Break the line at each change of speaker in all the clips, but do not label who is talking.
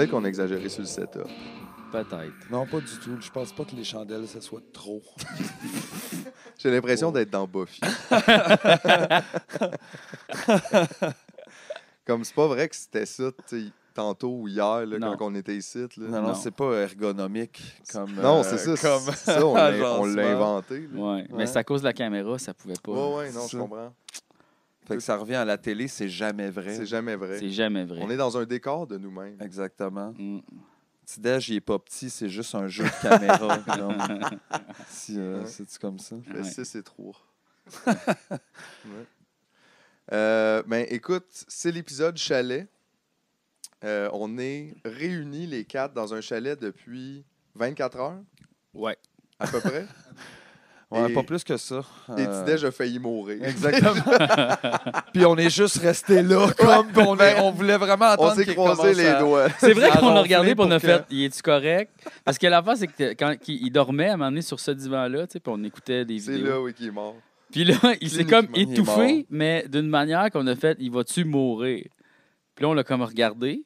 Peut-être qu'on a exagéré sur le setup.
Peut-être.
Non, pas du tout. Je pense pas que les chandelles, ça soit trop.
J'ai l'impression d'être dans Buffy. Comme c'est pas vrai que c'était ça, tu sais, tantôt ou hier, là,
Non.
quand on était ici. Là.
Non, non, c'est pas ergonomique. Comme,
Non, c'est ça.
Comme
C'est ça, on l'a
agencement.
inventé. Là.
Ouais. Mais c'est à cause de la caméra, ça pouvait pas.
Ouais, non,
C'est
je
ça.
comprends.
Fait que ça revient à la télé, c'est jamais vrai.
C'est jamais vrai.
C'est jamais vrai.
On est dans un décor de nous-mêmes.
Exactement.
Mm.
Petit-déj, il est pas petit, c'est juste un jeu de caméra. Comme... C'est-tu comme ça?
Je fais
Ouais.
6 et 3. Ouais. Ben, écoute, c'est l'épisode chalet. On est réunis les 4 dans un chalet depuis 24 heures,
Ouais.
à peu près.
Ouais,
Et-
pas plus que ça.
Et Petit-déj a failli mourir.
Exactement. Puis on est juste resté là, comme on voulait vraiment
On
attendre
s'est
qu'il
croisé
commence
les
à-
doigts.
C'est vrai
Ça a
qu'on a
ronflé
regardé et on a
pour
fait
que-
il est-tu correct? Parce que l'affaire, c'est que quand il dormait à un moment donné sur ce divan-là, tu sais, puis on écoutait des
C'est
vidéos.
là, oui, qu'il est mort.
Puis là, il s'est comme
Cliniquement,
il est mort.
étouffé, mais d'une manière qu'on a fait il va-tu mourir? Puis là, on l'a comme regardé,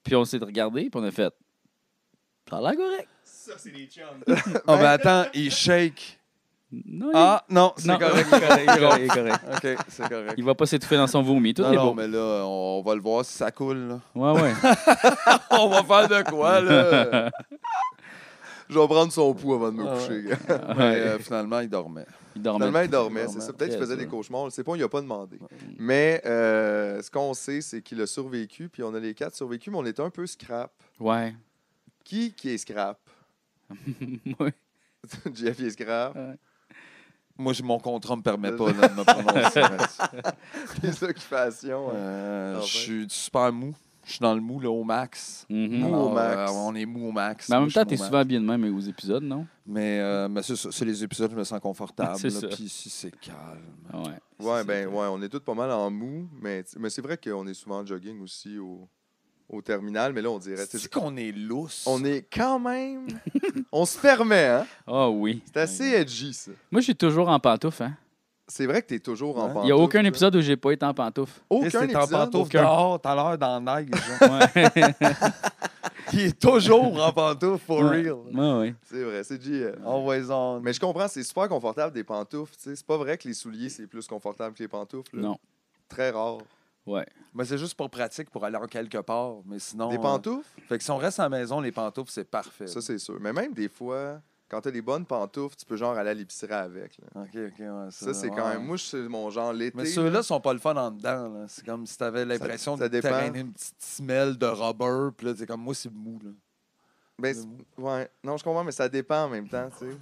puis on s'est regardé, puis on a fait ça a l'air correct.
Ça, c'est des chums.
Oh, ben attends, il shake.
Non,
Ah, non, c'est
non,
correct.
il est correct, il est correct, il est correct.
OK, c'est correct.
Il va pas s'étouffer dans son vomi. Tout
Non,
est
non,
beau.
mais là, on va le voir si ça coule. Là.
Ouais.
On va faire de quoi, là?
Je vais prendre son pouls avant de me
Ah
coucher.
ouais. Mais finalement, il dormait.
Il dormait.
Finalement, il dormait,
Il
c'est
dormait.
ça. Peut-être qu'il faisait
Yes,
des
ouais.
cauchemars, on ne sait pas, il n'a pas demandé. Mais ce qu'on sait, c'est qu'il a survécu, puis on a les 4 survécu, mais on était un peu scrap.
Ouais.
Qui est scrap?
Ouais.
Jeff il est scrap.
Moi, mon contrat me permet pas là, de me prononcer là-dessus.
Les occupations.
Je suis super mou. Je suis dans le mou là, au max.
Mhm.
Mou.
Alors,
au max.
on est mou au max.
Mais en
Moi,
même
je
temps,
suis
t'es
mou au
souvent
max.
bien de même aux épisodes, non?
Mais c'est ça, c'est les épisodes, je me sens confortable.
C'est
là,
ça.
Puis ici, c'est calme.
Ouais.
Ouais, ben, ouais, on est tous pas mal en mou, mais c'est vrai qu'on est souvent en jogging aussi au terminal, mais là, on dirait.
C'est qu'on est lousse.
On est quand même. On se permet, hein?
Ah oui.
C'est assez edgy, ça.
Moi, je suis toujours en pantoufle, hein?
C'est vrai que t'es toujours en
Ouais.
Il
pantoufle.
n'y a aucun
là.
épisode où j'ai pas été en pantoufle.
Aucun
C'était en
épisode.
pantoufle
aucun.
dehors, tout à l'heure dans la neige.
Ouais.
Il est toujours en pantoufle, for
Ouais.
real.
Ouais.
C'est vrai, c'est GL.
Always on.
Mais je comprends, c'est super confortable des pantoufles. Tu sais. C'est pas vrai que les souliers, c'est plus confortable que les pantoufles. là.
Non.
Très rare.
Ouais.
Mais c'est juste pour pratique pour aller en quelque part. Mais sinon.
Des pantoufles,
Fait que si on reste à la maison, les pantoufles, c'est parfait.
ça, c'est sûr. Mais même des fois, quand t'as des bonnes pantoufles, tu peux genre aller à l'épicerie avec. là.
OK, ouais.
Ça, c'est quand même. Moi, c'est mon genre l'été.
Mais ceux-là sont pas le fun en dedans. là. C'est comme si t'avais l'impression
ça
de
dépend.
traîner une petite semelle de rubber. Puis là, c'est comme moi, c'est mou. Là.
Ben, ouais. Non, je comprends, mais ça dépend en même temps, tu sais.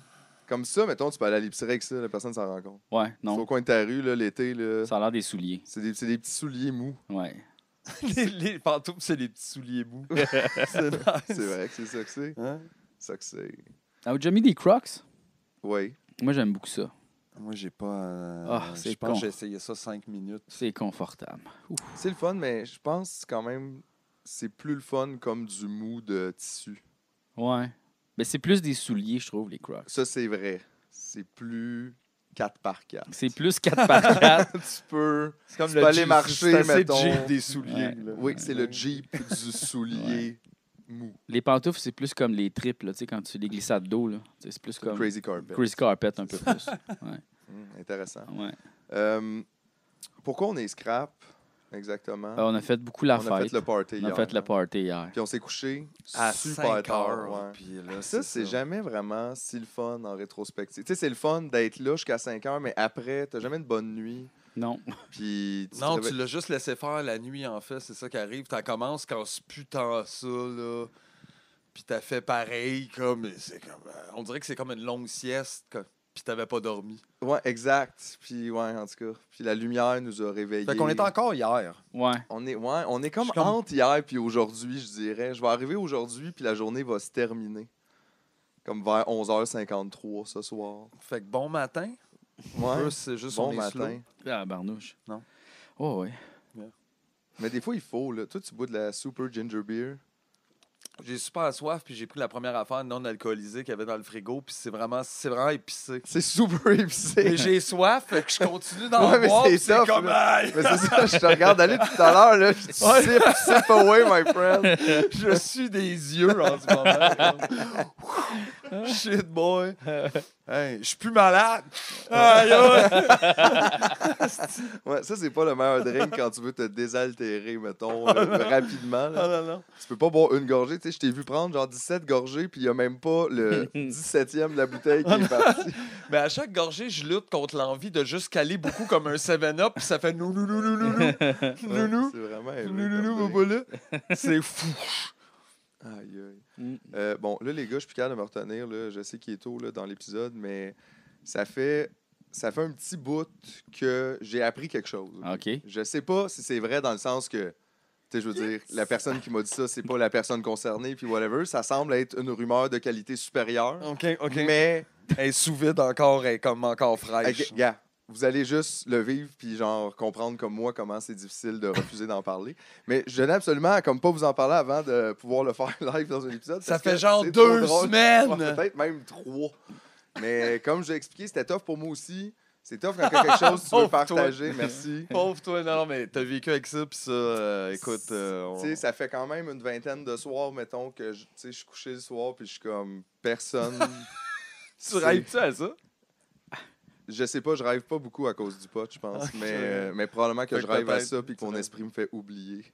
Comme ça, mettons, tu peux aller à l'épicerie avec ça, la personne s'en rend compte.
Ouais,
C'est au
non.
coin de ta rue, là, l'été, là.
Ça a l'air des souliers.
C'est des petits souliers mous.
Ouais.
les pantoufles, c'est les petits souliers mous. c'est nice.
C'est vrai que c'est ça que c'est.
Hein?
Ça que c'est.
As-vous déjà mis des Crocs?
Oui.
Moi, j'aime beaucoup ça.
Moi, j'ai pas.
Ah, c'est
je pense
con.
que j'ai essayé ça 5 minutes.
C'est confortable. Ouf.
C'est le fun, mais je pense quand même c'est plus le fun comme du mou de tissu.
Ouais. Mais c'est plus des souliers, je trouve, les Crocs.
Ça, c'est vrai. C'est plus 4 par 4.
C'est plus 4 par 4.
Tu peux.
C'est comme
Tu peux aller marcher,
c'est assez
mettons.
Jeep des souliers.
Ouais.
là.
Oui, c'est le Jeep du soulier mou.
Les pantoufles, c'est plus comme les triples, là, tu sais, quand tu les glissades d'eau, là. Tu sais, c'est plus comme
Crazy Carpet.
Crazy Carpet un peu plus.
Intéressant.
Ouais.
Pourquoi on est scrap exactement?
On a fait beaucoup la
On a fait
fête.
le party
On
hier.
a fait le
hein.
party hier.
Puis on s'est couché
À
super
5
tard.
heures.
ouais.
Puis là,
Ça, c'est jamais vraiment si le fun en rétrospective. Tu sais, c'est le fun d'être là jusqu'à 5 heures, mais après, t'as jamais une bonne nuit.
Non.
Puis tu
Non,
te
tu
réveilles-
l'as juste laissé faire la nuit, en fait. C'est ça qui arrive. Tu commences quand c'est plus tant ça, là. Puis t'as fait pareil, comme... c'est comme on dirait que c'est comme une longue sieste, puis t'avais pas dormi.
Ouais, exact. Puis ouais, en tout cas. Puis la lumière nous a réveillés.
Fait qu'on est encore hier.
Ouais.
On est comme
Je suis comme-
entre hier puis aujourd'hui, je dirais. Je vais arriver aujourd'hui, puis la journée va se terminer. Comme vers 11h53 ce soir.
Fait que bon matin.
Ouais.
Eux, c'est juste
Bon
on est
matin.
slow.
Ah, barnouche.
Non.
Oh, ouais.
Mais des fois, il faut. Là. Toi, tu bois de la super ginger beer.
J'ai super soif, puis j'ai pris la première affaire non alcoolisée qu'il y avait dans le frigo, puis c'est vraiment épicé.
C'est super épicé.
Mais j'ai soif, fait que je continue d'en
Ouais, mais
boire,
c'est
puis c'est
tough,
comme...
là.
Aïe!
Mais c'est ça, je te regarde aller tout à l'heure, là, puis tu sip away, my friend.
Je suis des yeux en ce moment. Shit, boy. Hey, je suis plus malade. Aïe, aïe.
Ouais, ça, c'est pas le meilleur drink quand tu veux te désaltérer, mettons, rapidement. Là.
Ah, non.
Tu peux pas boire une gorgée. Tu sais, je t'ai vu prendre genre 17 gorgées, puis il y a même pas le 17e de la bouteille qui est parti.
Mais à chaque gorgée, je lutte contre l'envie de juste caler beaucoup comme un 7-Up, puis ça fait nou. Nounou.
C'est vraiment
Nounou, va pas là. C'est fou.
Aïe, aïe. Bon, là, les gars, je suis plus capable de me retenir. Là. Je sais qu'il est tôt là, dans l'épisode, mais ça fait un petit bout que j'ai appris quelque chose.
OK.
Je sais pas si c'est vrai dans le sens que, tu sais, je veux dire, la personne qui m'a dit ça, c'est pas la personne concernée, puis whatever. Ça semble être une rumeur de qualité supérieure.
OK.
Mais,
Elle est sous vide encore, elle est comme encore fraîche.
ok, gars, vous allez juste le vivre puis genre comprendre comme moi comment c'est difficile de refuser d'en parler. Mais je tenais absolument à comme pas vous en parler avant de pouvoir le faire live dans un épisode.
Ça
parce
fait
que
genre
c'est
2
trop drôle.
semaines.
Ouais, peut-être même 3. Mais comme j'ai expliqué, c'était tough pour moi aussi. C'est tough quand il y a quelque chose que tu veux
Pauvre toi.
partager. Merci.
Pauvre toi, non, mais t'as vécu avec ça, pis ça, écoute...
Tu sais, ça fait quand même une vingtaine de soirs, mettons, que je suis couché le soir puis je suis comme personne.
Tu rêves-tu à ça?
Je sais pas, je rêve pas beaucoup à cause du pot, je pense.
Ok.
Mais probablement que
Fait
je
que
rêve à
peut-être,
ça puis que mon
tu
esprit me fait oublier.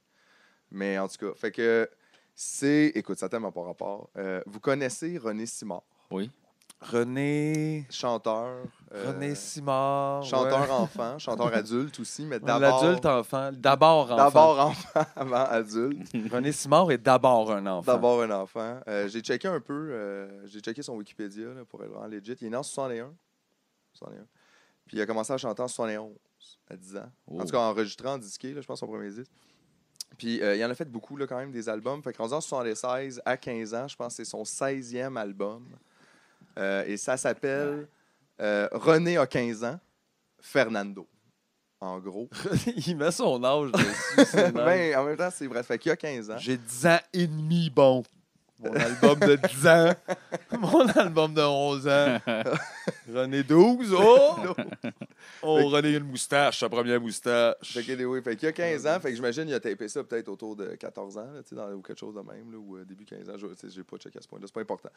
Mais en tout cas, fait que c'est. Écoute, ça a tellement pas rapport. Vous connaissez René Simard,
Oui.
René...
chanteur.
René Simard.
Chanteur
ouais.
enfant, chanteur adulte aussi, mais
Ouais,
d'abord.
l'adulte enfant. D'abord enfant.
D'abord enfant avant adulte.
René Simard est d'abord un enfant.
D'abord un enfant. J'ai checké un peu, j'ai checké son Wikipédia là, pour être vraiment legit. Il est né en 61. Puis il a commencé à chanter en 71, à 10 ans.
Oh.
En tout cas, enregistré en disqué, là, je pense son premier disque. Puis il en a fait beaucoup là, quand même des albums. Fait que rendu en 76 à 15 ans, je pense que c'est son 16e album. Et ça s'appelle René a 15 ans, Fernando. En gros.
Il met son âge dessus. c'est nice.
Ben, en même temps, c'est vrai. Fait qu'il a 15 ans.
J'ai 10 ans et demi, bon. Mon album de 10 ans. Mon album de 11 ans. René 12. Oh! Oh, René a une moustache, sa première moustache.
Fait qu'il a 15 ans, fait que j'imagine qu'il a tapé ça peut-être autour de 14 ans, là, ou quelque chose de même, là, ou début 15 ans. J'ai pas checké à ce point-là, c'est pas important.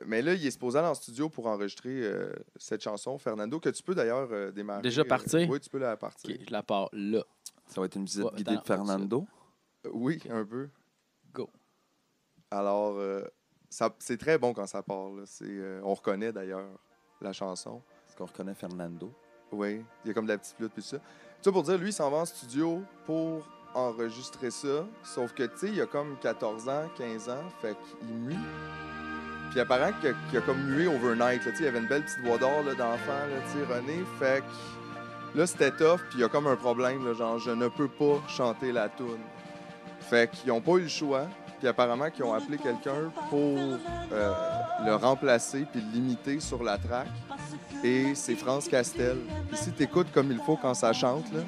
Mais là, il est supposé aller en studio pour enregistrer cette chanson, Fernando, que tu peux d'ailleurs démarrer.
Déjà partir?
Oui, tu peux la partir.
OK, je la pars là.
Ça va être une visite
Ouais,
guidée de
attends,
Fernando.
Oui, un peu.
Go.
Alors, c'est très bon quand ça part. Là. On reconnaît d'ailleurs la chanson.
Est-ce qu'on reconnaît Fernando?
Oui, il y a comme de la petite flûte puis ça. Ça pour dire, lui, il s'en va en studio pour enregistrer ça. Sauf que, tu sais, il a comme 14 ans, 15 ans, fait qu'il mue. Puis apparemment qu'il a comme mué overnight. Là, il y avait une belle petite voix d'or là, d'enfant, là, René. Fait que là, c'était tough, puis il y a comme un problème, là, genre, je ne peux pas chanter la toune. Fait qu'ils n'ont pas eu le choix. Puis apparemment qu'ils ont appelé quelqu'un pour le remplacer puis l'imiter sur la track. Et c'est France Castel. Puis si t'écoutes comme il faut quand ça chante, là,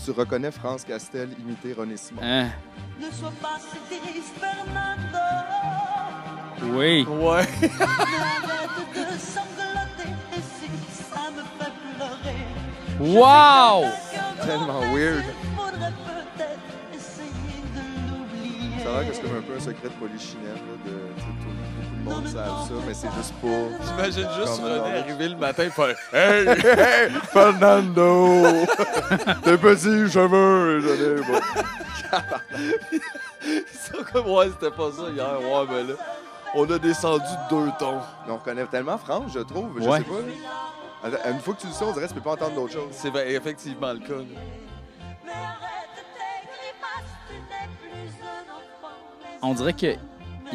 tu reconnais France Castel imiter René Simard.
Hein?
Ne sois pas si triste, Fernando.
Oui.
Ouais.
Arrête de sangloter, et si ça me fait pleurer.
Wow!
Tellement weird.
Faudrait peut-être essayer de l'oublier.
Ça a l'air que c'est comme un peu un secret de polichinelle, là, beaucoup de monde savent ça, mais c'est juste pas...
J'imagine juste
Comme
René
dans-
arriver le matin et faire Hey!
Hey, Fernando! Tes petits cheveux, désolé. Bon.
C'est comme, ouais, c'était pas ça hier. Ouais, mais là, on a descendu de 2 tons.
Mais on reconnaît tellement France, je trouve. Je
Ouais.
sais pas. Là. Une fois que tu le sais, on dirait que tu peux pas entendre d'autre chose.
C'est effectivement le cas. Là.
Mais arrête tes grimaces, tu n'es plus un enfant.
On dirait qu'il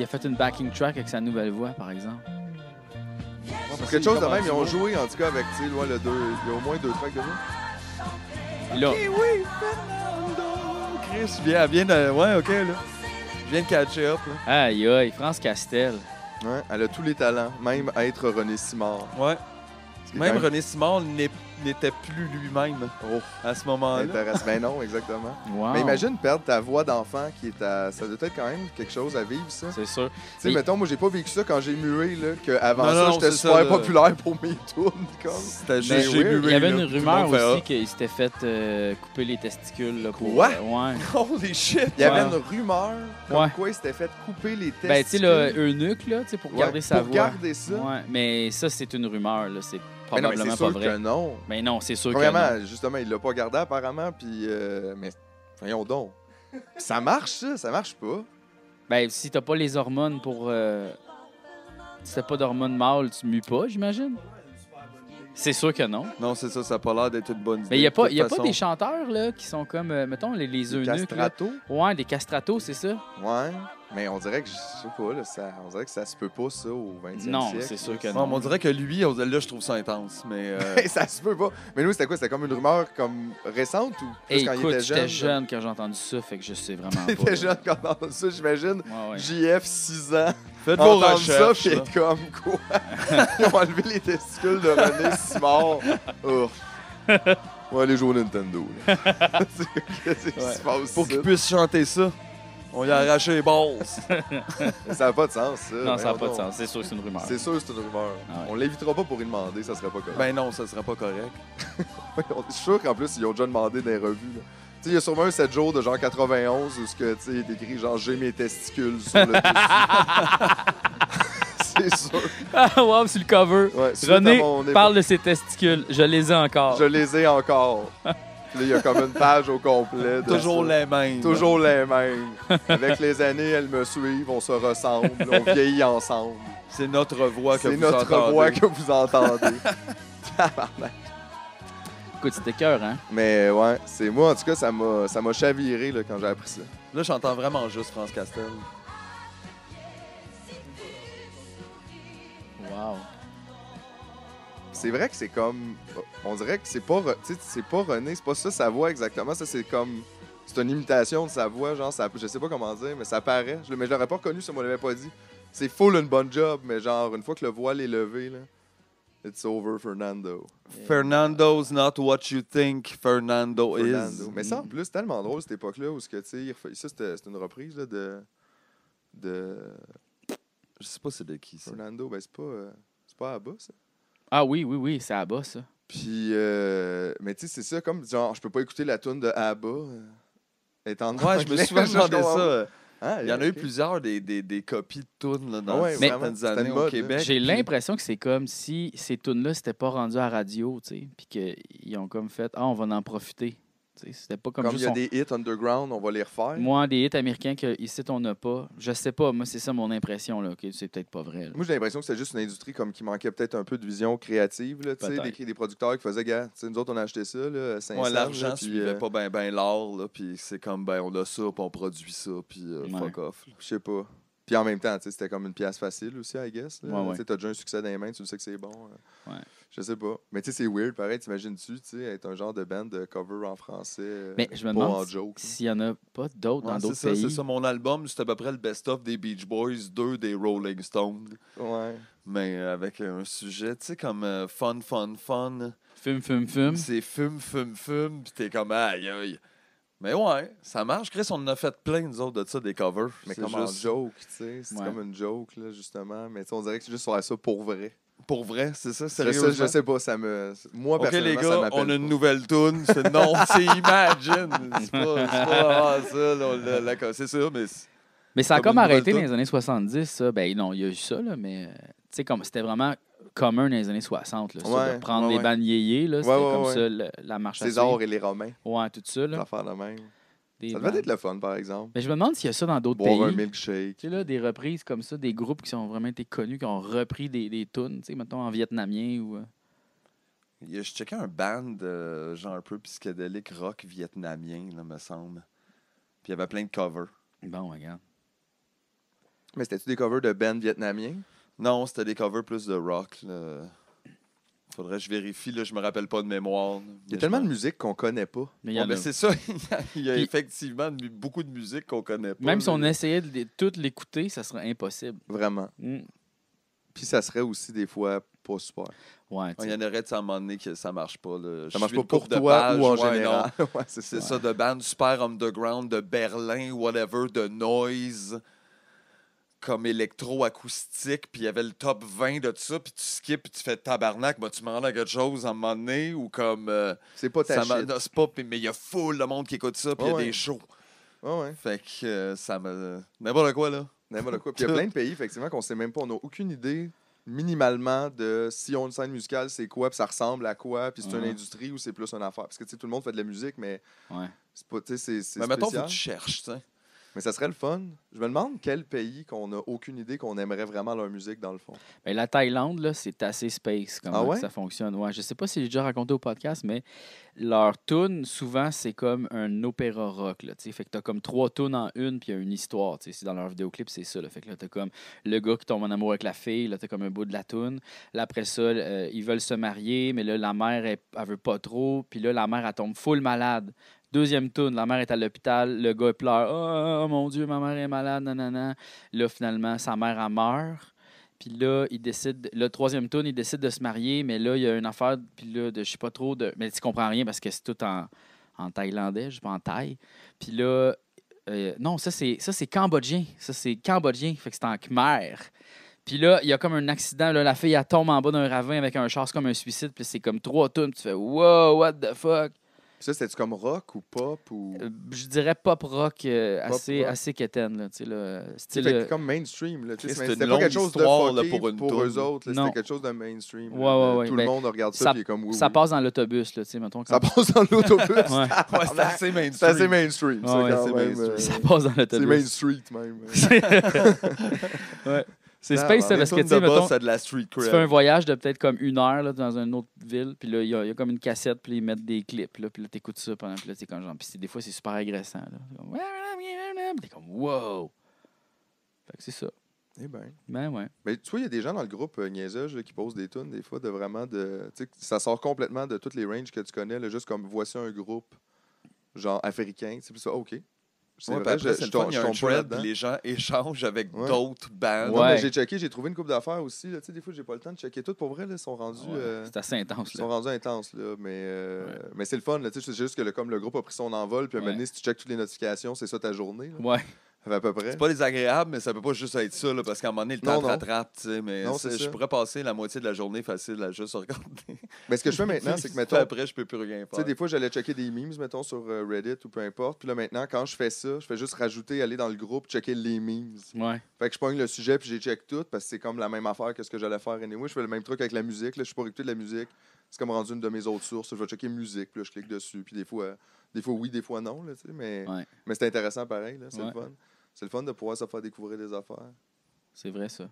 a fait une backing track avec sa nouvelle voix, par exemple.
Quelque chose de même, ils ont joué en tout cas avec, tu sais, le 2. Il y a au moins 2 tracks de ça.
Là,
Oui, Fernando! Chris, viens de. Ouais, ok, là. Je viens de catcher up, là.
aïe aïe, France Castel.
Ouais, elle a tous les talents, même être René Simard.
Ouais.
Ce qui est
Même
quand même-
René Simard n'était plus lui-même
Oh,
à ce moment-là.
intéressant. Mais non, exactement.
Wow.
Mais imagine perdre ta voix d'enfant qui est à... Ça doit être quand même quelque chose à vivre, ça.
C'est sûr.
Tu sais,
Mais-
mettons, moi, j'ai pas vécu ça quand j'ai mué, là, qu'avant
Non,
ça,
non,
j'étais
c'est
super
ça, là.
populaire pour mes tunes, comme.
C'était
Mais
juste
oui,
j'ai
Il y avait
là,
une
puis tout le
rumeur
monde fait,
aussi qu'il s'était fait couper les testicules. Là, pour,
Quoi?
Ouais.
Ah, holy shit!
Il y avait
Ouais.
une rumeur comme
Ouais.
quoi il s'était fait couper les testicules.
Ben, tu sais, le eunuque, là, tu sais, pour
Ouais,
garder sa
pour
voix.
garder ça.
Ouais, mais ça, c'est une rumeur, là. C'est
Mais non, mais
probablement
c'est
pas
sûr
vrai.
que non.
Mais non, c'est sûr que
Premièrement,
non.
justement, il l'a pas gardé apparemment, puis... mais voyons donc. Ça marche, ça marche pas.
Ben, si t'as pas les hormones pour... Si t'as pas d'hormones mâles, tu mues pas, j'imagine? C'est sûr que non.
Non, c'est ça, ça a pas l'air d'être une bonne idée.
Mais il y a
de
pas,
toute
y a pas
façon.
des chanteurs, là, qui sont comme, mettons, les
Les
eunuques, là.
castratos.
Ouais, des castratos, c'est ça?
Ouais. Mais on dirait que, je sais pas, là, on dirait que ça se peut pas, ça, au 20e
Non,
siècle.
c'est sûr
là.
que
Ouais,
non.
mais on dirait que lui, là, je trouve ça intense. Mais
Ça se peut pas. Mais nous, c'était quoi? C'était comme une rumeur comme récente ou plus
Hey,
quand
écoute,
il était
j'étais
jeune?
jeune quand j'ai entendu ça, fait que je sais vraiment
Il
pas.
était
là.
jeune quand on entend ça, j'imagine.
Ouais, ouais.
JF, 6 ans.
faites vos
Entendre ça,
recherches.
puis
là.
être comme quoi? Ils ont enlevé les testicules de René Simard. Oh. On va aller jouer au Nintendo. là. Qu'est-ce qui
Ouais.
se passe
Pour
ici?
qu'il puisse chanter ça, on lui a arraché les balles.
Ça n'a pas de sens, ça.
Non, ça n'a
Voyons
pas de
donc.
sens. C'est sûr que c'est une rumeur.
C'est sûr que c'est une rumeur.
Ah ouais.
On l'invitera pas pour y demander, ça serait pas correct.
Ben non, ça serait pas correct.
Je suis sûr qu'en plus, ils ont déjà demandé dans les revues. là. Tu sais, il y a sûrement un 7 jours de genre 91 où ce que, tu sais, il est écrit genre « J'ai mes testicules sur le dessus. » C'est sûr.
Ah, wow, sur le cover.
Ouais, suite
René
à mon évo-
parle de ses testicules. Je les ai encore.
Je les ai encore. Puis là, il y a comme une page au complet. de
Toujours
ça.
les mêmes.
Toujours les mêmes. Avec les années, elles me suivent, on se ressemble, on vieillit ensemble.
C'est notre voix que
C'est
vous
notre
entendez.
voix que vous entendez. Tabarnak.
Écoute, c'était cœur, hein?
Mais ouais, c'est moi, en tout cas, ça m'a chaviré là, quand j'ai appris ça.
Là, j'entends vraiment juste France Castel.
Wow.
C'est vrai que c'est comme. On dirait que c'est pas. Tu sais, c'est pas René, c'est pas ça sa voix exactement. Ça, c'est comme. C'est une imitation de sa voix, genre, ça, je sais pas comment dire, mais ça paraît. Mais je l'aurais pas reconnu si on me l'avait pas dit. C'est full une bonne job, mais genre, une fois que le voile est levé, là. It's over, Fernando.
Fernando's not what you think Fernando is.
Fernando. Mais ça, en plus, tellement drôle cette époque-là où, ce que, tu sais, ça, c'était une reprise là, de.
Je sais pas c'est de qui, ça.
Fernando. Ben, c'est pas Abba, ça.
Ah oui, oui, oui, c'est à bas, ça.
Puis, mais tu sais, c'est ça, comme, genre, je peux pas écouter la tune de Abba. Étant
Ouais, je me
anglais,
suis souvent demandé
comprends.
ça.
Ah,
Il y en a eu
ok.
plusieurs des copies de tunes là, dans
Ouais,
certaines
vraiment, c'était
années
une
au
mode, là.
Québec.
J'ai
puis-
l'impression que c'est comme si ces tunes-là s'étaient pas rendues à radio, tu sais, puis qu'ils ont comme fait « Ah, on va en profiter ». Tu sais, c'était pas comme
Comme il
juste...
y a des hits underground, on va les refaire.
Moi, des hits américains qu'ici, on n'a pas. Je sais pas, moi, c'est ça mon impression, là, que c'est peut-être pas vrai. là.
Moi, j'ai l'impression que c'était juste une industrie comme qui manquait peut-être un peu de vision créative. Là, tu sais,
Peut-être.
des producteurs qui faisaient, gars, tu sais, nous autres, on a acheté ça, là, 500.
Ouais,
là,
l'argent
puis,
suivait pas ben l'art, là, puis c'est comme, ben, on a ça, puis on produit ça, puis
Ouais.
fuck off. là.
Je sais pas. Puis en même temps, tu sais, c'était comme une pièce facile aussi, I guess. Là.
Ouais, ouais.
Tu sais, t'as déjà un succès dans les mains, tu sais que c'est bon.
Ouais.
Je sais pas. Mais tu sais, c'est weird, pareil, t'imagines-tu, tu sais, être un genre de band de cover en français.
Mais je me
pas en
demande
joke.
s'il y en a pas d'autres
Ouais,
dans
c'est
d'autres
ça,
pays.
c'est ça. Mon album, c'est à peu près le best-of des Beach Boys, 2 des Rolling Stones,
Ouais.
mais avec un sujet, tu sais, comme fun.
Fume, fume, fume.
C'est fume, puis t'es comme aïe, aïe. Mais ouais, ça marche. Chris, on en a fait plein, nous autres, de ça, des covers.
Mais
C'est
comme en
juste-
joke, tu sais. C'est
Ouais.
comme une joke, là, justement. Mais tu sais, on dirait que c'est juste sur ça pour vrai.
Pour vrai, c'est ça,
Je
sérieusement.
sais, je sais pas, ça me. Moi,
OK, les
personnellement, ça
gars,
m'appelle
on a une
pas.
nouvelle tune. C'est non, c'est Imagine. C'est pas ça, là, c'est ça, mais...
Mais ça a
Comme
comme
une nouvelle
arrêté dans
toune.
les années 70, ça. Ben non, il y a eu ça, là, mais tu sais, comme c'était vraiment commun dans les années 60, là, ça,
Ouais,
de prendre
ouais,
les
ouais.
bandes yéyés, là, c'était
Ouais, ouais,
comme
ouais.
ça, la marche à
César
suivre.
et les Romains.
Ouais, tout ça, là.
L'affaire de même.
Des
Ça devait
bandes.
être le fun, par exemple.
Mais je me demande s'il y a ça dans d'autres
Boire un
pays.
milkshake.
Tu sais, là, des reprises comme ça, des groupes qui ont vraiment été connus, qui ont repris des tunes, tu sais, mettons en vietnamien ou...
Je checkais un band, genre un peu psychédélique rock vietnamien, là, me semble. Puis il y avait plein de covers.
Bon, regarde.
Mais c'était-tu des covers de bands vietnamiens?
Non, c'était des covers plus de rock, là. Faudrait que je vérifie, là, je me rappelle pas de mémoire.
Il y a tellement de musique qu'on connaît pas.
Mais il y en a-
c'est ça, il y a
Puis-
effectivement beaucoup de musique qu'on connaît pas.
Même si
là.
on essayait de toutes l'écouter, ça serait impossible.
Vraiment.
Mm.
Puis ça serait aussi des fois pas super.
Ouais, tu
Il
sais.
y en aurait, à un moment donné, que ça marche pas. Là.
Ça
Je
marche
suis
pas
une
pour
couple de
toi
pages,
ou en
ouais,
général.
non.
Ouais, c'est
C'est
ça.
ça, de bandes super underground, de Berlin, whatever, de noise, comme électro-acoustique, puis il y avait le top 20 de tout ça, puis tu skips, puis tu fais tabarnak, tu me rends à quelque chose à un moment donné, ou comme...
C'est pas ta shit.
non, c'est pas, mais il y a full de monde qui écoute ça, puis il y a
Ouais,
des
ouais.
shows.
Ouais.
Fait que ça me... N'importe quoi, là.
N'importe quoi. Puis il y a plein de pays, effectivement, qu'on sait même pas. On n'a aucune idée, minimalement, de si on a une scène musicale, c'est quoi, puis ça ressemble à quoi, puis c'est une
Ouais.
industrie ou c'est plus une affaire. Parce que, tu sais, tout le monde fait de la musique, mais
Ouais.
c'est pas, tu sais, c'est
Mais mettons, faut
spécial.
que tu cherches, tu sais.
Mais ça serait le fun. Je me demande quel pays qu'on n'a aucune idée qu'on aimerait vraiment leur musique, dans le fond.
Ben, la Thaïlande, là, c'est assez space comment
Ah ouais?
que ça fonctionne. Ouais, je sais pas si j'ai déjà raconté au podcast, mais leur tune, souvent, c'est comme un opéra rock. Là, fait que tu as comme 3 tunes en une, puis il y a une histoire. C'est dans leur vidéoclip, c'est ça. Là. Fait que là, tu as comme le gars qui tombe en amour avec la fille, là, tu as comme un bout de la tune. Là, après ça, ils veulent se marier, mais là, la mère, elle veut pas trop. Puis là, la mère, elle tombe full malade. Deuxième tune, la mère est à l'hôpital, le gars il pleure. Oh mon Dieu, ma mère est malade, nanana. Là, finalement, sa mère, elle meurt. Puis là, il décide, le troisième tune, il décide de se marier, mais là, il y a une affaire, puis là, de je sais pas trop, mais tu comprends rien parce que c'est tout en thaïlandais, je sais pas, en thaï. Puis là, non, ça c'est cambodgien. Ça, c'est cambodgien, fait que c'est en khmer. Puis là, il y a comme un accident, là, la fille, elle tombe en bas d'un ravin avec un char, c'est comme un suicide, puis c'est comme 3 tunes, puis tu fais « Wow, what the fuck? »
Puis ça, c'était-tu comme rock ou pop ou.
Je dirais pop rock assez,
rock.
assez quétaine, là, tu sais, là,
Tu sais,
style...
fait que comme mainstream. Là, tu sais,
C'est
c'était
une
pas quelque
longue
chose de
histoire, là,
fucké
pour une
eux
toune.
autres. là,
Non.
C'était quelque chose de mainstream.
Ouais,
là,
ouais,
Tout
ben,
le monde regarde ça,
ça-
puis est comme oui.
Ça
oui.
passe dans l'autobus, là, tu sais, mettons.
Ça passe dans l'autobus.
Ouais.
Ouais, c'est assez mainstream.
C'est assez mainstream.
Ouais,
ça,
ouais,
quand
c'est
même,
mainstream.
Ça passe dans
c'est
l'autobus.
Main Street, même.
Ouais. C'est
Non,
space, ça,
Les
parce que,
tunes
tu sais,
de boss,
mettons,
c'est de la street
tu
cred.
fais un voyage de peut-être comme 1 heure là, dans une autre ville, puis là, il y a comme une cassette, puis ils mettent des clips, là, puis là, t'écoutes ça pendant, puis là, t'es comme genre, puis des fois, c'est super agressant, là. T'es comme, wow! Fait que c'est ça.
Eh ben.
Ben ouais.
Mais tu vois, il y a des gens dans le groupe Niaisage là, qui posent des tunes, des fois, de vraiment de. Tu sais, ça sort complètement de toutes les ranges que tu connais, là, juste comme voici un groupe, genre africain. C'est plus ça, OK. C'est
Ouais,
vrai,
puis après, c'est le fun, il y a un
tombe pas
thread,
là-dedans.
puis les gens échangent avec
Ouais.
d'autres bandes.
Non, mais
Ouais.
j'ai checké, j'ai trouvé une coupe d'affaires aussi. Là. Tu sais, des fois, j'ai pas le temps de checker tout. Pour vrai, là, ils sont rendus.
Ouais, c'est assez intense,
Ils sont
là.
rendus intenses, là, mais,
Ouais.
mais c'est le fun. Là, tu sais, c'est juste que comme le groupe a pris son envol, puis à un
Ouais.
moment donné, si tu checkes toutes les notifications, c'est ça ta journée. Là,
Ouais.
à peu près.
C'est pas désagréable, mais ça peut pas juste être ça, là, parce qu'à un moment donné, le temps
Non,
te
non.
rattrape, tu sais, mais
Non, c'est
je
ça.
pourrais passer la moitié de la journée facile à juste regarder.
Mais ce que je fais maintenant, c'est que,
Puis
mettons,
après, je peux plus rien
tu sais,
faire.
des fois, j'allais checker des memes, mettons, sur Reddit ou peu importe. Puis là, maintenant, quand je fais ça, je fais juste rajouter, aller dans le groupe, checker les memes.
Ouais.
Fait que je pogne le sujet, puis j'ai check tout, parce que c'est comme la même affaire que ce que j'allais faire anyway. Je fais le même truc avec la musique. Là, je suis pas écouter de la musique. C'est comme rendu une de mes autres sources. Je vais checker musique, puis là, je clique dessus. Puis des fois oui, des fois non, là, tu sais, mais c'est intéressant pareil. Là, c'est le fun. C'est le fun de pouvoir se faire découvrir des affaires.
C'est vrai, ça.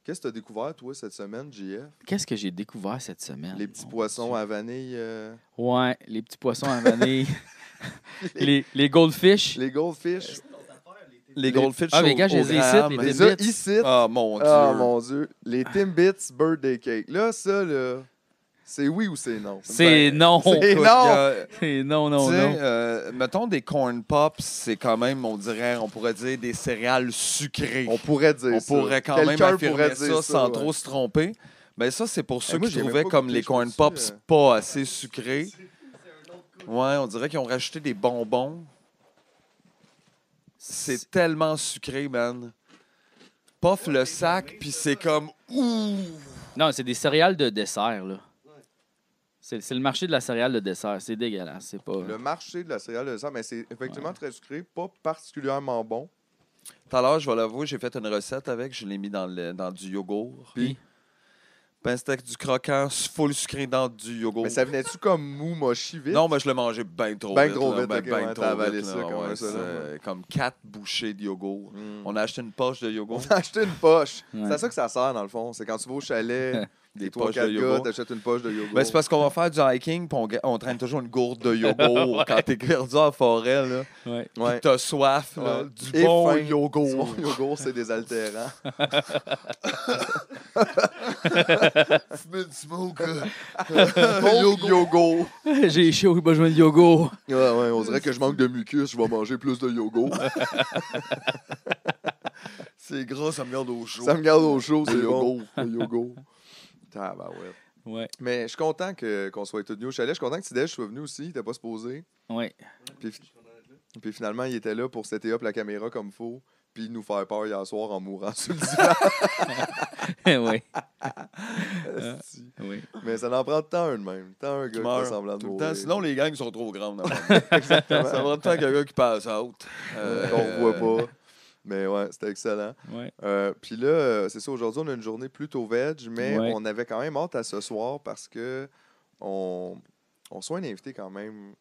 Qu'est-ce que tu as découvert, toi, cette semaine, JF?
Qu'est-ce que j'ai découvert cette semaine?
Les petits
Mon
poissons
Dieu.
à vanille.
Ouais, les petits poissons à vanille. les goldfish.
Les goldfish.
Les Goldfish
Ah, les gars, je les ai ici, les
Les
Timbits.
ici.
Ah, mon Dieu.
Ah, mon Dieu. Les Timbits Birthday Cake. Là, ça, là, c'est oui ou c'est non?
C'est non.
c'est
Écoute,
non.
C'est non, non,
Tu sais,
non.
mettons des corn pops, c'est quand même, on pourrait dire des céréales sucrées.
On pourrait dire
On
ça.
pourrait quand même
Quelqu'un
affirmer
pourrait
ça
dire
sans
ouais.
trop se tromper. Ben ça, c'est pour ceux
moi,
qui
j'ai même
trouvaient
pas
comme
goûté,
les
je
corn
peux-tu,
pops pas assez sucrés. Ouais, on dirait qu'ils ont rajouté des bonbons. C'est tellement sucré, man. Puff le sac, puis c'est comme... Ouh!
Non, c'est des céréales de dessert, là. C'est le marché de la céréale de dessert. C'est dégueulasse. C'est pas.
Le marché de la céréale de dessert, mais c'est effectivement très sucré, pas particulièrement bon.
Tout à l'heure, je vais l'avouer, j'ai fait une recette avec, je l'ai mis dans du yogourt.
Puis,
Ben, c'était du croquant full sucré dans du yogourt.
Mais ça venait-tu comme mou, mochi vite?
Non, mais je l'ai mangé bien trop
Ben
vite.
trop
là,
vite,
ben,
ok,
ben
ouais,
trop
t'as avalé
vite,
ça,
là,
comment
ouais,
ça, là,
c'est comme 4 bouchées de yogourt.
Mm.
On a acheté une poche de yogourt.
On a acheté une poche.
Ouais.
C'est à ça que ça sert, dans le fond. C'est quand tu vas au chalet, des
poches
3-4
de
gars,
yogourt.
t'achètes une poche de yogourt.
Ben, c'est parce qu'on va faire du hiking, puis on traîne toujours une gourde de yogourt quand t'es perdu en forêt. Là.
ouais.
Puis
Ouais.
t'as soif, là,
Ouais.
du
Et
bon
faim.
yogourt.
Du bon yogourt, c'est désaltérant.
Fumer du smoke.
Bon yogourt.
J'ai chaud, j'ai besoin de yogourt.
Ouais, on dirait que je manque de mucus, je vais manger plus de yogourt.
C'est gras, ça me garde au chaud.
Ça me garde au chaud, c'est
Le
bon.
yogourt.
Le yogourt. Tabarouette.
Ouais.
Mais je suis content qu'on soit tous venus au chalet. Je suis content que Tidej soit venu aussi. Il n'était pas supposé.
Ouais.
Puis finalement, il était là pour setter up la caméra comme faut. Puis nous faire peur hier soir en mourant sur le divan.
Oui.
Esti.
Oui.
Mais ça en prend tant un de même. Tant un gars qui fait semblant de
tout le
mourir.
temps. Sinon, les gangs sont trop grandes. Ça prend tant quelqu'un qui passe out.
Qu'on voit pas. Mais ouais, c'était excellent.
Ouais.
Puis là, c'est ça, aujourd'hui, on a une journée plutôt veg, mais
Ouais.
on avait quand même hâte à ce soir parce que on soit un invité quand même,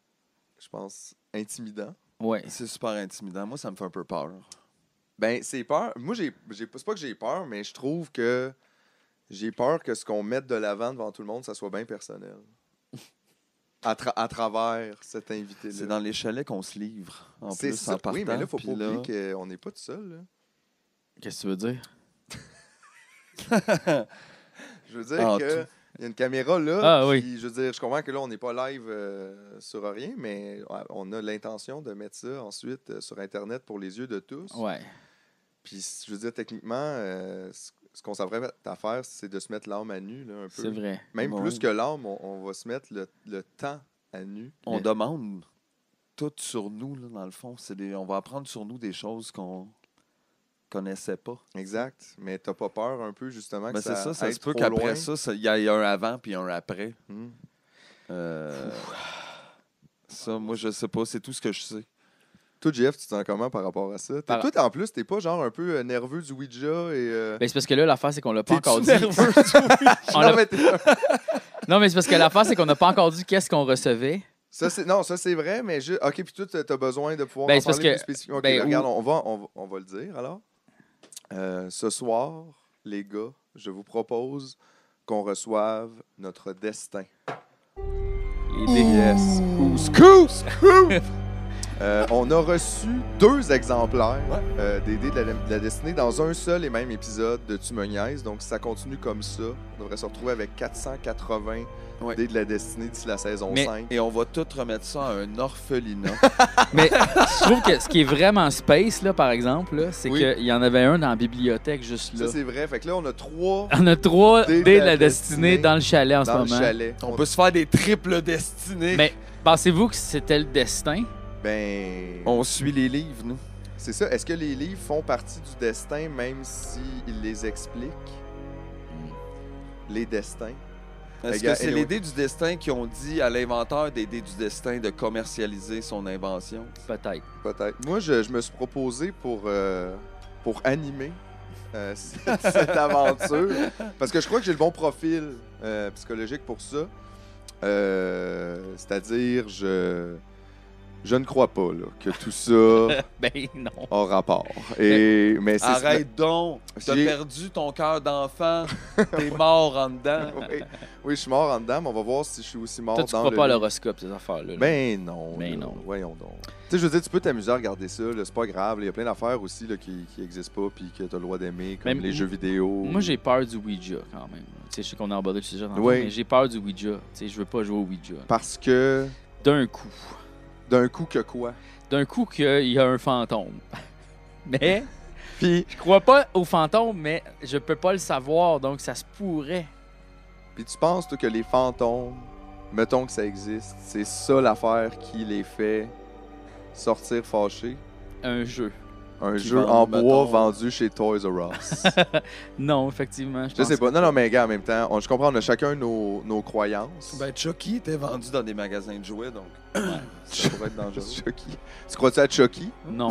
je pense, intimidant.
Ouais.
C'est super intimidant. Moi, ça me fait un peu peur.
Ben, c'est peur. Moi, c'est pas que j'ai peur, mais je trouve que j'ai peur que ce qu'on mette de l'avant devant tout le monde, ça soit bien personnel. À travers cet invité-là.
C'est dans les chalets qu'on se livre. En
C'est
plus,
ça.
en partant.
Oui, mais là, il ne faut
puis
pas oublier qu'on n'est pas tout seul. Là.
Qu'est-ce que tu veux dire?
Je veux dire
Ah,
que il y a une caméra là.
Ah, oui.
Puis, je veux dire, je comprends que là, on n'est pas live sur rien, mais on a l'intention de mettre ça ensuite sur Internet pour les yeux de tous.
Ouais.
Puis, je veux dire, techniquement, ce qu'on s'apprête à faire, c'est de se mettre l'âme à nu, là, un peu.
C'est vrai.
Même
Ouais.
plus que l'âme, on va se mettre le temps à nu.
On demande tout sur nous, là, dans le fond. On va apprendre sur nous des choses qu'on connaissait pas.
Exact. Mais t'as pas peur un peu, justement, que
Ben, c'est ça, ça
aille
se peut
trop
qu'après
loin?
ça, il y a un avant puis un après.
Hmm.
Ça, moi, je sais pas. C'est tout ce que je sais.
Toi, Jeff, tu te sens comment par rapport à ça?
Par-
Toi, en plus, t'es pas genre un peu nerveux du Ouija et...
Ben, c'est parce que là, l'affaire, c'est qu'on l'a pas
T'es-tu
encore dit.
nerveux?
On
Non,
l'a-
mais
Non, mais c'est parce que l'affaire, c'est qu'on n'a pas encore dit qu'est-ce qu'on recevait.
ça, c'est vrai, mais OK, puis toi, t'as besoin de pouvoir
Ben,
en
c'est parce
parler
que-
plus spécifiquement. OK,
ben,
regarde, on va le dire, alors. Ce soir, les gars, je vous propose qu'on reçoive notre destin.
Les dés.
Yes. On a reçu 2 exemplaires des dés de la destinée dans un seul et même épisode de Tu me niaises. Donc, si ça continue comme ça, on devrait se retrouver avec 480 dés de la destinée d'ici la saison
Mais-
5.
Et on va tout remettre ça à un orphelinat.
Mais je trouve que ce qui est vraiment space, là, par exemple, là, c'est
Oui.
qu'il y en avait un dans la bibliothèque juste là.
Ça, c'est vrai. Fait que là, on a 3
On a 3
Dés
dés de la destinée dans le chalet en ce
dans le
moment.
chalet.
On peut se faire des triples destinées.
Mais pensez-vous que c'était le destin?
Ben,
On suit les livres, nous.
c'est ça. Est-ce que les livres font partie du destin, même s'ils les expliquent? Les destins.
Est-ce
Gars,
que c'est
anyway.
les dés du destin qui ont dit à l'inventeur des dés du destin de commercialiser son invention?
Peut-être.
Peut-être. Moi, je me suis proposé pour animer cette aventure. Parce que je crois que j'ai le bon profil psychologique pour ça. C'est-à-dire, je ne crois pas là, que tout ça
Ben non.
a rapport. Mais c'est
Arrête donc! T'as
J'ai-
perdu ton cœur d'enfant. T'es mort en dedans.
Oui, je suis mort en dedans, mais on va voir si je suis aussi mort
Toi, tu
dans
crois
le
pas à
livre.
l'horoscope, ces affaires-là. là.
Ben non.
Ben
là,
non.
Voyons donc. Tu sais, je veux dire, tu peux t'amuser à regarder ça, là, c'est pas grave. Il y a plein d'affaires aussi là, qui n'existent pas puis que tu as le droit d'aimer, comme
Même
les jeux vidéo.
Moi, j'ai peur du Ouija, quand même. Tu sais, je sais qu'on a abordé le sujet,
Oui.
mais j'ai peur du Ouija. Tu sais, je veux pas jouer au Ouija.
Parce que,
D'un coup.
d'un coup que quoi?
D'un coup qu'il y a un fantôme. Mais
Puis,
je crois pas au fantôme, mais je peux pas le savoir, donc ça se pourrait.
tu penses, toi, que les fantômes, mettons que ça existe, c'est ça l'affaire qui les fait sortir fâchés?
Un jeu.
Un
Qui
jeu
vendent,
en bois
mettons,
vendu chez Toys R Us.
Non, effectivement.
Je sais pas. Non, mais gars, en même temps, je comprends, on a chacun nos croyances.
Ben, Chucky était vendu dans des magasins de jouets, donc ça pourrait être dangereux.
Chucky. Tu crois-tu à Chucky?
Non.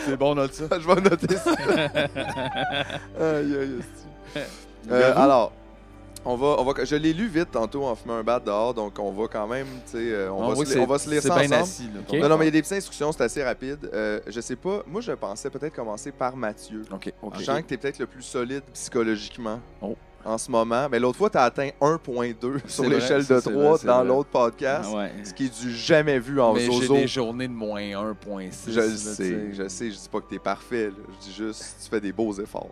C'est bon, note ça.
Je vais noter ça. Aïe, aïe, esti.
J'avoue.
Alors, je l'ai lu vite tantôt en fumant un bat dehors, donc on va quand même, tu sais, on va se lire ça
C'est bien
ensemble.
assis, là.
Ok.
Non, mais il y a des petites instructions, c'est assez rapide. Je sais pas, moi je pensais peut-être commencer par Mathieu.
OK, OK.
Je sens que t'es peut-être le plus solide psychologiquement
Oh.
en ce moment. Mais l'autre fois, t'as atteint 1.2 sur
C'est
l'échelle
vrai,
de
ça, c'est
3
vrai, c'est
dans
vrai.
l'autre podcast,
Ouais.
ce qui est du jamais vu en
Mais j'ai
zozo.
des journées de moins 1.6.
Je le
là,
sais,
tu
je sais. Je dis pas que t'es parfait. Là. Je dis juste tu fais des beaux efforts.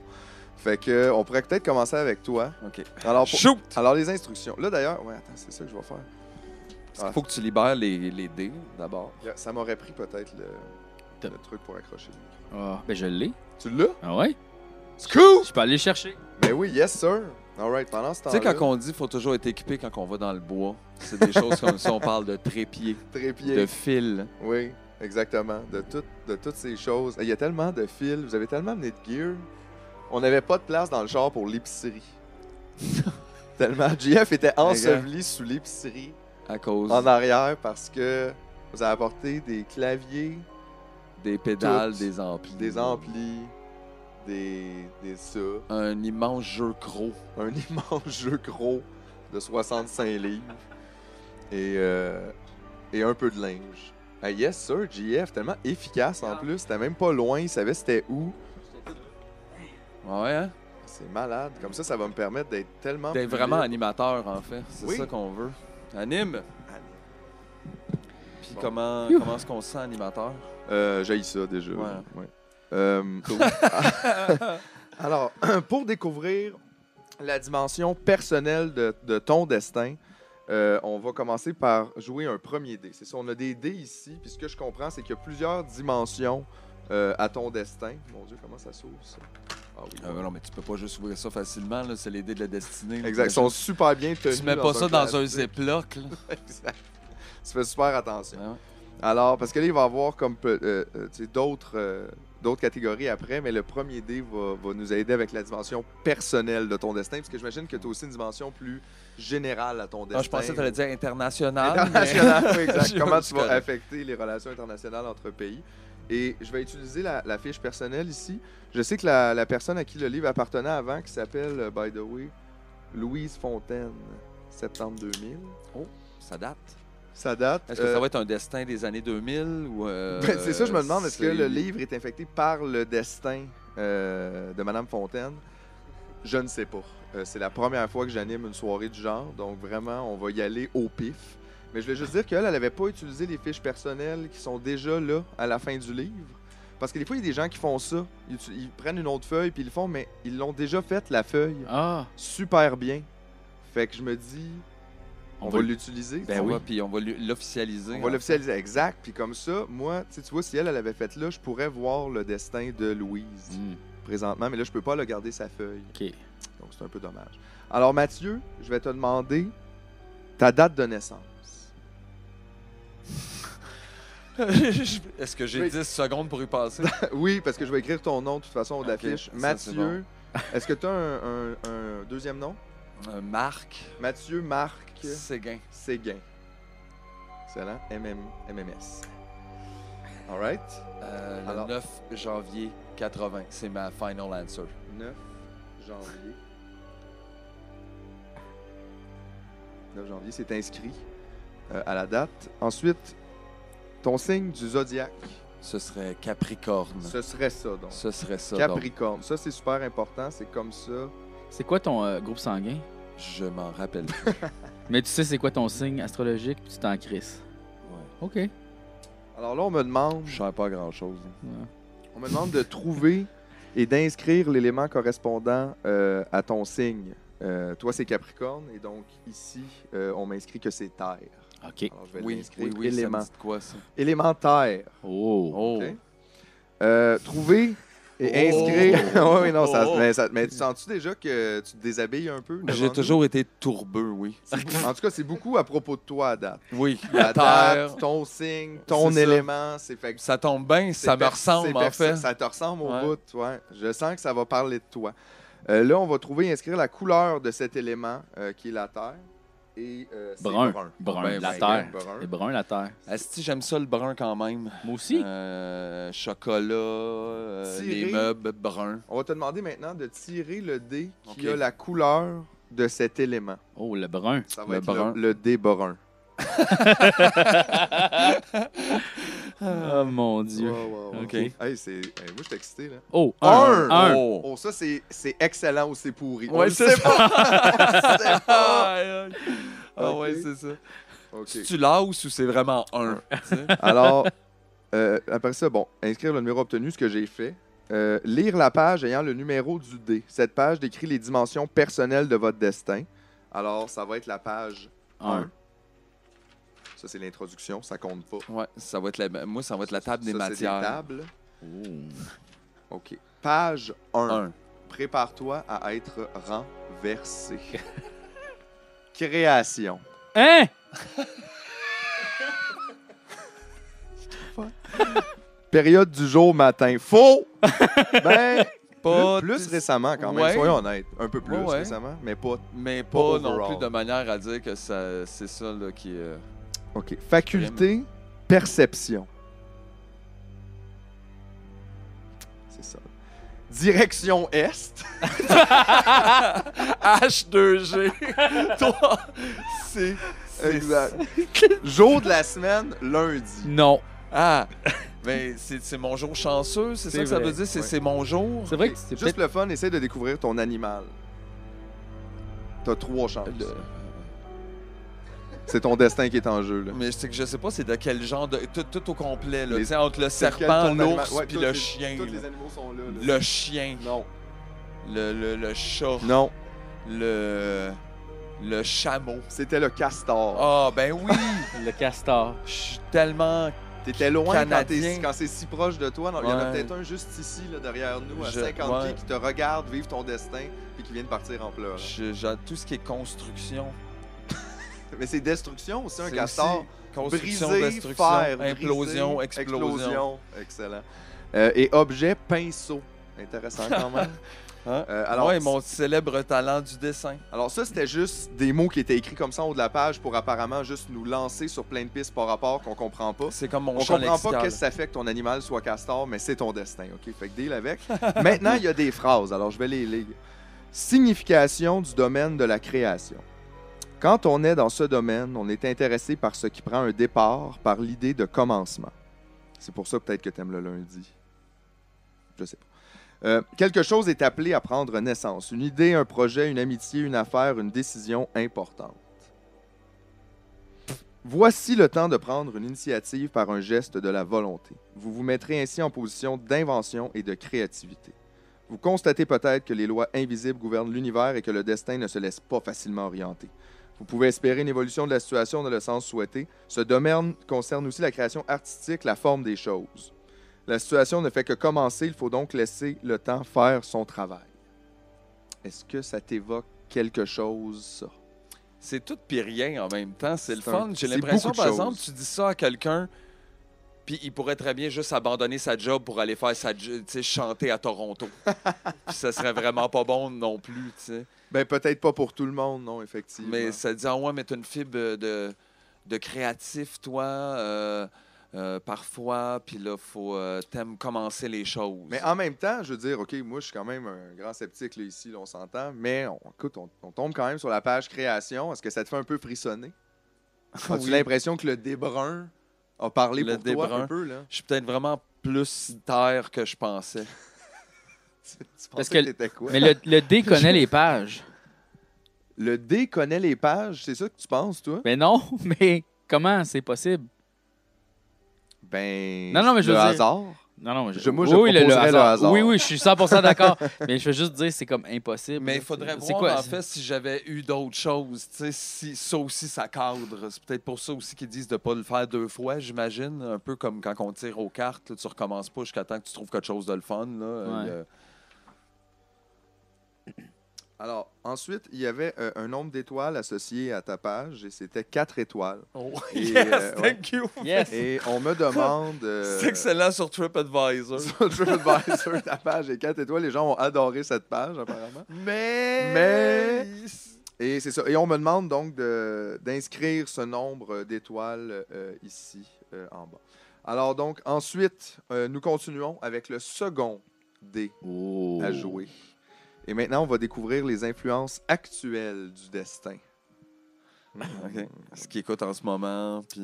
Fait que on pourrait peut-être commencer avec toi.
OK.
Alors,
Shoot!
alors les instructions. Là d'ailleurs, ouais, attends, c'est ça que je vais faire.
Il faut que tu libères les dés, d'abord.
Ça m'aurait pris peut-être
Top.
le truc pour accrocher le micro.
Ah, ben je l'ai.
Tu l'as?
Ah ouais?
Scoop!
Je peux aller le chercher.
Ben oui, yes, sir. All right, pendant ce
Tu sais,
temps-là...
quand on dit qu'il faut toujours être équipé quand on va dans le bois, c'est des choses comme ça. On parle de trépied,
Trépied.
de fil.
Oui, exactement. De toutes ces choses. Il y a tellement de fils, vous avez tellement amené de gear. On n'avait pas de place dans le char pour l'épicerie. Tellement. JF était enseveli sous l'épicerie
À cause
en arrière parce que vous avez apporté des claviers,
des pédales,
toutes,
des amplis.
des amplis, des ça,
Un immense jeu gros.
un immense jeu gros de 65 livres et un peu de linge. Ah, yes, sir, JF, tellement efficace en plus. C'était même pas loin, il savait c'était où.
Ouais, hein?
C'est malade. Comme ça va me permettre d'être tellement.
D'être
plus
vraiment
libre.
animateur, en fait. C'est
Oui.
ça qu'on veut. Anime. Puis
Bon.
comment est-ce qu'on se sent animateur?
J'haïs ça déjà.
Ouais.
Ouais. Alors, pour découvrir la dimension personnelle de ton destin, on va commencer par jouer un premier dé. C'est ça, on a des dés ici. Puis ce que je comprends, c'est qu'il y a plusieurs dimensions à ton destin. Mon Dieu, comment ça s'ouvre, ça? Ah oui.
Non, mais tu peux pas juste ouvrir ça facilement. Là. C'est les dés de la destinée. là.
Exact. Ils sont super bien tenus.
Tu mets pas ça dans un
plastique.
ziploc. Là.
Exact. Tu fais super attention.
Ouais.
Alors, parce que là, il va y avoir comme tu sais, d'autres catégories après, mais le premier dé va nous aider avec la dimension personnelle de ton destin, parce que j'imagine que tu as aussi une dimension plus générale à ton destin.
Ah, je pensais que tu allais dire international.
International, oui, exact.
Je
Comment
suis
tu vas
correct.
affecter les relations internationales entre pays. Et je vais utiliser la fiche personnelle ici. Je sais que la personne à qui le livre appartenait avant, qui s'appelle, by the way, Louise Fontaine, septembre 2000.
Ça date.
Ça date.
Est-ce que ça va être un destin des années 2000 ou
Ben, c'est ça, je me demande, est-ce que
c'est-
le livre est infecté par le destin de Madame Fontaine? Je ne sais pas. C'est la première fois que j'anime une soirée du genre, donc vraiment, on va y aller au pif. Mais je voulais juste dire qu'elle n'avait pas utilisé les fiches personnelles qui sont déjà là à la fin du livre. Parce que des fois, il y a des gens qui font ça. Ils prennent une autre feuille, puis ils le font, mais ils l'ont déjà faite, la feuille,
Ah,
super bien. Fait que je me dis, on va
va
l'utiliser.
Ben
on
oui.
va, puis on va l'officialiser.
On va l'officialiser, exact. Puis comme ça, moi, tu vois, si elle avait fait là, je pourrais voir le destin de Louise présentement, mais là, je peux pas le garder sa feuille.
OK.
Donc, c'est un peu dommage. Alors, Mathieu, je vais te demander ta date de naissance.
Est-ce que j'ai
Oui.
10 secondes pour y passer?
Oui, parce que je vais écrire ton nom de toute façon au d'affiche.
ça, c'est
Mathieu, est-ce que tu as un deuxième nom?
Marc
Mathieu Marc
Séguin.
Séguin. Excellent. MMS. All right.
Le
Alors.
9 janvier 80. C'est ma final answer.
9 janvier. 9 janvier, c'est inscrit à la date. Ensuite, ton signe du zodiaque,
Ce serait Capricorne.
ce serait ça donc.
Ce serait ça.
Capricorne. Ça, c'est super important. C'est comme ça.
C'est quoi ton groupe sanguin?
donc. Je m'en rappelle.
Mais tu sais c'est quoi ton signe astrologique, puis tu t'en crisses.
Ouais.
OK.
Alors là, on me demande,
Je sais pas grand-chose.
de trouver et d'inscrire l'élément correspondant à ton signe. Toi, c'est Capricorne. Et donc, ici, on m'inscrit que c'est terre.
OK.
Alors, je vais
Oui,
l'inscrire.
oui, ça me
Élément.
dit de quoi, ça?
Élément terre.
Oh.
Oh.
OK. Trouver et
Oh.
inscrire. Oui, non,
Oh.
mais tu sens-tu déjà que tu te déshabilles un peu? devant
J'ai
nous?
toujours été tourbeux, oui.
En tout cas, c'est beaucoup à propos de toi à date.
Oui,
La
terre.
date, ton signe, ton
C'est ça.
élément, c'est fait que
Ça tombe bien,
c'est
ça me
c'est
ressemble, en fait.
Ça te ressemble au
Ouais.
bout, ouais. Je sens que ça va parler de toi. Là, on va trouver et inscrire la couleur de cet élément qui est la terre. Et c'est
Brun.
brun.
Brun,
Ben,
la
ben,
terre.
brun.
C'est brun, la terre.
Asti, j'aime ça le brun quand même.
Moi aussi.
Chocolat,
Tirer.
les meubles bruns.
On va te demander maintenant de tirer le dé qui
Ok.
a la couleur de cet élément.
Oh, le brun.
Ça va
Le
être
brun.
le dé brun.
Oh mon Dieu.
OK.
Hey, moi, je suis excité, là.
Oh,
Un.
un.
Oh.
Oh, ça, c'est excellent ou c'est pourri. On
Ouais,
le
c'est
sait pas. C'est pas.
Ah
Ok.
ouais, c'est ça.
OK.
Tu l'as-tu ou c'est vraiment un? Tu sais?
Alors, après ça, bon, inscrire le numéro obtenu, ce que j'ai fait. Lire la page ayant le numéro du dé. Cette page décrit les dimensions personnelles de votre destin. Alors, ça va être la page 1.
Un.
Ça, c'est l'introduction, ça compte pas.
Ouais, ça va être moi, ça va être la table des
Ça, c'est
matières.
tables.
Oh.
OK. Page 1.
1.
Prépare-toi à être renversé. Création.
Hein?
Période du jour matin. Faux! Ben,
Pas
plus récemment quand même,
Ouais.
soyons honnêtes. Un peu plus
Ouais.
récemment, mais pas.
Mais
Pas
pas non
overall.
plus de manière à dire que c'est ça là, qui est...
OK. Faculté, perception. C'est ça. Direction Est.
H2G. Toi, c'est...
Exact. Jour de la semaine, lundi.
Non.
Ah! Mais c'est mon jour chanceux, c'est ça
C'est
que ça
vrai.
veut dire? C'est
Ouais.
c'est mon jour?
C'est vrai que c'est
Juste
peut-être...
le fun, essaie de découvrir ton animal. T'as 3 chances. C'est ton destin qui est en jeu, là.
Mais c'est que je sais pas c'est de quel genre de... Tout au complet, là.
Les-
Tu sais, entre le
C'est lequel
serpent,
ton animal-
l'ours,
Ouais,
puis
tous
le
les-
chien.
Tous
là.
les animaux sont là. là.
Le chien.
Non.
Le chat.
Non.
Le chameau.
C'était le castor.
Ah, ben oui!
Le castor.
Je suis tellement...
T'étais loin
Canadien.
quand c'est si proche de toi. Il y en a
Ouais.
peut-être un juste ici, là, derrière nous, à
Je-
50
ouais.
pieds, qui te regarde vivre ton destin puis qui vient de partir en pleurant.
J'ai tout ce qui est construction.
Mais c'est destruction aussi, un
C'est
castor.
aussi construction,
Briser,
destruction,
faire,
implosion,
briser,
explosion.
Excellent. Et objet, pinceau. Intéressant quand même.
Hein?
Alors,
Ouais, mon célèbre talent du dessin.
alors ça, c'était juste des mots qui étaient écrits comme ça en haut de la page pour apparemment juste nous lancer sur plein de pistes par rapport qu'on comprend pas.
C'est comme mon
On
champ
comprend pas
lexical.
qu'est-ce que ça fait que ton animal soit castor, mais c'est ton destin, OK? Fait que deal avec. Maintenant, il y a des phrases, alors je vais les lire. Signification du domaine de la création. Quand on est dans ce domaine, on est intéressé par ce qui prend un départ, par l'idée de commencement. C'est pour ça peut-être que tu aimes le lundi. Je sais pas. Quelque chose est appelé à prendre naissance. Une idée, un projet, une amitié, une affaire, une décision importante. Voici le temps de prendre une initiative par un geste de la volonté. Vous vous mettrez ainsi en position d'invention et de créativité. Vous constatez peut-être que les lois invisibles gouvernent l'univers et que le destin ne se laisse pas facilement orienter. Vous pouvez espérer une évolution de la situation dans le sens souhaité. Ce domaine concerne aussi la création artistique, la forme des choses. La situation ne fait que commencer, il faut donc laisser le temps faire son travail. Est-ce que ça t'évoque quelque chose, ça?
C'est tout pis rien en même temps. C'est le
C'est
fun.
un-
J'ai
c'est
l'impression,
beaucoup de
par exemple,
choses.
tu dis ça à quelqu'un, puis il pourrait très bien juste abandonner sa job pour aller faire chanter à Toronto. Puis ça serait vraiment pas bon non plus, tu sais.
Ben, peut-être pas pour tout le monde, non, effectivement.
Mais ça dit, ah ouais, mais t'as une fibre de créatif, toi, parfois, puis là, faut t'aimes commencer les choses.
Mais en même temps, je veux dire, OK, moi, je suis quand même un grand sceptique, là, ici, là, on s'entend, mais écoute, on tombe quand même sur la page création. Est-ce que ça te fait un peu frissonner? As-tu
Oui.
l'impression que le débrun a parlé
Le
pour toi
débrun.
un peu, là?
Je suis peut-être vraiment plus terre que je pensais.
Tu pensais
Parce
que
que-
t'étais quoi?
Mais le D connaît les pages.
Le D connaît les pages, c'est ça que tu penses, toi?
Mais non, mais comment c'est possible?
Ben,
Non, non, mais je
le
veux dire-
hasard.
Non, non,
Moi, je
oui,
proposerais le hasard.
Oui, oui, je suis 100% d'accord. Mais je veux juste dire, c'est comme impossible.
Mais
là.
il faudrait
C'est
voir,
quoi?
en fait, si j'avais eu d'autres choses. Tu sais, si ça aussi, ça cadre. C'est peut-être pour ça aussi qu'ils disent de ne pas le faire 2 fois, j'imagine. Un peu comme quand on tire aux cartes. Là, tu recommences pas jusqu'à temps que tu trouves quelque chose de le fun. Là.
Ouais.
Alors, ensuite, il y avait un nombre d'étoiles associé à ta page et c'était 4 étoiles.
Oh,
Et,
yes,
ouais.
thank you.
Yes.
Et on me demande...
C'est excellent sur TripAdvisor.
Sur TripAdvisor, ta page est 4 étoiles. Les gens ont adoré cette page, apparemment.
Mais...
Et c'est ça. Et on me demande donc d'inscrire ce nombre d'étoiles ici, en bas. Alors donc, ensuite, nous continuons avec le second dé
Oh.
à jouer. Et maintenant, on va découvrir les influences actuelles du destin.
OK. Ce qu'il écoute en ce moment, puis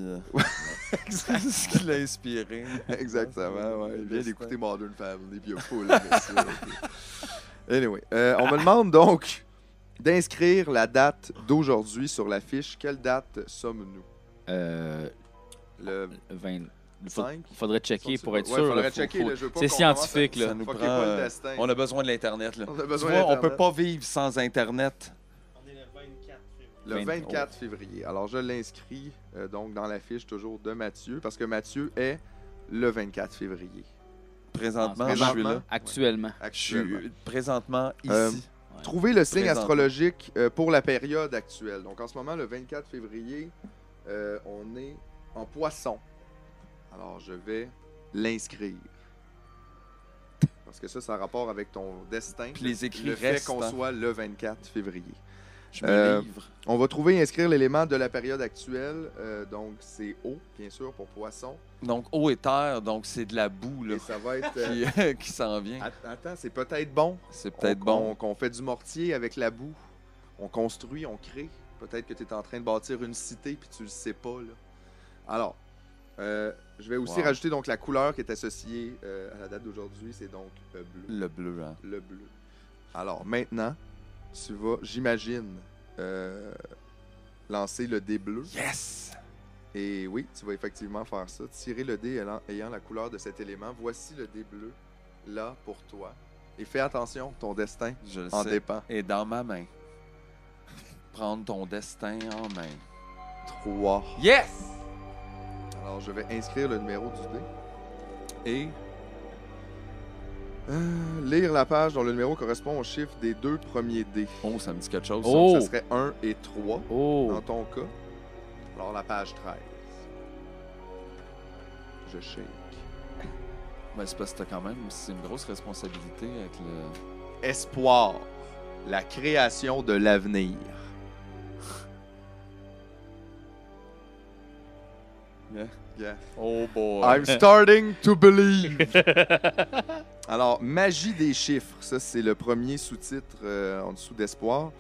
ce qui l'a inspiré.
Exactement, ouais. Il vient
Destin.
d'écouter Modern Family, puis il a full aimé ça, ok. Anyway, on me demande donc d'inscrire la date d'aujourd'hui sur la fiche. Quelle date sommes-nous? Le
20.
5?
Faudrait checker pour être
Ouais,
sûr.
faudrait
là,
checker, là, je veux pas
C'est
qu'on
scientifique,
commence
là.
Ça nous
fucker
prend,
pas le destin.
On a besoin de l'Internet. Là.
On a
Tu
besoin
vois, on
d'Internet.
peut pas vivre sans Internet.
On est le 24 février.
Le 24 février. Alors, je l'inscris donc dans la fiche toujours de Mathieu, parce que Mathieu est le 24 février.
Présentement,
Ah,
je suis là.
Actuellement.
Je
Actuellement.
suis présentement ici.
Ouais.
Trouvez le signe
Présentement.
astrologique pour la période actuelle. Donc, en ce moment, le 24 février, on est en poisson. Alors, je vais l'inscrire. Parce que ça a rapport avec ton destin.
Puis les écrits
le fait
restent,
qu'on
hein.
soit le 24 février.
Je me livre.
On va trouver et inscrire l'élément de la période actuelle. Donc, c'est eau, bien sûr, pour poisson.
Donc, eau et terre, donc c'est de la boue là,
Et ça va être...
qui s'en vient.
Attends, c'est peut-être bon.
C'est peut-être
On-
bon.
Qu'on fait du mortier avec la boue. On construit, on crée. Peut-être que tu es en train de bâtir une cité puis tu le sais pas. Là. Alors, je vais aussi
Wow.
rajouter donc la couleur qui est associée à la date d'aujourd'hui. C'est donc bleu.
Le bleu, hein.
Le bleu. Alors, maintenant, tu vas, j'imagine, lancer le dé bleu.
Yes!
Et oui, tu vas effectivement faire ça. Tirer le dé ayant la couleur de cet élément. Voici le dé bleu, là, pour toi. Et fais attention, ton destin
Je le
en
sais.
dépend.
Et dans ma main. Prendre ton destin en main.
3.
Yes!
Alors, je vais inscrire le numéro du dé. Et lire la page dont le numéro correspond au chiffre des 2 premiers dés.
Oh, ça me dit quelque chose.
Oh!
Ça serait 1 et 3
Oh!
dans ton cas. Alors, la page 13. Je shake.
Ça. Ben, c'est parce que t'as quand même... C'est une grosse responsabilité avec le...
Espoir. La création de l'avenir.
Yeah.
Yeah.
Oh boy.
I'm starting to believe. Alors, magie des chiffres. Ça, c'est le premier sous-titre en dessous d'espoir.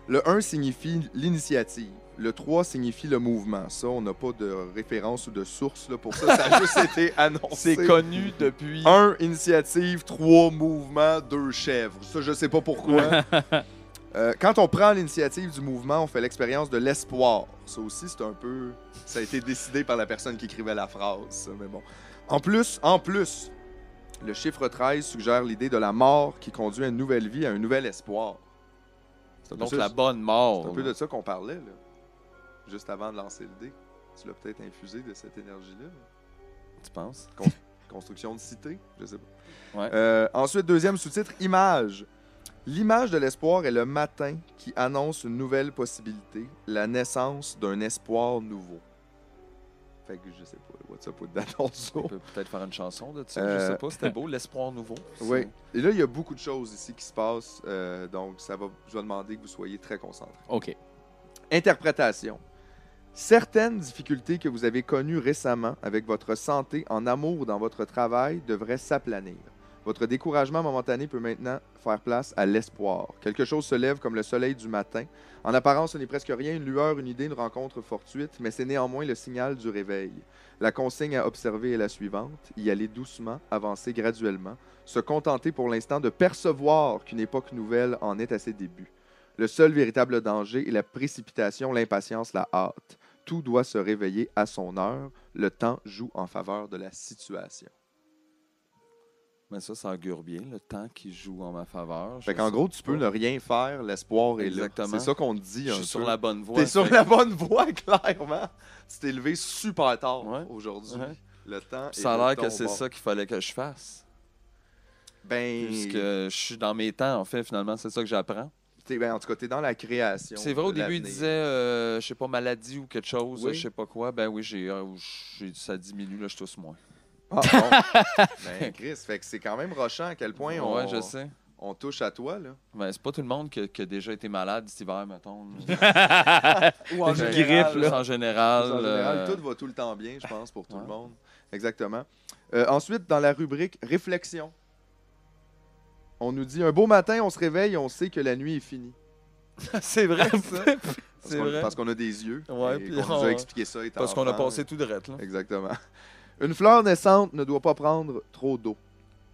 Le 1 signifie l'initiative. Le 3 signifie le mouvement. Ça, on n'a pas de référence ou de source là, pour ça. Ça a juste été annoncé.
C'est connu depuis...
1 initiative, 3 mouvements, 2 chèvres. Ça, je sais pas pourquoi. Quand on prend l'initiative du mouvement, on fait l'expérience de l'espoir. Ça aussi, c'est un peu... Ça a été décidé par la personne qui écrivait la phrase, ça, mais bon. En plus, le chiffre 13 suggère l'idée de la mort qui conduit à une nouvelle vie, à un nouvel espoir. C'est un peu
Donc,
ça-
la bonne mort.
c'est un peu de ça qu'on parlait, là. Juste avant de lancer le dé. Tu l'as peut-être infusé de cette énergie-là.
Tu penses?
Construction de cité, je sais pas.
Ouais.
Ensuite, deuxième sous-titre, image. L'image de l'espoir est le matin qui annonce une nouvelle possibilité, la naissance d'un espoir nouveau. Fait que je sais pas, what's up with that also?
On peut peut-être faire une chanson de ça.
Euh,
Je sais pas, c'était beau, l'espoir nouveau.
Oui. Et là, il y a beaucoup de choses ici qui se passent, donc je vais demander que vous soyez très concentrés.
OK.
Interprétation. Certaines difficultés que vous avez connues récemment avec votre santé, en amour ou dans votre travail devraient s'aplanir. Votre découragement momentané peut maintenant faire place à l'espoir. Quelque chose se lève comme le soleil du matin. En apparence, ce n'est presque rien, une lueur, une idée, une rencontre fortuite, mais c'est néanmoins le signal du réveil. La consigne à observer est la suivante: y aller doucement, avancer graduellement, se contenter pour l'instant de percevoir qu'une époque nouvelle en est à ses débuts. Le seul véritable danger est la précipitation, l'impatience, la hâte. Tout doit se réveiller à son heure. Le temps joue en faveur de la situation.
Mais ça augure bien, le temps qui joue en ma faveur.
Fait qu'en gros, tu peux ne rien faire, l'espoir est là.
Exactement.
C'est ça qu'on te dit
Je
un
suis
peu.
sur la bonne voie.
T'es sur
Fait
la bonne voie, clairement. Tu t'es levé super tard
Ouais.
aujourd'hui.
Ouais.
Le temps
que ça
est
a
de
l'air que
ton
c'est
bord.
ça qu'il fallait que je fasse.
Ben,
Puisque je suis dans mes temps, en fait, finalement, c'est ça que j'apprends.
en tout cas, t'es dans la création.
C'est vrai, au
de
début, il
l'avenir.
disait, je sais pas, maladie ou quelque chose,
Oui.
je sais pas quoi. Ben oui, ça diminue, là, je tousse moins.
Ah, bon. Ben, Chris, fait que c'est quand même rochant à quel point
Ouais, je sais.
on touche à toi, là.
Ben, c'est pas tout le monde qui a déjà été malade cet hiver, mettons.
Ou en
Une
général,
grippe, là.
En général.
En général,
euh,
tout va tout le temps bien, je pense, pour tout
Ouais.
le monde. Exactement. Ensuite, dans la rubrique réflexion, on nous dit: un beau matin, on se réveille et on sait que la nuit est finie.
c'est vrai, ça.
Parce
C'est
qu'on,
vrai.
parce qu'on a des yeux.
Ouais,
et
puis
qu'on nous
on-
a expliqué ça. étant
Parce qu'on a
enfant.
passé tout de là.
Exactement. Une fleur naissante ne doit pas prendre trop d'eau.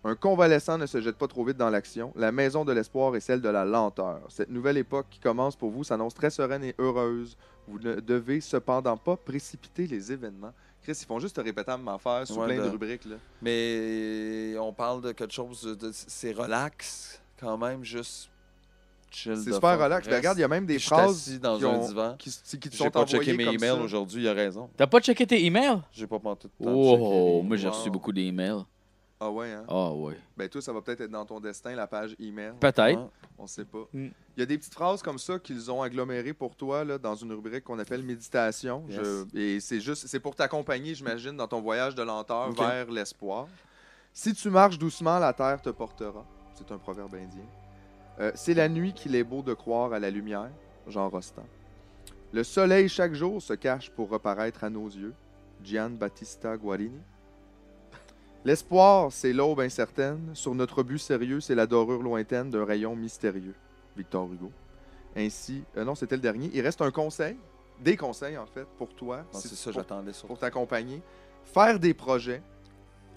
Un convalescent ne se jette pas trop vite dans l'action. La maison de l'espoir est celle de la lenteur. Cette nouvelle époque qui commence pour vous s'annonce très sereine et heureuse. Vous ne devez cependant pas précipiter les événements. Chris, ils font juste te répéter la même affaire sous
Ouais,
plein de
de-
rubriques. Là.
Mais on parle de quelque chose c'est relax, quand même, juste chill.
C'est
de
super
fuck.
relax. Mais regarde, il y a même des
Je suis
phrases
assis dans
qui,
un
ont,
divan.
qui te
J'ai
sont
pas checké
envoyées
mes
comme
emails
ça.
aujourd'hui, il a raison.
T'as pas checké tes emails?
J'ai pas tout le temps
Oh,
checké.
moi j'ai
Wow.
reçu beaucoup d'emails.
Ah ouais, hein?
Ah ouais.
Ben toi, ça va peut-être être dans ton destin, la page email.
Peut-être.
Ouais.
On sait pas.
Mm.
Il y a des petites phrases comme ça qu'ils ont agglomérées pour toi là, dans une rubrique qu'on appelle méditation.
Yes.
Et c'est pour t'accompagner, j'imagine, dans ton voyage de lenteur
Ok.
vers l'espoir. Si tu marches doucement, la terre te portera. C'est un proverbe indien. C'est la nuit qu'il est beau de croire à la lumière. Jean Rostand. Le soleil chaque jour se cache pour reparaître à nos yeux. Gian Battista Guarini. L'espoir, c'est l'aube incertaine. Sur notre but sérieux, c'est la dorure lointaine d'un rayon mystérieux. Victor Hugo. Ainsi, non, c'était le dernier. Il reste un conseil, des conseils en fait, pour toi,
Non,
si-
c'est ça,
pour,
j'attendais ça.
pour t'accompagner. Faire des projets,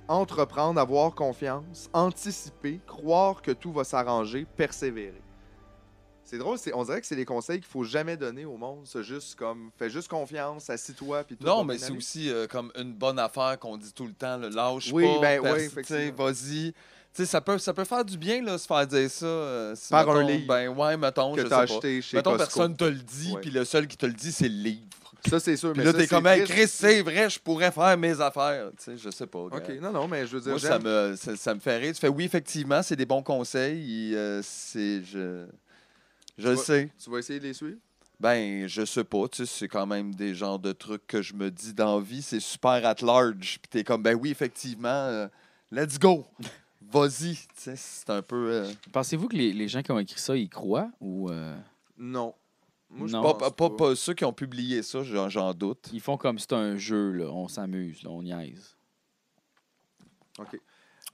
entreprendre, avoir confiance, anticiper, croire que tout va s'arranger, persévérer. C'est drôle, on dirait que c'est des conseils qu'il faut jamais donner au monde. C'est juste comme, fais juste confiance, assis-toi, puis tout
Non,
va
mais
bien
c'est
aller.
aussi comme une bonne affaire qu'on dit tout le temps. Là, lâche
Oui,
pas,
ben oui,
tu sais,
effectivement.
vas-y. Tu sais, ça peut faire du bien, là, se faire dire ça. Si,
Par un
mettons,
livre
Ben ouais, mettons,
que
je
tu as
sais pas.
acheté chez
Mettons,
Costco.
personne te le dit,
Ouais.
puis le seul qui te le dit, c'est le livre.
Ça, c'est sûr.
Puis
mais
là,
ça,
t'es
c'est
comme, hey,
triste.
Chris, c'est vrai, je pourrais faire mes affaires. Tu sais, je sais pas.
OK,
gars.
non, mais je veux dire,
Moi, ça me fait rire. Tu fais, oui, effectivement, c'est des bons conseils. Je le
vas-
sais.
tu vas essayer de les suivre?
Ben, je sais pas, tu sais, c'est quand même des genres de trucs que je me dis dans la vie, c'est super at large. Puis t'es comme, ben oui, effectivement, let's go, vas-y, tu sais, c'est un peu...
Pensez-vous que les gens qui ont écrit ça, ils croient ou
Non. Moi, je
Non.
pense
pas ceux qui ont publié ça, j'en doute.
ils font comme c'est un jeu, là, on s'amuse, là, on niaise.
OK.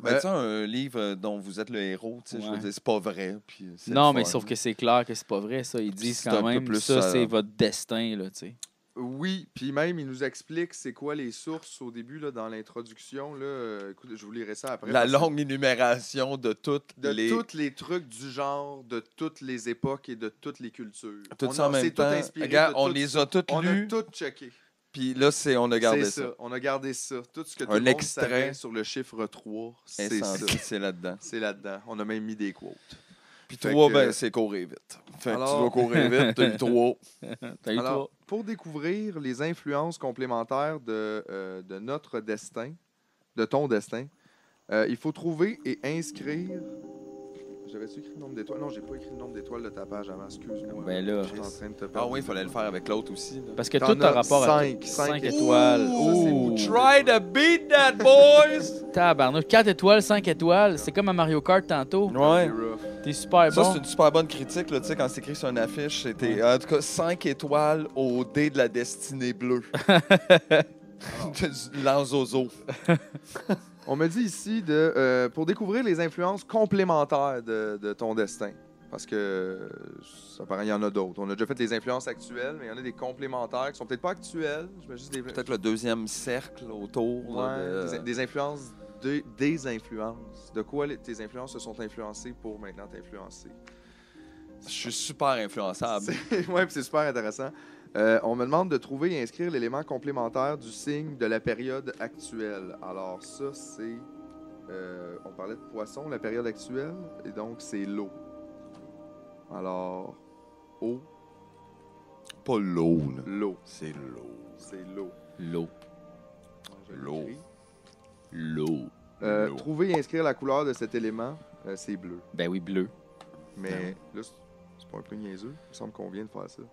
Ben, tu sais, un livre dont vous êtes le héros, tu sais, je veux
Ouais.
dire, c'est pas vrai. Puis c'est
Non,
le
mais
fun.
sauf que c'est clair que c'est pas vrai, ça. Ils disent
C'est
quand
un peu
même
plus
ça,
ça,
c'est
là.
votre destin, là, tu sais.
Oui, puis même, il nous explique c'est quoi les sources au début, là, dans l'introduction. Là. Écoute, je vous lirai ça après.
La
parce que
longue énumération de toutes
de
les...
tous les trucs du genre, de toutes les époques et de toutes les cultures.
Tout
On
ça en même
c'est tout
temps.
inspiré
Regarde,
de
on
tout
les
ça.
a toutes
On
lues,
a tout checké.
puis là, on a gardé
C'est
ça.
ça. On a gardé ça. Tout ce que tout
Un
le monde
extrait.
savait sur le chiffre 3, c'est ça.
Essentiel, c'est là-dedans.
C'est là-dedans. On a même mis des quotes.
Puis
Fait
3,
que-
ben, c'est courir vite. Fait que
Alors-
tu dois courir vite, t'as eu 3.
T'as eu
Alors,
toi.
pour découvrir les influences complémentaires de notre destin, de ton destin, il faut trouver et inscrire. J'avais-tu écrit le nombre d'étoiles? Non, j'ai pas écrit le nombre d'étoiles de ta page avant, excuse-moi.
Ben là.
Je suis en train de te
Ah
perdre.
oui, il fallait le faire avec l'autre aussi. Là.
Parce que
T'en
tout a
as
rapport
cinq,
à
cinq
5
étoiles.
étoiles.
Ça, c'est
Ouh.
beaucoup.
Try to beat that, boys!
Tabarnouche, 4 étoiles, 5 étoiles. C'est comme à Mario Kart tantôt.
Ouais.
C'est rough.
T'es super
Ça,
bon.
c'est une super bonne critique, là, tu sais, quand c'est écrit sur une affiche. C'était, en tout cas, 5 étoiles au dé de la destinée bleue. L'anzozo.
On me dit ici pour découvrir les influences complémentaires de ton destin. Parce que ça paraît, il y en a d'autres. On a déjà fait des influences actuelles, mais il y en a des complémentaires qui sont peut-être pas actuelles. Je me juste des
Peut-être le deuxième cercle autour. là,
Ouais, des influences, des influences. De quoi tes influences se sont influencées pour maintenant t'influencer.
Je suis super influençable.
Oui, c'est super intéressant. On me demande de trouver et inscrire l'élément complémentaire du signe de la période actuelle. Alors ça, c'est... on parlait de poisson, la période actuelle, et donc c'est l'eau. Alors, eau,
Pas l'eau, là.
l'eau,
C'est l'eau.
c'est l'eau.
L'eau.
Je
L'eau.
l'écris.
L'eau.
L'eau.
Trouver et inscrire la couleur de cet élément, c'est bleu.
Ben oui, bleu.
Mais là, c'est pas un peu niaiseux. Il me semble qu'on vient de faire ça.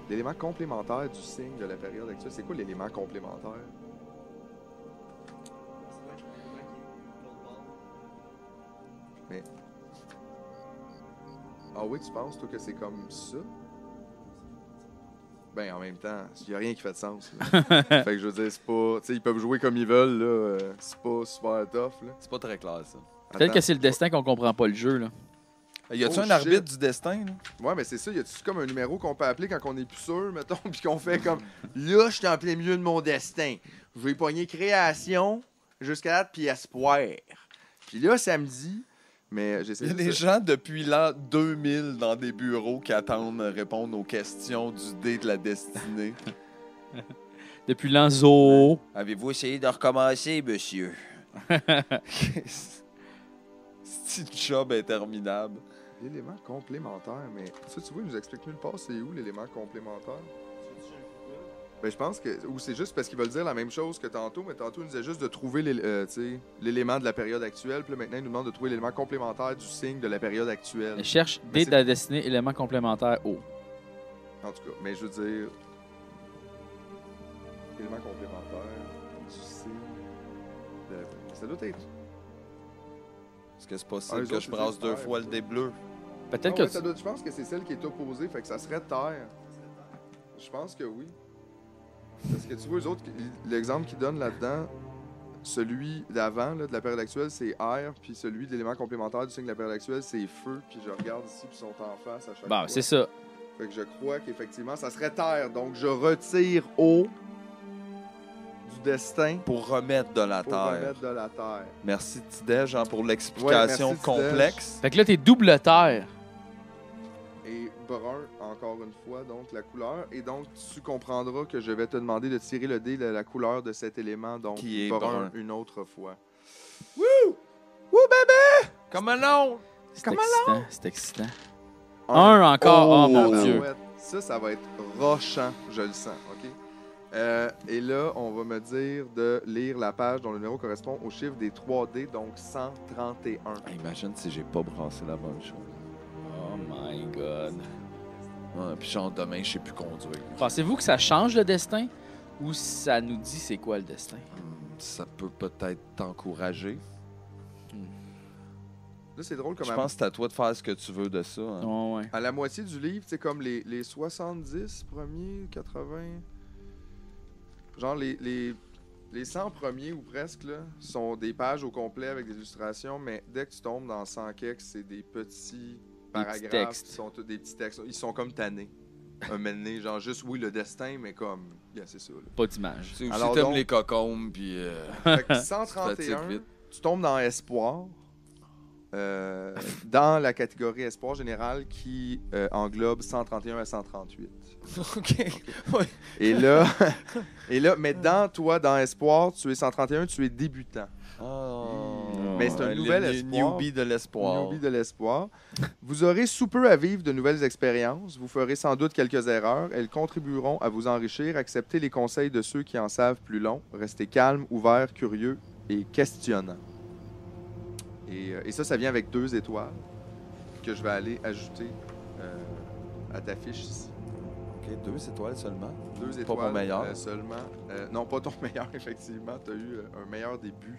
L'élément complémentaire du signe de la période actuelle, c'est quoi l'élément complémentaire? Mais... Ah oui, tu penses, toi, que c'est comme ça? Ben, en même temps, il n'y a rien qui fait de sens. Là. Fait que je veux dire, c'est pas... Tu sais, ils peuvent jouer comme ils veulent, là. C'est pas super tough, là.
C'est pas très clair, ça.
Peut-être
Attends.
que c'est le destin qu'on comprend pas le jeu, là.
Y a-tu
Oh,
un
shit.
arbitre du destin, là?
Ouais, mais c'est ça. Y a-tu comme un numéro qu'on peut appeler quand on est plus sûr, mettons, puis qu'on fait comme là, je suis en plein milieu de mon destin. Je vais pogner création jusqu'à date puis espoir. Puis là, samedi, mais j'essaie
Il y a
de
des gens depuis l'an 2000 dans des bureaux qui attendent répondre aux questions du dé de la destinée.
Depuis l'Anzo.
Avez-vous essayé de recommencer, monsieur? Asti de job interminable.
L'élément complémentaire, mais ça, tu vois, il nous explique nulle part c'est où l'élément complémentaire. Ben, je pense que. Ou c'est juste parce qu'ils veulent dire la même chose que tantôt, mais tantôt, ils nous disaient juste de trouver l'élément de la période actuelle. Puis là, maintenant, ils nous demandent de trouver l'élément complémentaire du signe de la période actuelle.
Cherche
Mais
dès
c'est-
de la destinée, élément complémentaire O.
En tout cas, mais je veux dire. Élément complémentaire du signe. Ça doit être.
Est-ce que c'est possible
eux
que
autres,
je
ils
brasse
disent
2
terre,
fois le
ça.
dé bleu?
Peut-être
Ah
que
ouais, je pense que c'est celle qui est opposée, fait que ça serait terre. Je pense que oui. Parce que tu vois, eux autres, l'exemple qu'ils donnent là-dedans, celui d'avant, là, de la période actuelle, c'est air, puis celui de l'élément complémentaire du signe de la période actuelle, c'est feu, puis je regarde ici, puis ils sont en face à chaque
Bon,
fois.
c'est ça.
Fait que je crois qu'effectivement, ça serait terre. Donc, je retire eau du destin
Pour remettre de la
pour
terre.
remettre de la terre.
Merci Tidej pour l'explication
Ouais, merci,
complexe.
Fait que là, t'es double terre.
Et brun, encore une fois, donc la couleur. Et donc, tu comprendras que je vais te demander de tirer le dé de la couleur de cet élément, donc
Qui est brun.
une autre fois.
Comment non?
C'est excitant. C'est excitant. Un encore. Oh, mon Dieu.
Tabarouette. Ça va être rochant, je le sens, OK? Et là, on va me dire de lire la page dont le numéro correspond au chiffre des 3D, donc 131.
Imagine si j'ai pas brassé la bonne chose.
Oh my God.
Ouais, puis genre demain, je sais plus conduire.
Pensez-vous que ça change le destin ou ça nous dit c'est quoi le destin?
Ça peut peut-être t'encourager.
Là, c'est drôle comme
Je pense que c'est à toi de faire ce que tu veux de ça. hein.
Oh, ouais.
à la moitié du livre, c'est comme les 70 premiers, 80... Genre, les 100 premiers ou presque, là, sont des pages au complet avec des illustrations, mais dès que tu tombes dans 100 quelques, c'est des petits paragraphes
textes.
qui sont tous des petits textes. Ils sont comme tannés. Un moment donné, genre juste, oui, le destin, mais comme, yeah, c'est ça. Là.
Pas d'image.
C'est aussi
Alors
t'aimes
donc-
les cocombes, puis
Fait que
tu te
131,
fatigues vite.
tu tombes dans Espoir, dans la catégorie Espoir général qui englobe 131 à 138.
OK. Ouais.
Et là, mais dans Espoir, tu es 131, tu es débutant. Mais c'est un
Ouais,
nouvel
le
espoir.
newbie de l'espoir.
Newbie de l'espoir. Vous aurez sous peu à vivre de nouvelles expériences. Vous ferez sans doute quelques erreurs. Elles contribueront à vous enrichir. Acceptez les conseils de ceux qui en savent plus long. Restez calme, ouvert, curieux et questionnant. Et ça vient avec 2 étoiles que je vais aller ajouter à ta fiche ici.
OK, 2 étoiles seulement.
2
Pas
étoiles
mon meilleur.
seulement. Non, pas ton meilleur, effectivement. Tu as eu un meilleur début.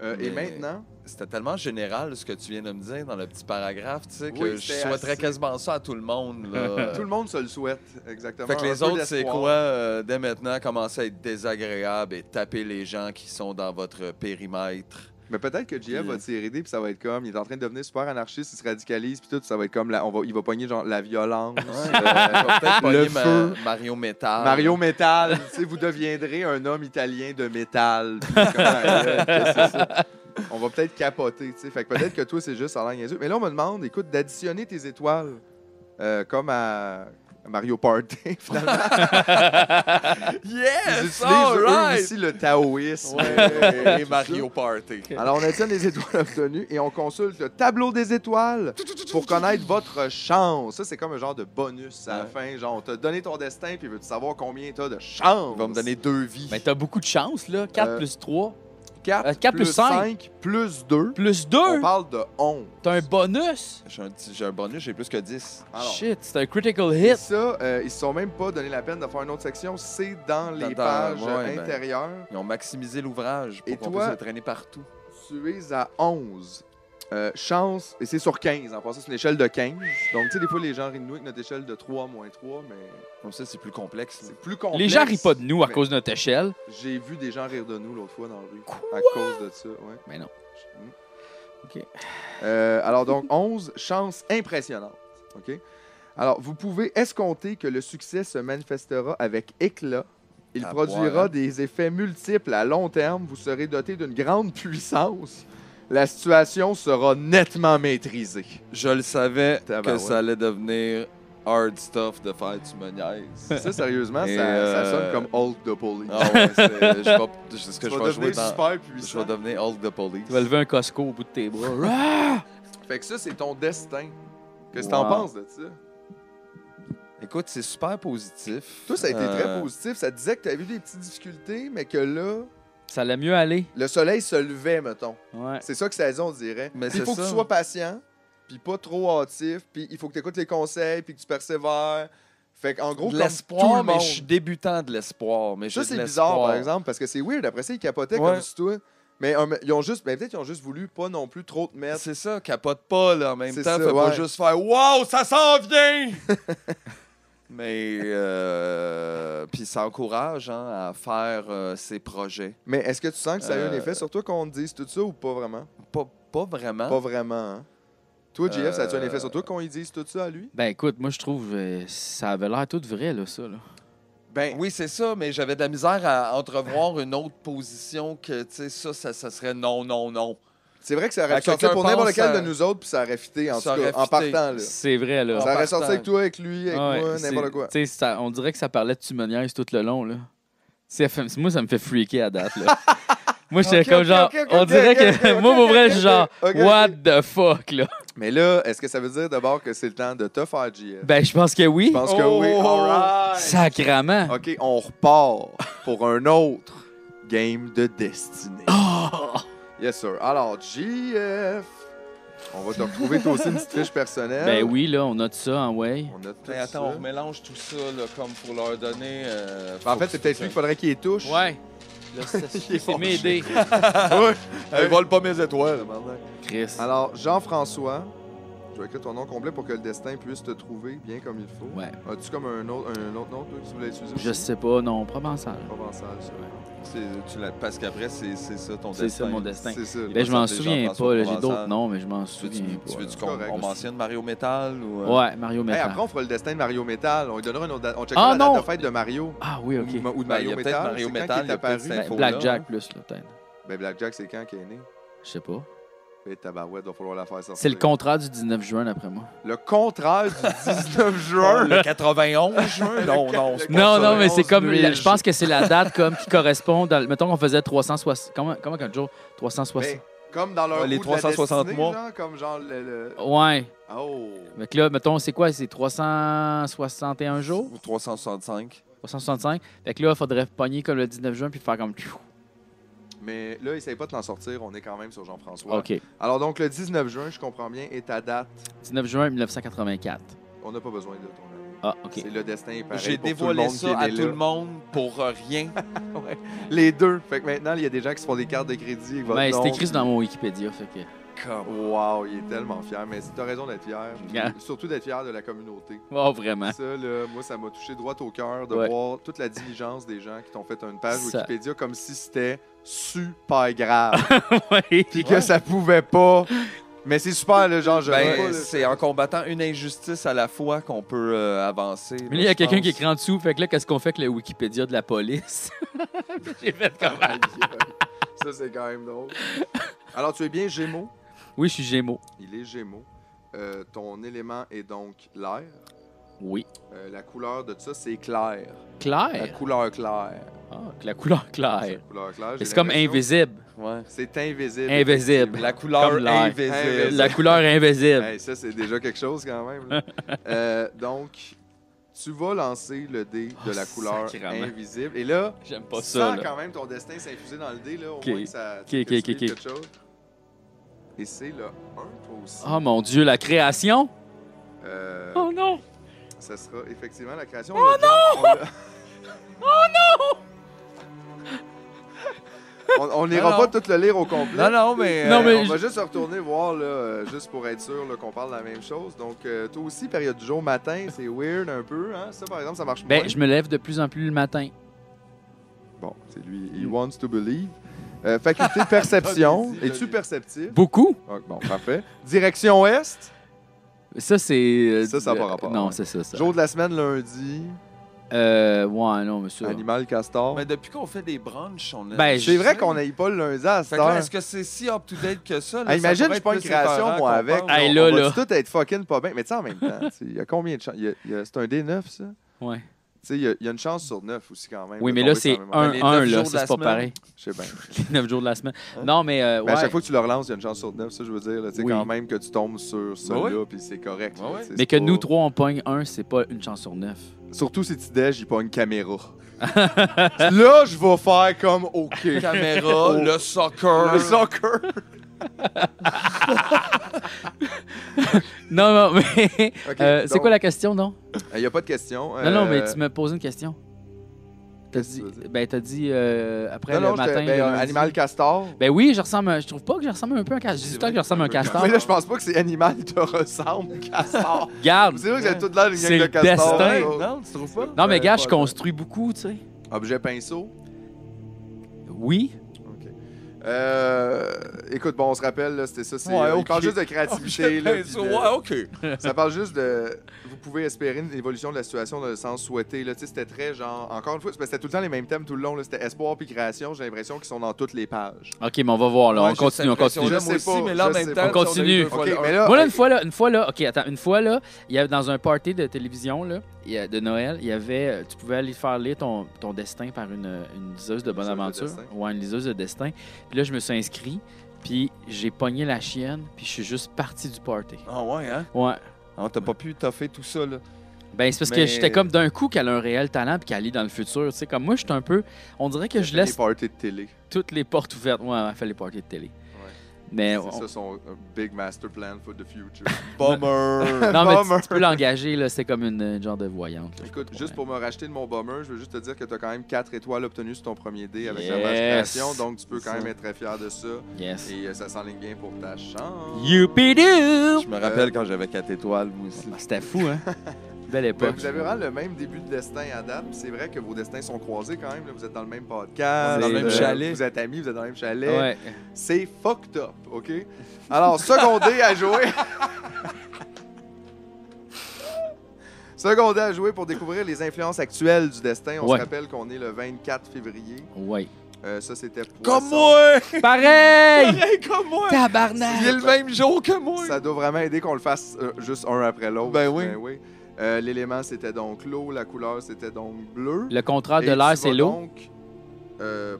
Mais-
Et maintenant,
C'était tellement général ce que tu viens de me dire dans le petit paragraphe, tu sais, que
Oui,
je
c'était
souhaiterais
assez.
quasiment ça à tout le monde. Là.
tout le monde se le souhaite, exactement.
Fait que
Un
les
peu
autres, c'est
d'espoir.
quoi, dès maintenant, commencer à être désagréable et taper les gens qui sont dans votre périmètre.
Mais peut-être que JF va
Puis,
tirer des puis ça va être comme, il est en train de devenir super anarchiste, il se radicalise, puis tout, ça va être comme, il va pogner genre la violence,
Je vais peut-être
le
pogner
feu.
Mario Metal.
Mario Métal, tu sais, vous deviendrez un homme italien de métal. Puis comme, qu'est-ce que c'est ça? On va peut-être capoter, tu sais. Fait que peut-être que toi, c'est juste en langue niaiseux. Mais là, on me demande, écoute, d'additionner tes étoiles, comme à Mario Party, finalement. Ils
Yes!
utilisent
All
eux
right!
aussi le taoïsme.
Et
tout
Mario Party.
ça. Alors, on additionne les étoiles obtenues et on consulte le tableau des étoiles pour connaître votre chance. Ça, c'est comme un genre de bonus à la fin. Genre, on t'a donné ton destin, puis veux-tu savoir combien t'as de chance?
Il va me donner 2 vies.
Ben, t'as beaucoup de chance, là. 4 plus 3.
4,
4 plus
plus
5.
5 plus 2.
Plus 2.
On parle de 11.
T'as un bonus.
J'ai un bonus, j'ai plus que 10.
Alors,
Shit, c'est un critical
et
hit.
ça, ils se sont même pas donné la peine de faire une autre section. C'est dans les
Dans-
pages
ouais, ben.
intérieures.
Ils ont maximisé l'ouvrage
Et
pour qu'on
toi?
puisse le traîner partout.
Tu es à 11. Chance, et c'est sur 15. En passant, c'est une échelle de 15. Donc, tu sais, des fois, les gens rient de nous avec notre échelle de 3 moins 3, mais
Comme ça, c'est plus complexe.
c'est plus complexe.
Les gens rient pas de nous à
mais
cause de notre échelle.
J'ai vu des gens rire de nous l'autre fois dans la rue. À cause de ça, ouais.
Mais non. OK.
Alors donc, 11, chance impressionnante. OK? Alors, vous pouvez escompter que le succès se manifestera avec éclat. Il
À
produira
boire, hein?
des effets multiples à long terme. Vous serez doté d'une grande puissance. La situation sera nettement maîtrisée.
Je le savais que
Tabarouette.
ça allait devenir hard stuff de faire tu me niaises.
Ça, sérieusement,
Et,
ça sonne comme Hulk the Police.
Ah ouais, c'est ce que
Tu
je
vas
vais jouer
devenir
dans...
super
Je
puissant.
vais devenir Hulk the Police.
Tu vas lever un Costco au bout de tes bras.
Fait que ça, c'est ton destin. Qu'est-ce que t'en
Wow.
penses de ça?
Écoute, c'est super positif.
Toi, ça a été très positif. Ça disait que tu avais eu des petites difficultés, mais que là,
Ça allait mieux aller.
le soleil se levait, mettons.
Ouais.
C'est ça que ça dit, on dirait.
Mais
Puis il
c'est
faut que tu
ça.
sois patient, puis pas trop hâtif, puis il faut que tu écoutes les conseils, puis que tu persévères. Fait qu'en gros,
De
comme tout
l'espoir,
le
mais
monde.
je suis débutant de l'espoir. Mais
Ça,
j'ai de
c'est bizarre,
l'espoir.
par exemple, parce que c'est weird. Après ça, ils capotaient
Ouais.
comme si toi. Mais ils ont juste, peut-être qu'ils ont juste voulu pas non plus trop te mettre.
C'est ça, capote pas là, en même
C'est
temps.
ça,
Fais pas
ouais.
juste faire Wow, ça s'en vient! Mais puis ça encourage hein, à faire ses projets.
Mais est-ce que tu sens que ça a eu un
Euh,
effet sur toi qu'on te dise tout ça ou pas vraiment?
Pas vraiment.
Pas vraiment, hein? Toi, JF, ça a-tu un
Euh,
effet sur toi qu'on y dise tout ça à lui?
Ben écoute, moi je trouve ça avait l'air tout vrai, là, ça. Là.
Ben,
Oui, c'est ça, mais j'avais de la misère à entrevoir une autre position que, tu sais, ça serait non, non, non.
c'est vrai que ça aurait
Ben,
sorti
quelqu'un
pour n'importe
pense
lequel
à-
de nous autres, puis ça aurait fité, en
Ça
tout cas,
aurait
en
fité.
partant, là.
C'est vrai, là.
En
Ça aurait sorti
partant.
avec toi, avec lui, avec
Ouais,
moi,
c'est-
n'importe quoi.
tu sais, on dirait que ça parlait de timoniaise tout le long, là. Moi, ça me fait freaker à date, là. Moi, j'étais
Ok,
comme
ok,
genre.
ok, ok,
on
ok,
dirait que.
ok, ok,
moi, pour
ok,
vrai,
ok,
je suis genre.
ok, ok.
What the fuck, là?
Mais là, est-ce que ça veut dire d'abord que c'est le temps de te faire, JF?
Ben, je pense que oui.
Je pense que oui. Alright.
Sacrament.
OK, on repart pour un autre game de destinée.
Oh!
Yes, sir. Alors, JF, on va te retrouver toi aussi une petite fiche personnelle.
Ben oui, là, on note ça en way.
On a tout
Hey, attends, on
ça.
remélange tout ça là, comme pour leur donner.
Ben, en fait, c'est peut-être lui qu'il faudrait qu'il les touche.
Ouais. Là, c'est m'aider.
Ouais.
Elle vole pas mes étoiles, maintenant.
Chris.
Alors, Jean-François, je vais écrire ton nom complet pour que le destin puisse te trouver bien comme il faut.
Ouais.
As-tu comme un autre nom, toi, que tu voulais utiliser?
Je sais pas, non, provençal.
Provençal, ça.
Parce qu'après, c'est ça ton
C'est
destin.
ça mon destin.
C'est ça.
Ben, je m'en
s'appeler
souviens
Jean-François
pas, là, j'ai
Provençal.
d'autres noms, mais je m'en
Tu
souviens
veux-tu
pas.
qu'on
C'est correct
on
aussi.
mentionne Mario Metal ou
Ouais, Mario
Hey,
Metal.
après, on fera le destin de Mario Metal. On lui donnera une autre date. On checkera
Ah,
la date
non!
de fête de Mario.
Ah oui, ok.
Ou de
Ben,
Mario
il y a peut-être
Metal.
Mario
C'est quand
Metal,
qu'il
il
est
y a peut-être
apparu?
cette
Ben,
info.
Blackjack plus, là, peut-être.
Ben, Blackjack, c'est quand qu'il est né?
Je sais pas.
Et tabarouette, il va falloir la faire sortir.
C'est le contraire du 19 juin, d'après moi.
Le contraire du 19 juin.
Le 91 juin? Non, non. c'est pas
Non,
ça.
non, mais c'est comme.
Luige.
Je pense que c'est la date comme qui correspond. Mettons qu'on faisait 360. Comment qu'un jour? 360.
Ben, comme dans leur
Ouais, les
roue de la
360
destinée,
mois.
genre, comme genre le...
Ouais.
Oh!
Mais que là, mettons, c'est quoi? C'est 361 jours?
Ou 365.
365? Fait que là, il faudrait pogner comme le 19 juin puis faire comme.
Mais là, essaye pas de t'en sortir, on est quand même sur Jean-François.
OK.
Alors donc, le 19 juin, je comprends bien, et ta date,
19 juin 1984.
on n'a pas besoin de ton année.
Ah, OK.
C'est le destin est pareil
J'ai
pour tout le
dévoilé
monde
ça
qui est
à
né
tout
là.
le monde pour rien.
Les deux. Fait que maintenant, il y a des gens qui se font des cartes de crédit avec votre
Ben,
nom.
c'est écrit dans mon Wikipédia. Fait que.
Wow, il est tellement fier. Mais t'as raison d'être fier.
Yeah.
Surtout d'être fier de la communauté.
Oh, vraiment.
Ça, là, moi, ça m'a touché droit au cœur de
Ouais.
voir toute la diligence des gens qui t'ont fait une page
Ça-
Wikipédia comme si c'était super grave.
Ouais.
Puis que ça pouvait pas. Mais c'est super, là, genre, je vois pas,
Ben,
là.
c'est en combattant une injustice à la fois qu'on peut avancer.
Mais là, il y a quelqu'un qui écrit en dessous. Fait que là, qu'est-ce qu'on fait avec le Wikipédia de la police? Puis j'ai fait comme.
Aïe, aïe. Ça, c'est quand même drôle. Alors, tu es bien Gémeaux.
Oui, je suis Gémeaux.
Il est Gémeaux. Ton élément est donc l'air.
Oui.
La couleur de ça, c'est clair. La
Clair.
couleur claire.
Ah, la couleur
La
claire.
couleur claire. j'ai
C'est comme
l'impression-
invisible.
Ouais.
C'est invisible.
Invisible.
La couleur
Comme l'air.
invisible.
La couleur invisible.
Hey, ça, c'est déjà quelque chose quand même. là. Donc, tu vas lancer le dé de la
Oh,
couleur
sacrément.
invisible. Et là,
J'aime
tu
pas
sens
ça. Là.
quand même ton destin s'infuser dans le dé. Là, au
Ok.
moins que ça
Ok,
que
ok,
tu
ok,
vives
ok.
quelque chose. Et c'est le 1, toi aussi.
Oh mon Dieu, la création.
Euh,
Oh non.
Ça sera effectivement la création. Oh non! On n'ira
Non,
pas
non.
tout le lire au complet.
Non, non, mais.
Non, mais-
On va juste se retourner voir, là, juste pour être sûr là, qu'on parle de la même chose. Donc, toi aussi, période du jour matin, c'est weird un peu. Hein? Ça, par exemple, ça marche moins.
Ben, je me lève de plus en plus le matin.
Bon, c'est lui. He wants to believe. Faculté de perception.
T'as dit,
Es-tu perceptif?
Beaucoup.
Ah, bon, parfait. Direction Ouest.
Ça, c'est.
Ça n'a pas rapport.
Non,
ouais.
c'est ça.
Jour de la semaine, lundi.
Ouais, non, mais ça.
Animal castor.
Mais depuis qu'on fait des brunchs, on a...
Ben,
C'est vrai qu'on n'aille pas le lundi à cette
Fait que là,
heure.
est-ce que c'est si up-to-date que ça? Là,
Imagine,
ça
je
pourrait
pas une
être plus
création,
épeurant
moi,
qu'on
avec.
pense.
Hey,
On
là,
va
là.
tout être fucking pas bien. Mais tu sais, en même temps, il y a combien de chances? C'est un D9, ça?
Ouais.
Tu sais, il y a une chance sur 9 aussi, quand même.
Oui,
de
mais là,
tomber
c'est
sur la même affaire.
1-1,
les 9
là.
jours de
Ça,
la
c'est pas
semaine.
pareil.
Je sais bien.
Les 9 jours de la semaine.
Hein?
Non, mais.
Mais à
Ouais.
chaque fois que tu le relances, il y a une chance sur 9, ça, je veux dire. Tu sais,
Oui.
quand même que tu tombes sur celui-là, puis c'est correct.
Ouais, ouais.
Tu sais,
Mais
c'est
que
pas-
nous trois, on pogne 1, c'est pas une chance sur 9.
Surtout si tu déj, il pas une caméra. Là, je vais faire comme OK.
Caméra,
Oh.
le soccer.
Le soccer.
Non, non, mais.
OK,
c'est
donc,
quoi la question, non?
Il n'y a pas de question.
Non, non, mais tu m'as posé une question. T'as
qu'est-ce que
dit,
tu veux dire?
ben, t'as dit après
Non,
le
non,
matin.
ben,
le
un
lundi.
animal castor.
Ben oui, je trouve pas que je ressemble un peu à un castor. Je dis tout le temps que je ressemble à un castor.
Mais là, je pense pas que c'est animal qui te ressemble, castor.
Garde.
C'est vrai que vous avez toute l'air d'une
C'est
gang de
le
castor.
destin.
ça.
Non, tu trouves pas?
Non, mais
Ben,
gars, je
pas
construis beaucoup, tu sais.
Objet pinceau.
Oui.
OK. Écoute, bon, on se rappelle, là, c'était ça.
Ouais,
Il
ok.
parle juste de créativité. là, puis de-
Ouais, OK.
Ça parle juste de. Vous pouvez espérer une évolution de la situation dans le sens souhaité. Là. Tu sais, c'était très genre. Encore une fois, c'était tout le temps les mêmes thèmes tout le long. là. C'était espoir puis création. J'ai l'impression qu'ils sont dans toutes les pages.
OK, mais on va voir, là.
Ouais,
on continue, on continue.
Je
Moi
sais
aussi,
pas,
mais là, en
je
même
sais
temps,
pas.
On continue.
si on a eu deux fois
OK,
le
mais
un.
là.
Moi, là, une fois, là, OK, attends, une fois, là, il y avait dans un party de télévision, là, de Noël, il y avait, tu pouvais aller faire lire ton destin par une liseuse de bonne
Liseuse de
aventure.
destin.
Ouais, une liseuse de destin. Puis là, je me suis inscrit, puis j'ai pogné la chienne, puis je suis juste parti du party.
Ah ouais, hein?
Ouais.
Ah, t'as pas pu toffer tout ça, là.
Ben, c'est parce
Mais-
que j'étais comme d'un coup qu'elle a un réel talent, puis qu'elle est dans le futur. Tu sais, comme moi, je suis un peu. On dirait que je
Des
laisse
parties de télé.
toutes les portes ouvertes. Ouais, elle fait les parties de télé. Mais.
C'est ça son big master plan for the future.
Bummer.
Non, mais
Bummer.
tu peux l'engager, là. C'est comme une genre de voyante. là.
Écoute, juste pour me racheter de mon bomber, je veux juste te dire que tu as quand même 4 étoiles obtenues sur ton premier dé avec
Yes.
la match création, donc tu peux quand
Ça.
même être très fier de ça.
Yes.
Et ça s'enligne bien pour ta chance.
Youpi-doo!
Je me rappelle quand j'avais 4 étoiles, moi aussi.
Ah, c'était fou, hein? Belle
Ben,
époque.
vous avez vraiment le même début de destin à date. puis C'est vrai que vos destins sont croisés quand même. là. Vous êtes dans le même podcast.
Dans le même
chalet.
Vous êtes amis, vous êtes dans le même chalet.
Ouais.
C'est fucked up, OK? Alors, secondé à jouer. Secondé à jouer pour découvrir les influences actuelles du destin. On
Ouais.
se rappelle qu'on est le 24 février.
Ouais.
Ça, c'était
Comme
Poisson.
moi!
Pareil!
Pareil comme moi! Il
Tabarnak!
est le même jour que moi!
Ça doit vraiment aider qu'on le fasse juste un après l'autre.
Ben oui.
L'élément, c'était donc l'eau. La couleur, c'était donc bleu.
Le contraire de
Et
l'air,
tu
c'est
vas
l'eau.
donc-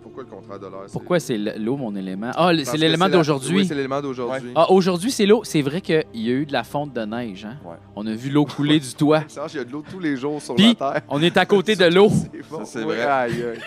pourquoi le contraire de l'air?
Pourquoi c'est l'eau, mon élément? Ah,
Parce
c'est
que
l'élément
Oui,
d'aujourd'hui.
c'est l'élément d'aujourd'hui.
Ah, aujourd'hui, c'est l'eau. C'est vrai qu'il y a eu de la fonte de neige. Hein?
Ouais.
On a vu l'eau couler du toit.
Serge, il y a de l'eau tous les jours sur
Puis,
la Terre.
on est à côté de l'eau.
C'est bon.
Ça, c'est
Ouais,
vrai.
aïe, aïe.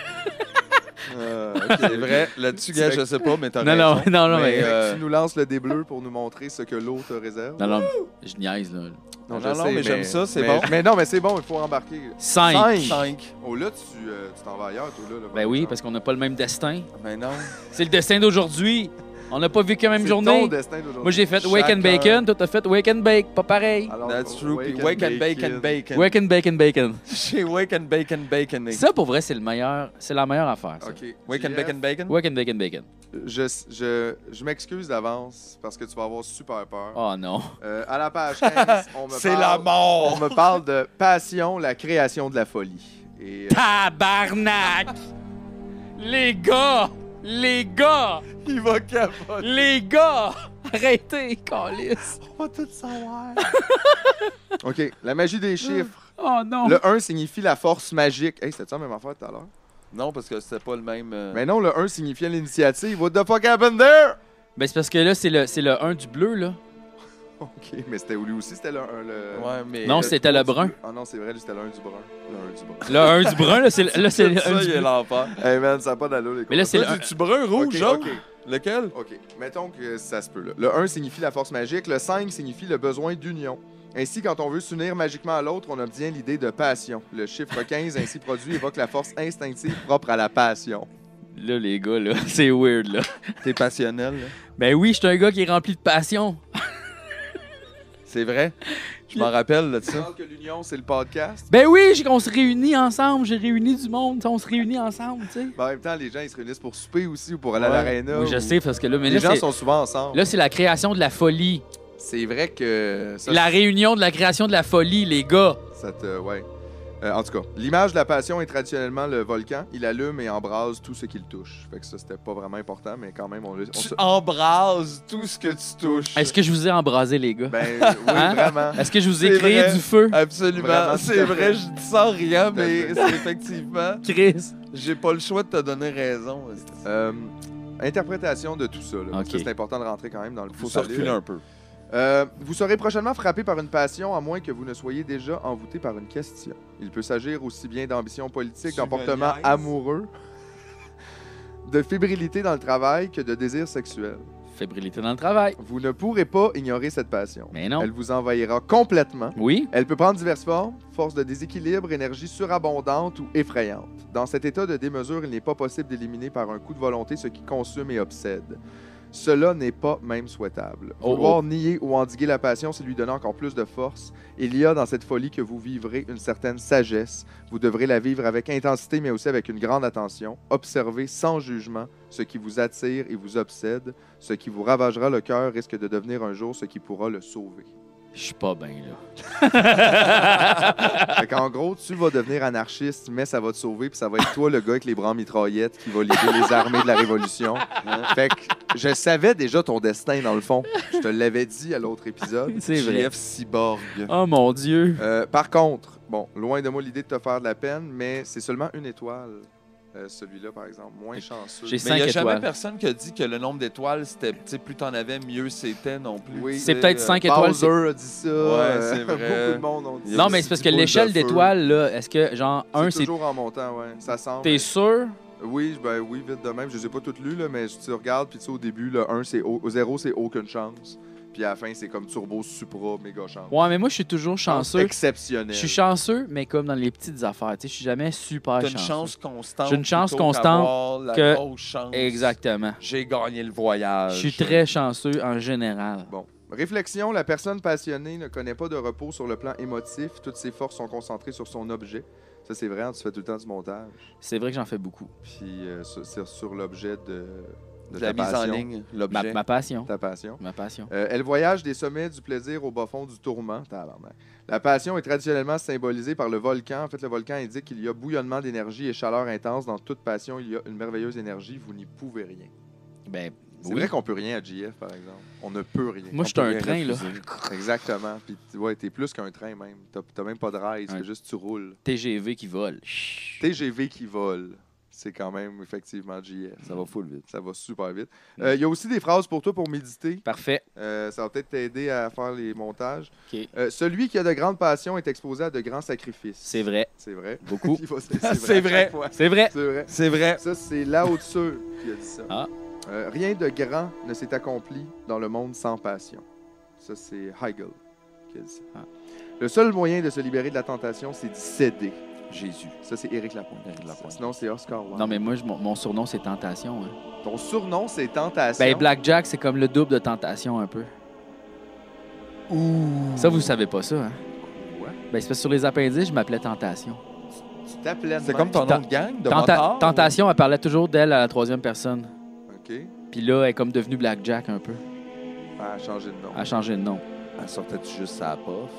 C'est vrai. Là-dessus, gars, je sais pas, mais t'as
Non,
raison.
non, non,
Mais,
mais.
Tu nous lances le dé bleu pour nous montrer ce que l'eau te réserve.
Non, non, je niaise, là.
Non, mais j'aime ça, c'est bon.
Mais non, mais c'est bon, il faut embarquer.
5.
5.
Oh là, tu t'en vas ailleurs, toi, là.
Ben oui, parce qu'on n'a pas le même destin.
Mais non.
C'est le destin d'aujourd'hui. On n'a pas vécu la même
c'est
journée.
ton destin d'aujourd'hui.
Moi, j'ai fait Wake and
Chacun.
Bacon. Toi, t'as fait Wake and Bake. Pas pareil.
Alors,
That's true. Puis Wake and bacon, bacon.
Wake and Bake and Bacon.
Chez Wake and bacon, bacon.
Ça, pour vrai, c'est la meilleure affaire. Ça.
OK.
Wake and
JF,
bacon, bacon.
Wake and Bacon Bacon.
Je m'excuse d'avance parce que tu vas avoir super peur.
Oh non.
À la page 15, on me
C'est
parle-
la
On
mort.
me parle de passion, la création de la folie. Et
Tabarnak! Les gars! Les gars!
Il va capoter.
Les gars! Arrêtez, calice!
on va tout savoir. OK, la magie des chiffres.
Oh non!
Le 1 signifie la force magique. Hey, c'était ça la même affaire tout à l'heure?
Non, parce que c'était pas le même.
Mais non, le 1 signifiait l'initiative. What the fuck happened there?
Ben, c'est parce que là, c'est le 1 du bleu, là.
OK, mais c'était lui aussi, c'était le 1.
Ouais, mais.
Non, c'était le brun.
Ah non, c'est vrai, lui, c'était le 1 du brun. Le 1 du brun.
Le 1 du brun, là, c'est le
ça,
1
il
du
est
bleu.
l'enfer.
Hey man, ça n'a pas d'allure, les
Mais là, c'est le
Toi,
1.
tu brun, rouge,
OK,
jaune?
OK.
Lequel?
OK. Mettons que ça se peut, là. Le 1 signifie la force magique. Le 5 signifie le besoin d'union. Ainsi, quand on veut s'unir magiquement à l'autre, on obtient l'idée de passion. Le chiffre 15 ainsi produit évoque la force instinctive propre à la passion.
Là, les gars, là, c'est weird, là.
T'es passionnel, là.
Ben oui, je suis un gars qui est rempli de passion.
C'est vrai. Je m'en rappelle là, de
Tu
ça.
parles que l'union, c'est le podcast.
Ben oui, on se réunit ensemble. J'ai réuni du monde. T'sais, on se réunit ensemble, tu sais.
Mais en même temps, les gens, ils se réunissent pour souper aussi ou pour aller à
Ouais.
l'aréna.
Oui, je
ou-
sais, parce que là, mais
Les
là,
gens
c'est,
sont souvent ensemble.
là, c'est la création de la folie.
C'est vrai que... Ça,
La réunion de la création de la folie, les gars.
ça te... Ouais. En tout cas, l'image de la passion est traditionnellement le volcan. Il allume et embrase tout ce qu'il touche. Fait que ça, c'était pas vraiment important, mais quand même,
Tu embrases tout ce que tu touches.
Est-ce que je vous ai embrasé, les gars?
Ben oui,
Hein?
vraiment.
Est-ce que je vous ai
C'est
créé
vrai.
du feu?
Absolument.
Vraiment,
C'est
tout à
vrai,
fait.
je dis ça en riant, mais
fait.
c'est effectivement.
Chris.
J'ai pas le choix de te donner raison.
Interprétation de tout ça. Là, parce
Ok.
que c'est important de rentrer quand même dans le
Faut
plus
se
solide.
reculer un peu.
Vous serez prochainement frappé par une passion, à moins que vous ne soyez déjà envoûté par une question. Il peut s'agir aussi bien d'ambition politique,
Tu
d'emportement
me niaises?
amoureux, de fébrilité dans le travail que de désir sexuel.
Fébrilité dans le travail.
Vous ne pourrez pas ignorer cette passion.
Mais non.
Elle vous envahira complètement.
Oui?
Elle peut prendre diverses formes, force de déséquilibre, énergie surabondante ou effrayante. Dans cet état de démesure, il n'est pas possible d'éliminer par un coup de volonté ce qui consume et obsède. Cela n'est pas même souhaitable.
Oh,
Vouloir nier ou endiguer la passion, c'est lui donner encore plus de force. Il y a dans cette folie que vous vivrez une certaine sagesse. Vous devrez la vivre avec intensité, mais aussi avec une grande attention. Observez sans jugement ce qui vous attire et vous obsède. Ce qui vous ravagera le cœur risque de devenir un jour ce qui pourra le sauver.
Je suis pas bien, là.
Fait qu'en gros, tu vas devenir anarchiste, mais ça va te sauver, puis ça va être toi le gars avec les bras en mitraillettes qui va lider les armées de la Révolution. Fait que je savais déjà ton destin, dans le fond. Je te l'avais dit à l'autre épisode.
C'est vrai.
JF Cyborg.
Oh mon Dieu.
Par contre, bon, loin de moi l'idée de te faire de la peine, mais c'est seulement une étoile. Celui-là, par exemple, moins chanceux.
J'ai
Mais il n'y a
5
jamais
étoiles. personne
personne qui a dit que le nombre d'étoiles, c'était, tu sais, plus t'en avais, mieux c'était non plus.
Oui.
C'est peut-être 5 étoiles. c'est-
Bowser a dit ça.
c'est vrai.
Beaucoup de monde ont dit ça.
Non, mais c'est parce que l'échelle d'étoiles, là, est-ce que, genre, un,
C'est
c'est.
toujours en montant, ouais. Ça semble.
T'es sûr?
Oui, ben oui, vite de même. Je les ai pas toutes lues, là, mais tu regardes, puis tu sais, au début, le 1, c'est 0, c'est aucune chance. Puis à la fin, c'est comme turbo, supra, méga chance.
Ouais, mais moi, je suis toujours chanceux.
Exceptionnel.
Je suis chanceux, mais comme dans les petites affaires. Tu sais, je suis jamais super
T'as une
chanceux.
chance constante.
J'ai une chance
plutôt
constante
qu'avoir la
que-
grosse chance.
Exactement.
J'ai gagné le voyage.
Je suis très chanceux en général.
Bon. Réflexion, la personne passionnée ne connaît pas de repos sur le plan émotif. Toutes ses forces sont concentrées sur son objet. Ça, c'est vrai, hein, tu fais tout le temps du montage.
C'est vrai que j'en fais beaucoup.
Puis sur l'objet de
De la
ta
mise en
passion.
ligne, l'objet.
Ma passion.
Ta passion.
Ma passion.
Elle voyage des sommets du plaisir au bas-fond du tourment. Tabarnak. La passion est traditionnellement symbolisée par le volcan. En fait, le volcan indique qu'il y a bouillonnement d'énergie et chaleur intense. Dans toute passion, il y a une merveilleuse énergie. Vous n'y pouvez rien.
Ben,
C'est
oui.
vrai qu'on peut rien à JF, par exemple. On ne peut rien.
Moi,
On
je suis
peut
un
rien
train, là.
refuser. Exactement. Puis, ouais, t'es plus qu'un train, même. T'as même pas de rail, c'est
Un-
juste tu roules.
TGV qui vole.
TGV qui vole. C'est quand même, effectivement, JF.
Ça va full vite.
Ça va super vite. Il y a aussi des phrases pour toi pour méditer.
Parfait.
Ça va peut-être t'aider à faire les montages.
OK.
Celui qui a de grandes passions est exposé à de grands sacrifices.
C'est vrai.
C'est vrai.
Beaucoup.
Il faut-
C'est vrai.
à chaque fois.
C'est vrai.
C'est vrai.
C'est vrai.
Ça, c'est Lao Tzu qui a dit ça.
Ah.
Rien de grand ne s'est accompli dans le monde sans passion. Ça, c'est Hegel qui a dit ça.
Ah.
Le seul moyen de se libérer de la tentation, c'est d'y céder.
Jésus.
Ça, c'est Éric Lapointe.
Éric Lapointe.
Sinon, c'est Oscar Wilde.
Non, mais moi, mon surnom, c'est Tentation. Hein.
Ton surnom, c'est Tentation.
Ben, Blackjack, c'est comme le double de Tentation, un peu. Ça, vous savez pas ça, hein?
Ouais.
Ben, c'est parce que sur les appendices, je m'appelais Tentation.
Tu t'appelais de
C'est
même.
comme ton nom de gang, de motard,
Tentation, elle parlait toujours d'elle à la troisième personne.
OK.
Puis là, elle est comme devenue Blackjack un peu.
Ah, changer de nom.
Elle a changé de nom.
Elle sortait-tu juste sa pof?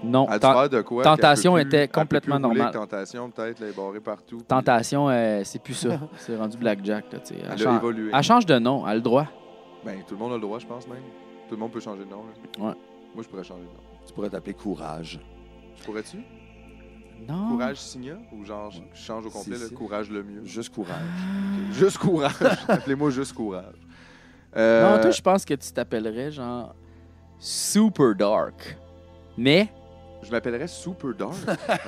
Non,
À faire de quoi?
Tentation
qu'elle peut plus-
était
elle peut
complètement
plus rouler
normale.
avec Tentation, peut-être, elle est barrée partout. puis
Tentation, c'est plus ça. C'est rendu Blackjack, là, tu sais.
Elle a évolué.
Elle change de nom, elle a le droit.
Ben, tout le monde a le droit, je pense même. Tout le monde peut changer de nom. Là.
Ouais.
Moi, je pourrais changer de nom.
Tu pourrais t'appeler Courage.
Je pourrais-tu?
Non.
Courage Signa? Ou genre, je change au complet,
Si,
le
si.
Courage le mieux?
Juste Courage.
Ok. Juste Courage. Appelez-moi Juste Courage.
Non, toi, je pense que tu t'appellerais genre Super Dark. Mais,
Je m'appellerais Super Dark.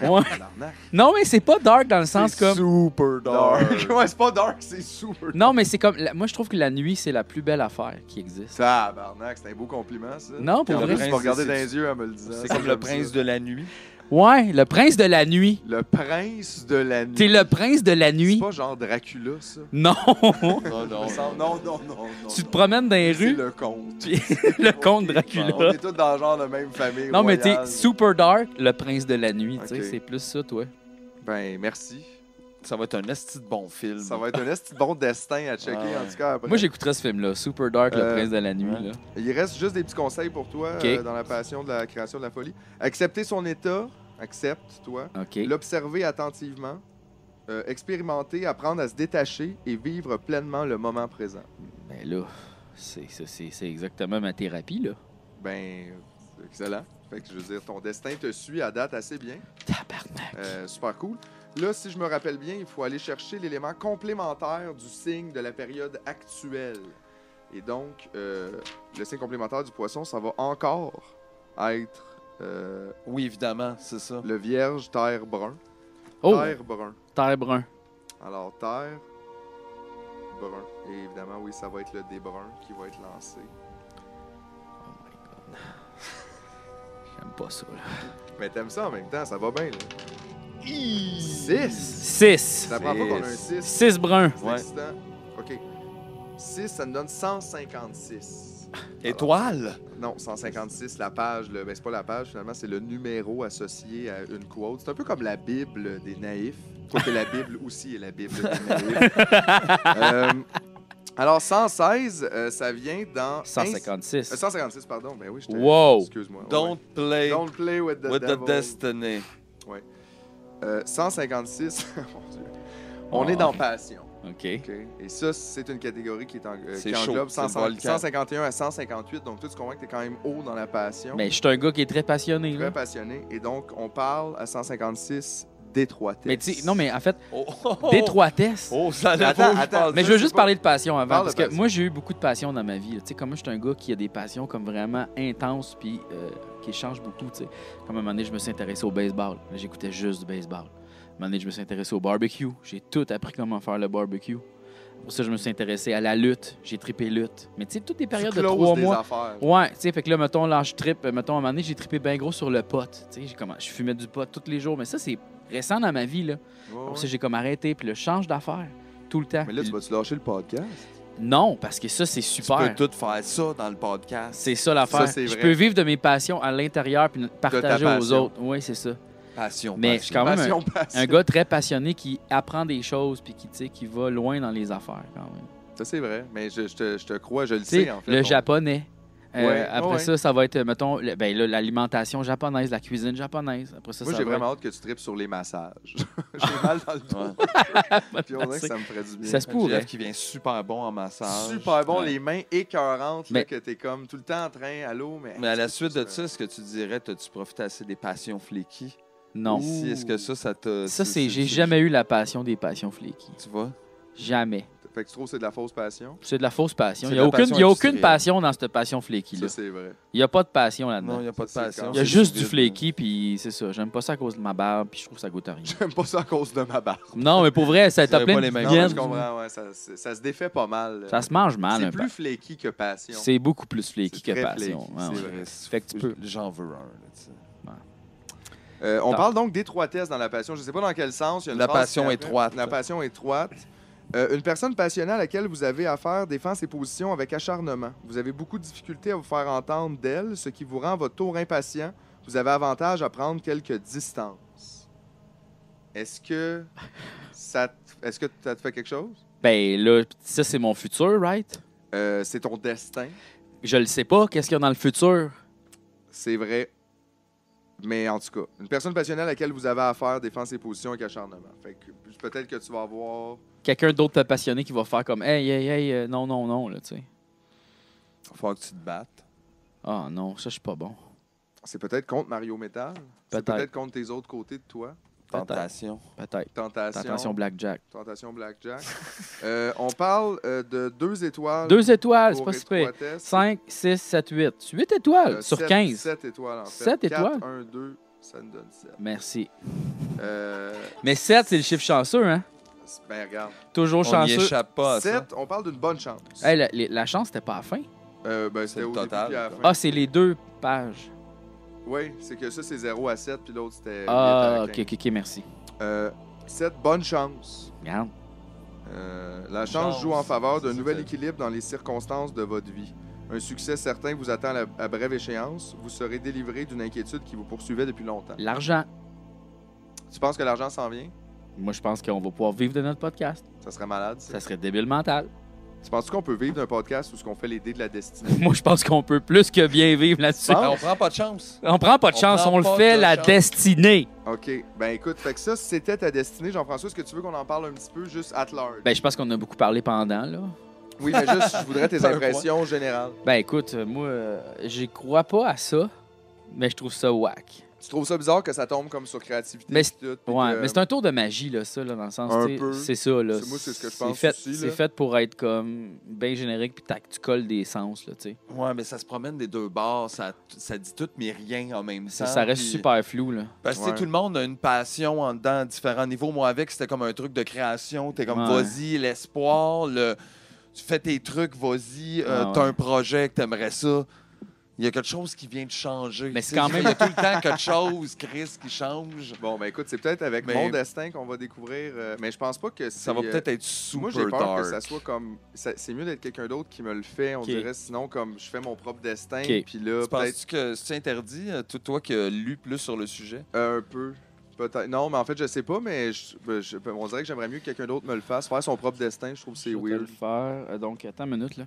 Ouais.
Tabarnak.
non, mais c'est pas dark dans le sens
C'est
comme.
Super
Dark. Ouais, c'est pas dark, c'est super.
Non, mais c'est comme. Moi, je trouve que la nuit, c'est la plus belle affaire qui existe.
Tabarnak, c'est un beau compliment, ça.
Non, pour
Quand
vrai.
tu vas regarder dans les yeux en me le disant.
C'est comme le prince de la nuit.
Ouais, le prince de la nuit.
Le prince de la nuit.
T'es le prince de la
C'est
nuit.
pas genre Dracula, ça?
Non.
Non, non,
Non.
Tu te promènes dans les
C'est
rues,
le conte.
puis le comte
On
Dracula.
est tous dans le genre de même famille.
Non, mais t'es
royale.
super dark, le prince de la nuit. Tu sais,
Ok.
c'est plus ça, toi.
Ben, merci.
Ça va être un esti de bon film.
Ça va être un esti de bon destin à checker,
Ah ouais.
en tout cas. Après.
Moi, j'écouterais ce film-là, Super Dark, le
Euh,
prince de la nuit.
ouais.
Là.
Il reste juste des petits conseils pour toi
Ok.
dans la passion de la création de la folie. Accepter son état, Accepte, toi.
OK.
L'observer attentivement. Expérimenter, apprendre à se détacher et vivre pleinement le moment présent.
Ben là, c'est exactement ma thérapie, là.
Ben, excellent. Fait que je veux dire, ton destin te suit à date assez bien.
Tabarnak.
Super cool. Là, si je me rappelle bien, il faut aller chercher l'élément complémentaire du signe de la période actuelle. Et donc, le signe complémentaire du poisson, ça va encore être
Oui, évidemment, c'est ça.
le vierge terre brun.
Oh,
Terre brun.
terre brun.
Alors, terre brun. Et évidemment, oui, ça va être le dé brun qui va être lancé.
Oh my God. J'aime pas ça, là.
Mais t'aimes ça en même temps, ça va bien, là. 6!
6.
C'est la première fois qu'on a un 6.
6 bruns.
C'est
Ouais.
excitant. OK. 6, ça nous donne 156.
Étoile?
Non, 156, la page, ben, c'est pas la page, finalement, c'est le numéro associé à une quote. C'est un peu comme la Bible des naïfs. Quoique la Bible aussi est la Bible des naïfs. Alors, 116, ça vient dans...
156.
156, pardon. Ben oui, je te...
Wow.
Excuse-moi.
Don't play
Don't play with the
with the
devil.
destiny.
156, mon Dieu. On est dans passion.
OK.
OK. Et ça, c'est une catégorie qui,
C'est
qui
chaud,
englobe
c'est le volcan.
151 à 158. Donc, toi, tu comprends que tu es quand même haut dans la passion.
Mais je suis un gars qui est très passionné,
Très
là.
passionné. Et donc, on parle à 156 d'étroitesse.
Mais tu sais, non, mais en fait,
Oh, oh, oh.
d'étroitesse.
Oh, ça
Attends,
Mais je veux juste parler de passion avant,
Parle de
parce que
passion.
moi, j'ai eu beaucoup de passion dans ma vie. là. Tu sais, comme moi, je suis un gars qui a des passions comme vraiment intenses, puis qui changent beaucoup, tu sais. Comme à un moment donné, je me suis intéressé au baseball. Là, j'écoutais juste du baseball. À un moment donné, je me suis intéressé au barbecue. J'ai tout appris comment faire le barbecue. Pour ça, je me suis intéressé à la lutte. J'ai trippé lutte. Mais tu sais, toutes des périodes de 3 mois.
Affaires.
Ouais, tu sais, fait que là, mettons, là, je trippe. Mettons, à un moment donné, j'ai trippé bien gros sur le pot. Tu sais, je fumais du pot tous les jours. Mais ça, c'est récent dans ma vie, là.
Ouais,
Pour ça,
ouais.
j'ai comme arrêté. Puis le change d'affaires. Tout le temps.
Mais là, tu vas-tu lâcher le podcast?
Non, parce que ça, c'est
Tu
super.
peux tout faire ça dans le podcast.
C'est ça l'affaire.
Ça, c'est
Je
vrai.
peux vivre de mes passions à l'intérieur puis partager aux
passion.
autres. Oui, c'est ça.
Passion.
Mais je suis quand même
Passion, passion.
un gars très passionné qui apprend des choses puis qui, tu sais, qui va loin dans les affaires quand même.
Ça, c'est vrai. Mais je te crois, je le
Tu sais,
sais, en fait.
le
On-
japonais.
Ouais,
Après
ouais.
ça va être, mettons, ben, là, l'alimentation japonaise, la cuisine japonaise. Après ça,
Moi,
ça
j'ai
va
vraiment hâte que tu tripes sur les massages. J'ai mal dans le dos.
Ouais.
Puis on dirait que ça me ferait du bien.
Ça se pourrait.
Jeff qui vient super bon en massage.
Super bon,
Ouais.
les mains écœurantes, là,
Mais-
que t'es comme tout le temps en train, allô, mais...
Mais à la suite de ça, est-ce que tu dirais, as-tu profité assez des passions flaky?
Non.
Si, est-ce que ça t'a...
Ça, j'ai jamais eu la passion des passions flaky.
Tu vois?
Jamais.
Fait que tu trouves que c'est de la fausse passion?
C'est de la fausse passion.
C'est
Il
de
n'y a
la
aucune,
passion
il y a aucune
industrielle.
passion dans cette passion flaky-là.
Ça, c'est vrai.
Il n'y a pas de passion là-dedans.
Non, il n'y a pas de
Ça, c'est
passion.
quand
Il y a
c'est
juste du
vide.
flaky, puis c'est ça. J'aime pas ça à cause de ma barbe, puis je trouve que ça goûte à rien.
J'aime pas ça à cause de ma barbe.
Non, mais pour vrai, ça
Vous
t'a
avez
plein
pas
de
les mêmes
Non, mais
graines.
je comprends, ouais, ça se défait pas mal.
Ça se mange mal
C'est
un peu.
plus flaky que passion.
C'est beaucoup plus flaky
C'est
que
très
passion.
flaky,
Ouais,
c'est
ouais.
vrai.
Fait que tu peux.
J'en veux un. Là, tu sais.
On
Attends.
parle donc d'étroitesse dans la passion. Je ne sais pas dans quel sens. Il y a une
La
phrase
passion
qui est après.
étroite.
La passion étroite. Une personne passionnée à laquelle vous avez affaire défend ses positions avec acharnement. Vous avez beaucoup de difficultés à vous faire entendre d'elle, ce qui vous rend votre tour impatient. Vous avez avantage à prendre quelques distances. Est-ce que ça te fait quelque chose?
Ben là, ça, c'est mon futur, right?
C'est ton destin.
Je le sais pas. Qu'est-ce qu'il y a dans le futur?
C'est vrai. Mais en tout cas, une personne passionnée à laquelle vous avez affaire défend ses positions avec acharnement. Fait que peut-être que tu vas avoir...
Quelqu'un d'autre passionné qui va faire comme hey, non, non, non, là, tu sais.
Il va falloir que tu te battes.
Ah non, ça, je suis pas bon.
C'est peut-être contre Mario Metal. C'est
Peut-être.
peut-être contre tes autres côtés de toi.
Tentation.
Peut-être.
Tentation.
Attention, Blackjack.
Tentation Blackjack. On parle de 2 étoiles.
2 étoiles, c'est
pour
pas si pire.
étroitesse.
5, 6, 7, 8. 8 étoiles sur 15.
7 étoiles, en fait.
7
4,
étoiles?
1, 2, ça nous donne 7.
Merci.
Euh,
Mais 7, c'est le chiffre chanceux, hein?
ben, regarde.
Toujours
On n'y
chanceux.
échappe pas à ça.
7, on parle d'une bonne chance.
Hey, la chance, c'était pas à la fin.
Ben,
C'est
c'était
le
au
total,
début puis à la fin.
Ah, c'est les 2 pages.
Oui, c'est que ça, c'est 0 à 7, puis l'autre, c'était 8
Ah,
à
ok,
15.
ok, merci.
7, bonne chance.
Regarde.
La chance joue en faveur d'un
C'est
nouvel
ça.
équilibre dans les circonstances de votre vie. Un succès certain vous attend à brève échéance. Vous serez délivré d'une inquiétude qui vous poursuivait depuis longtemps.
L'argent.
Tu penses que l'argent s'en vient?
Moi, je pense qu'on va pouvoir vivre de notre podcast.
Ça serait malade, ça.
Ça serait débile mental.
Tu penses qu'on peut vivre d'un podcast où ce qu'on fait les dés de la destinée?
Moi, je pense qu'on peut plus que bien vivre là-dessus.
Ah,
On prend pas de chance.
On prend pas de
On
chance,
prend
on le
pas
fait
de
la
chance.
destinée.
OK. Ben écoute, fait que ça, c'était ta destinée. Jean-François, est-ce que tu veux qu'on en parle un petit peu, juste at large?
Ben, je pense qu'on a beaucoup parlé pendant, là.
Oui, mais juste, je voudrais tes
Un
impressions générales.
Ben, écoute, moi, j'y crois pas à ça, mais je trouve ça whack.
Tu trouves ça bizarre que ça tombe comme sur créativité?
Mais
pis tout, pis
Ouais,
que-
mais c'est un tour de magie, là, ça, là, dans le sens.
Un
t'sais,
peu.
C'est ça, là.
C'est- moi, c'est ce que je pense
fait,
aussi,
C'est
là.
fait pour être comme bien générique, puis tu colles des sens, là, tu sais.
Ouais, mais ça se promène des deux bords, ça dit tout mais rien en même temps.
Ça reste
puis-
super flou, là.
Parce que tu sais,
Ouais.
tout le monde a une passion en dedans à différents niveaux. Moi, avec, c'était comme un truc de création. T'es comme,
Ouais.
vas-y, l'espoir, tu fais tes trucs, vas-y,
Ah
t'as
ouais.
un projet que t'aimerais ça. Il y a quelque chose qui vient de changer.
Mais c'est
Tu sais,
quand même-
Il y a tout le temps quelque chose, Chris, qui change.
Bon, ben écoute, c'est peut-être avec
Mais-
mon destin qu'on va découvrir, mais je pense pas que c'est...
Ça va peut-être être super
Moi, j'ai peur
dark.
que ça soit comme... C'est mieux d'être quelqu'un d'autre qui me le fait, on
Ok.
dirait, sinon comme je fais mon propre destin,
Ok.
puis là,
Tu
peut-être
penses que c'est interdit, toi qui as lu plus sur le sujet?
un peu... Peut-être. Non, mais en fait, je sais pas, mais on dirait que j'aimerais mieux que quelqu'un d'autre me le fasse. Faire son propre destin, je trouve que c'est
Je vais te
weird.
le faire. Donc, attends une minute, là.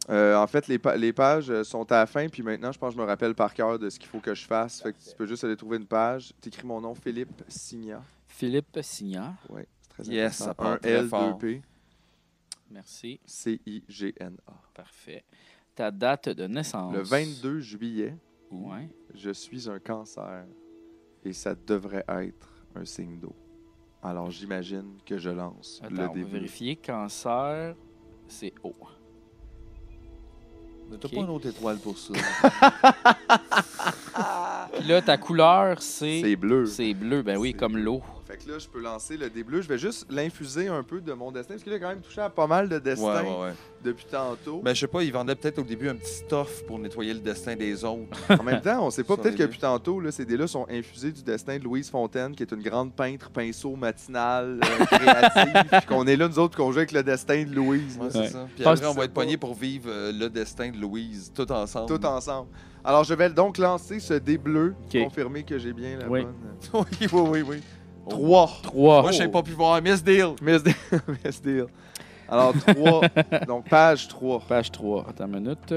En fait, les pages sont à la fin, puis maintenant, je pense que je me rappelle par cœur de ce qu'il faut que je fasse. Fait que tu peux juste aller trouver une page. T'écris mon nom, Philippe Signa.
Philippe Signard.
Oui, c'est très
Yes, ça
important.
part
Un
très
L,
fort.
2 P,
Merci.
C-I-G-N-A.
Parfait. Ta date de naissance.
Le 22 juillet,
Ouais.
je suis un cancer et ça devrait être un signe d'eau. Alors, j'imagine que je lance
Attends,
le
on va
début.
vérifier. Cancer, c'est O.
Mais t'as
Ok.
pas une autre étoile pour ça.
Puis là, ta couleur, c'est
C'est bleu.
c'est bleu. Ben oui,
C'est
comme
bleu.
l'eau.
Fait que là, je peux lancer le dé bleu. Je vais juste l'infuser un peu de mon destin, parce qu'il a quand même touché à pas mal de destins
ouais.
depuis tantôt.
Mais je sais pas, ils vendaient peut-être au début un petit stuff pour nettoyer le destin des autres.
En même temps, on sait pas,
Sur
peut-être
les
que
dés.
depuis tantôt, là, ces dés-là sont infusés du destin de Louise Fontaine, qui est une grande peintre pinceau matinale, créative, puis qu'on est là, nous autres, qu'on joue avec le destin de Louise. là.
Ouais, c'est
Ouais.
ça. Puis
Pense
après, on
que
va
c'est
être pognés
pas-
pour vivre le destin de Louise, tout ensemble.
Tout ensemble. Alors, je vais donc lancer ce dé bleu,
Ok.
confirmer que j'ai bien la
Oui.
bonne.
oui.
3.
3.
Moi, j'ai pas pu voir Miss Deal.
Miss Deal. Miss Deal. Alors, 3. Donc, page 3.
Page 3. Attends une minute.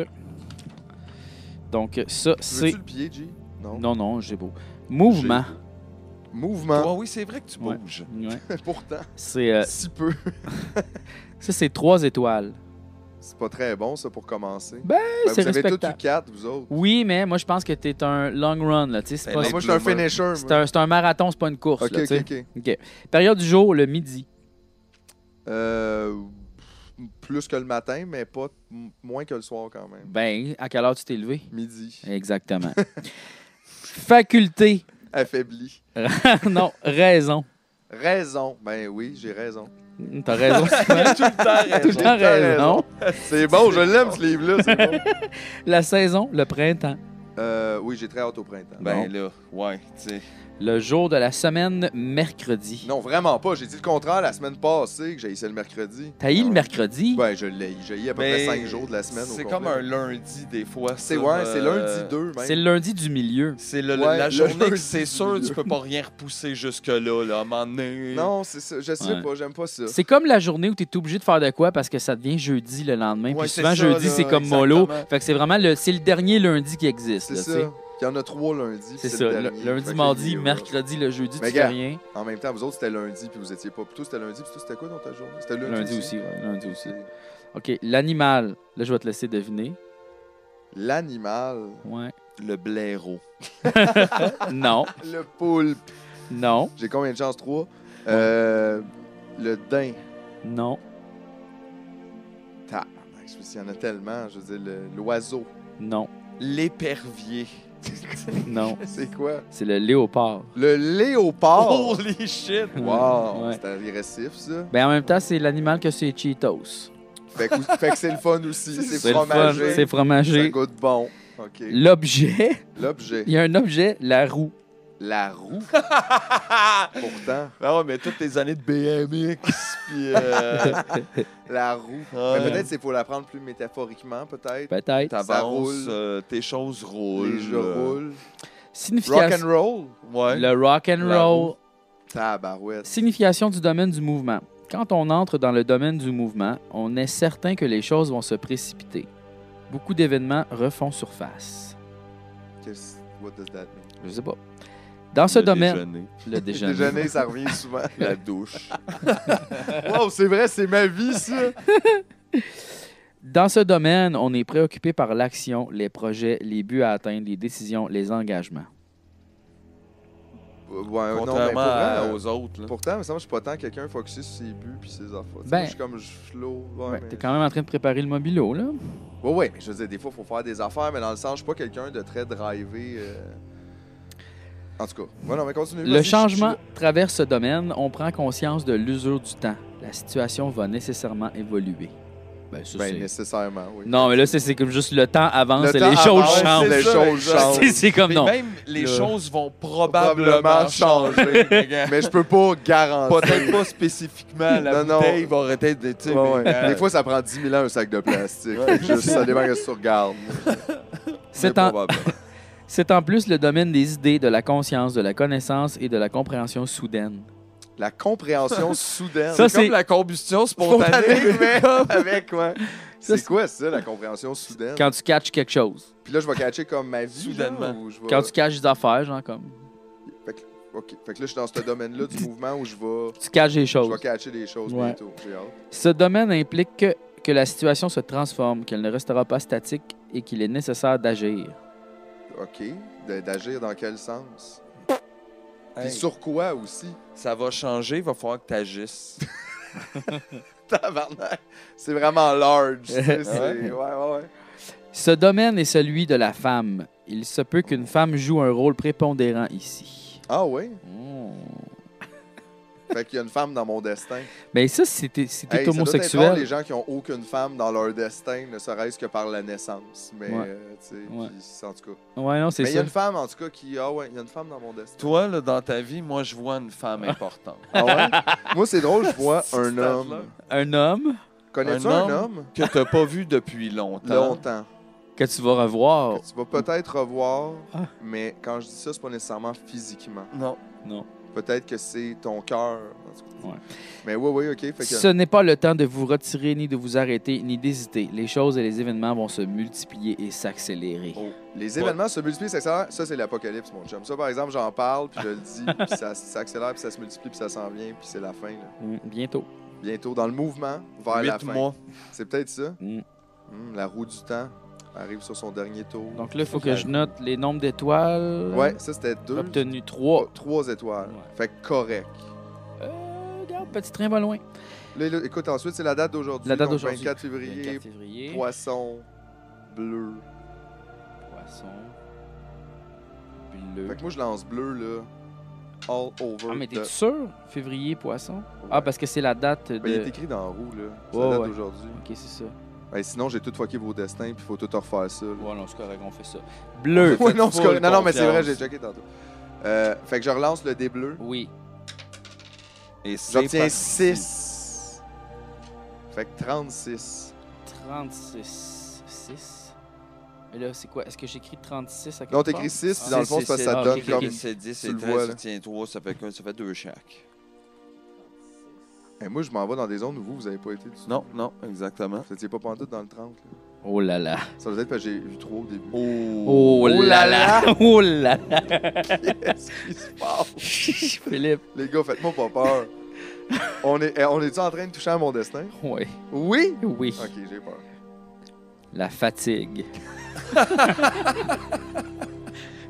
Donc, ça, c'est.
Veux-tu le pied, G? Non.
Non, j'ai beau. Mouvement.
Mouvement.
Toi, oui, c'est vrai que tu
Ouais.
bouges.
Ouais.
Pourtant,
C'est,
si peu.
ça, c'est 3 étoiles.
C'est pas très bon, ça, pour commencer.
Ben, c'est
vous avez tous eu
respectable.
4, vous autres.
Oui, mais moi, je pense que t'es un long run. Là, tu sais, c'est
Ben,
pas-
les
Moi, je suis un
bloomers.
finisher.
c'est
moi.
un, c'est un marathon, c'est pas une course.
OK,
là, tu
OK,
sais.
OK.
OK. Période du jour, le midi.
Plus que le matin, mais pas moins que le soir quand même.
Ben, à quelle heure tu t'es levé?
Midi.
Exactement. Faculté.
Affaibli.
Non, raison.
Raison. Ben oui, j'ai raison.
T'as raison. Sylvain.
Tout le temps
Tout le temps raison.
C'est bon, je l'aime ce livre-là, c'est bon.
La saison, le printemps.
Oui, j'ai très hâte au printemps.
Ben là, ouais, tu sais.
Le jour de la semaine, mercredi.
Non, vraiment pas. J'ai dit le contraire la semaine passée que j'ai essayé le mercredi.
T'as eu le
Non.
mercredi?
Ben, je l'ai. J'ai eu à peu près 5 jours de la semaine. au
C'est
complet.
comme un lundi, des fois.
C'est
ça,
ouais, c'est lundi 2 même.
C'est le lundi du milieu.
C'est
Ouais,
la
le
journée que
lundi
c'est
du
sûr,
milieu.
tu peux pas rien repousser jusque-là, là, à un moment donné.
Non, c'est ça. Je sais
Ouais.
pas, j'aime pas ça.
C'est comme la journée où tu es obligé de faire de quoi parce que ça devient jeudi le lendemain.
Ouais,
Puis
c'est
souvent,
ça,
jeudi,
là,
c'est comme mollo.
exactement.
Fait que c'est vraiment c'est le dernier lundi qui existe.
C'est
là,
ça.
tu sais.
Il y en a 3 lundis. puis
C'est
le
ça.
dernier. Fait
Lundi,
que
mardi,
là,
mercredi, le jeudi,
Mais
tu fais
gars,
rien.
En même temps, vous autres, c'était lundi, puis vous étiez pas. Plutôt, c'était lundi, puis toi, c'était quoi dans ta journée? C'était lundi,
Lundi aussi, ouais, lundi aussi.
C'est
OK, l'animal. Là, je vais te laisser deviner.
L'animal.
Ouais.
Le blaireau.
Non,
Le poulpe.
non,
J'ai combien de chances? 3. Le daim.
non,
Il y en a tellement. Je veux dire, l'oiseau.
non,
L'épervier.
non.
C'est quoi?
C'est le léopard.
Le léopard.
Holy shit!
Wow,
Ouais.
c'est agressif, ça.
Ben, en même temps, c'est l'animal que c'est Cheetos.
Fait que c'est le fun aussi. C'est
le fun,
fromagé.
c'est
Ça
fromagé.
goûte bon. OK.
L'objet,
L'objet.
il y a un objet, la roue.
La roue. Pourtant,
Ah ouais, mais toutes tes années de BMX, puis
la roue.
Ouais.
Mais peut-être c'est pour la prendre plus métaphoriquement, peut-être.
Peut-être.
t'avances,
roule.
tes choses roulent.
Les jeux roulent. Rock
Signification.
and roll.
Ouais.
Le rock and
La
roll.
Tabarouette.
Signification du domaine du mouvement. Quand on entre dans le domaine du mouvement, on est certain que les choses vont se précipiter. Beaucoup d'événements refont surface.
What does that mean?
Je sais pas. Dans ce
Le
domaine,
déjeuner.
le déjeuner.
Déjeuner, ça revient souvent.
La douche.
Wow, c'est vrai, c'est ma vie, ça.
Dans ce domaine, on est préoccupé par l'action, les projets, les buts à atteindre, les décisions, les engagements.
Ouais, non, mais
Contrairement aux autres. Là.
pourtant, il me semble que je suis pas tant quelqu'un focusé sur ses buts puis ses affaires. Tu sais,
Ben,
moi, je suis comme, je flow. Ouais,
Ouais,
mais
t'es quand même en train de préparer le mobilo, là.
Ouais, mais je veux dire, des fois, il faut faire des affaires, mais dans le sens, je suis pas quelqu'un de très drivé. En tout cas, ouais, non, mais continue.
Le
Vas-y,
changement traverse ce domaine, on prend conscience de l'usure du temps. La situation va nécessairement évoluer. Ben, ça,
Ben,
c'est...
nécessairement, oui.
Non, mais là, c'est comme juste le temps avance
Le
et
temps
les choses
avance,
changent.
les
ça,
choses
exact.
changent.
C'est comme
Mais
non.
même les
Là.
choses vont
Probablement
probablement
changer.
changer.
Mais je peux pas garantir.
Peut-être pas spécifiquement. La
Non, non.
bouteille va arrêter de... tu sais,
Ouais, ouais.
mais,
Des fois, ça prend 10 000 ans un sac de plastique.
Ouais.
Fait que juste, ça dépend de ce que tu regardes.
C'est en plus le domaine des idées, de la conscience, de la connaissance et de la compréhension soudaine.
La compréhension soudaine.
Ça,
C'est comme
c'est-
la combustion spontanée.
mais avec, ouais.
Ça,
C'est quoi ça, la compréhension soudaine?
Quand tu catches quelque chose.
Puis là, je vais catcher comme ma vie.
Soudainement.
genre, ou je vais...
Quand tu catches des affaires, genre comme.
OK. Fait que là, je suis dans ce domaine-là du mouvement où je
Tu catches des
vais
choses.
catcher des choses
Ouais.
bientôt. J'ai hâte.
Ce domaine implique que la situation se transforme, qu'elle ne restera pas statique et qu'il est nécessaire d'agir.
OK. D'agir dans quel sens? Puis
Hey,
sur quoi aussi?
ça va changer, il va falloir que tu agisses.
Tabarnak. C'est vraiment large. tu sais,
Ouais.
ouais.
Ce domaine est celui de la femme. Il se peut qu'une femme joue un rôle prépondérant ici.
Ah oui?
Oh.
Fait qu'il y a une femme dans mon destin.
Ben ça, si t'es
Hey, ça doit être rare,
homosexuel.
les gens qui ont aucune femme dans leur destin, ne serait-ce que par la naissance. Mais,
Ouais.
tu sais,
Ouais.
puis, en tout cas.
Ouais, non, c'est
Mais il y a
ça.
une femme, en tout cas, qui... Ah ouais, il y a une femme dans mon destin.
Toi, là, dans ta vie, moi, je vois une femme importante.
Ah ouais? Moi, c'est drôle, je vois
C'est
un
cette
homme.
là.
Un homme
Connais-tu
Un
un
homme?
homme?
Que tu n'as pas vu depuis longtemps.
Longtemps.
que tu vas revoir.
Que tu vas peut-être revoir,
Ah.
mais quand je dis ça, c'est pas nécessairement physiquement.
Non.
Non.
Peut-être que c'est ton cœur. en tout cas.
Ouais.
Mais oui, OK. Fait que...
Ce n'est pas le temps de vous retirer, ni de vous arrêter, ni d'hésiter. Les choses et les événements vont se multiplier et s'accélérer.
Oh. Les événements se multiplient, ça c'est l'apocalypse, mon chum. Ça, par exemple, j'en parle, puis je le dis, puis ça s'accélère, puis ça se multiplie, puis ça s'en vient, puis c'est la fin. Là.
Bientôt.
Bientôt, dans le mouvement, vers la
8
fin.
mois.
C'est peut-être ça.
Mm.
La roue du temps arrive sur son dernier tour.
Donc là, il faut que je note les nombres d'étoiles.
Ouais, ça c'était 2.
Obtenu 3.
3 étoiles.
Ouais.
Fait que correct.
Regarde, petit train va loin.
Là, écoute, ensuite, c'est la date d'aujourd'hui.
La date
donc
d'aujourd'hui.
24 février,
24 février.
poisson bleu.
Poisson. Bleu.
Fait que moi, je lance bleu, là, all over.
Ah, mais
the-
t'es sûr? Février, poisson?
Ouais.
Ah, parce que c'est la date de...
Ben, il est écrit dans la roue, là. C'est
Ouais,
la date
ouais.
d'aujourd'hui.
Ok, c'est ça.
Ben, sinon, j'ai tout fucké vos destins, puis il faut tout refaire ça. là.
Ouais, non, c'est correct, on fait ça. Bleu.
Ouais, non, c'est
full
correct. Non, mais c'est vrai,
confiance.
j'ai checké tantôt. Fait que je relance le dé bleu.
Oui.
Et c'est
J'obtiens
parti.
6. Fait que 36.
36. 6. Mais là, c'est quoi? Est-ce que j'écris 36 à quelque
Non,
part?
t'écris 6, puis
Ah,
dans le fond, c'est parce que ça
ah,
donne
ok,
comme.
ok.
C'est 10,
tu
c'est
le
13,
vois,
ça
là.
tient 3, ça fait 2 chaque.
Et moi, je m'en vais dans des zones où vous avez pas été.
Non, non, exactement.
Vous étiez pas pantoute dans le 30. Là.
Oh là là.
Ça veut être parce que j'ai vu 3 au début.
Oh là là. Oh là là.
Qu'est-ce qui se passe?
Philippe.
Les gars, faites-moi pas peur. On est-tu en train de toucher à mon destin?
Oui.
Oui?
Oui.
Ok, j'ai peur.
La fatigue.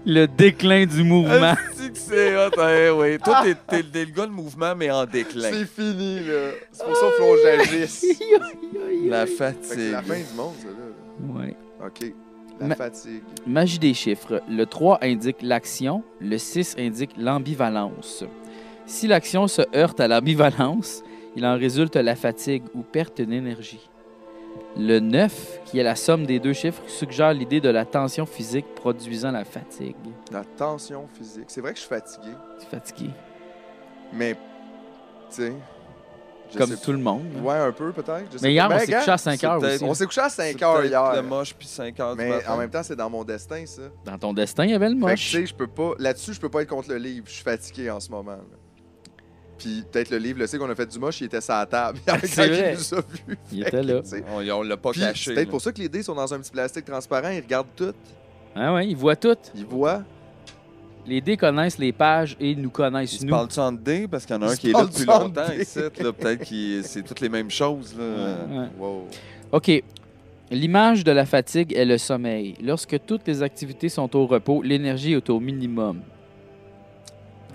Le déclin du mouvement.
C'est que c'est hot, hein, oui. Toi, t'es le gars de mouvement, mais en déclin.
C'est fini, là. C'est pour ça qu'il faut que j'agisse.
La
Fait que c'est
fatigue.
la fin du monde, ça, là.
Ouais.
Ok. La
Ma-
fatigue.
Magie des chiffres. Le 3 indique l'action, le 6 indique l'ambivalence. Si l'action se heurte à l'ambivalence, il en résulte la fatigue ou perte d'énergie. Le 9, qui est la somme des deux chiffres, suggère l'idée de la tension physique produisant la fatigue.
La tension physique. C'est vrai que je suis fatigué,
Tu es fatigué.
mais, tu sais... je
Comme
sais
tout le monde.
pas. Ouais, un peu, peut-être. je sais
Mais hier,
pas.
on
Ben,
s'est
gars,
couché à 5 heures
peut-être-
aussi.
On s'est couché à 5
C'est
heures
peut-être
hier.
le moche, puis 5 heures du
Mais
matin.
en même temps, c'est dans mon destin, ça.
Dans ton destin, il y avait le
Fait que, tu
moche.
sais, je peux pas... Là-dessus, je peux pas être contre le livre. Je suis fatigué en ce moment. Là. Puis peut-être le livre, le sait qu'on a fait du moche, il était sur la table. Quand
C'est vrai.
il nous a vus.
Il était là.
Tu sais.
On l'a pas
Puis,
caché.
c'est peut-être
là.
pour ça que les dés sont dans un petit plastique transparent. Ils regardent tout.
Ah ouais, ils voient tout.
Ils voient.
Les dés connaissent les pages et nous connaissent
Ils se
nous.
parlent-tu en dés? Parce qu'il y en a
Ils
un
se
qui est là
parlent-tu
depuis
en
longtemps
dés?
ici. Là, peut-être que c'est toutes les mêmes choses. Là.
Ouais.
Wow.
OK. L'image de la fatigue est le sommeil. Lorsque toutes les activités sont au repos, l'énergie est au minimum.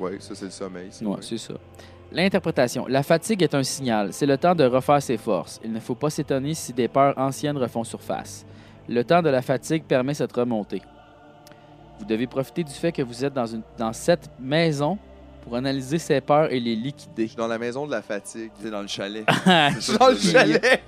Oui, ça, c'est le sommeil.
Ouais,
vrai.
c'est ça. L'interprétation. La fatigue est un signal. C'est le temps de refaire ses forces. Il ne faut pas s'étonner si des peurs anciennes refont surface. Le temps de la fatigue permet cette remontée. Vous devez profiter du fait que vous êtes dans cette maison pour analyser ces peurs et les
Je
liquider.
suis dans la maison de la fatigue.
C'est dans le chalet.
Je suis dans le chalet.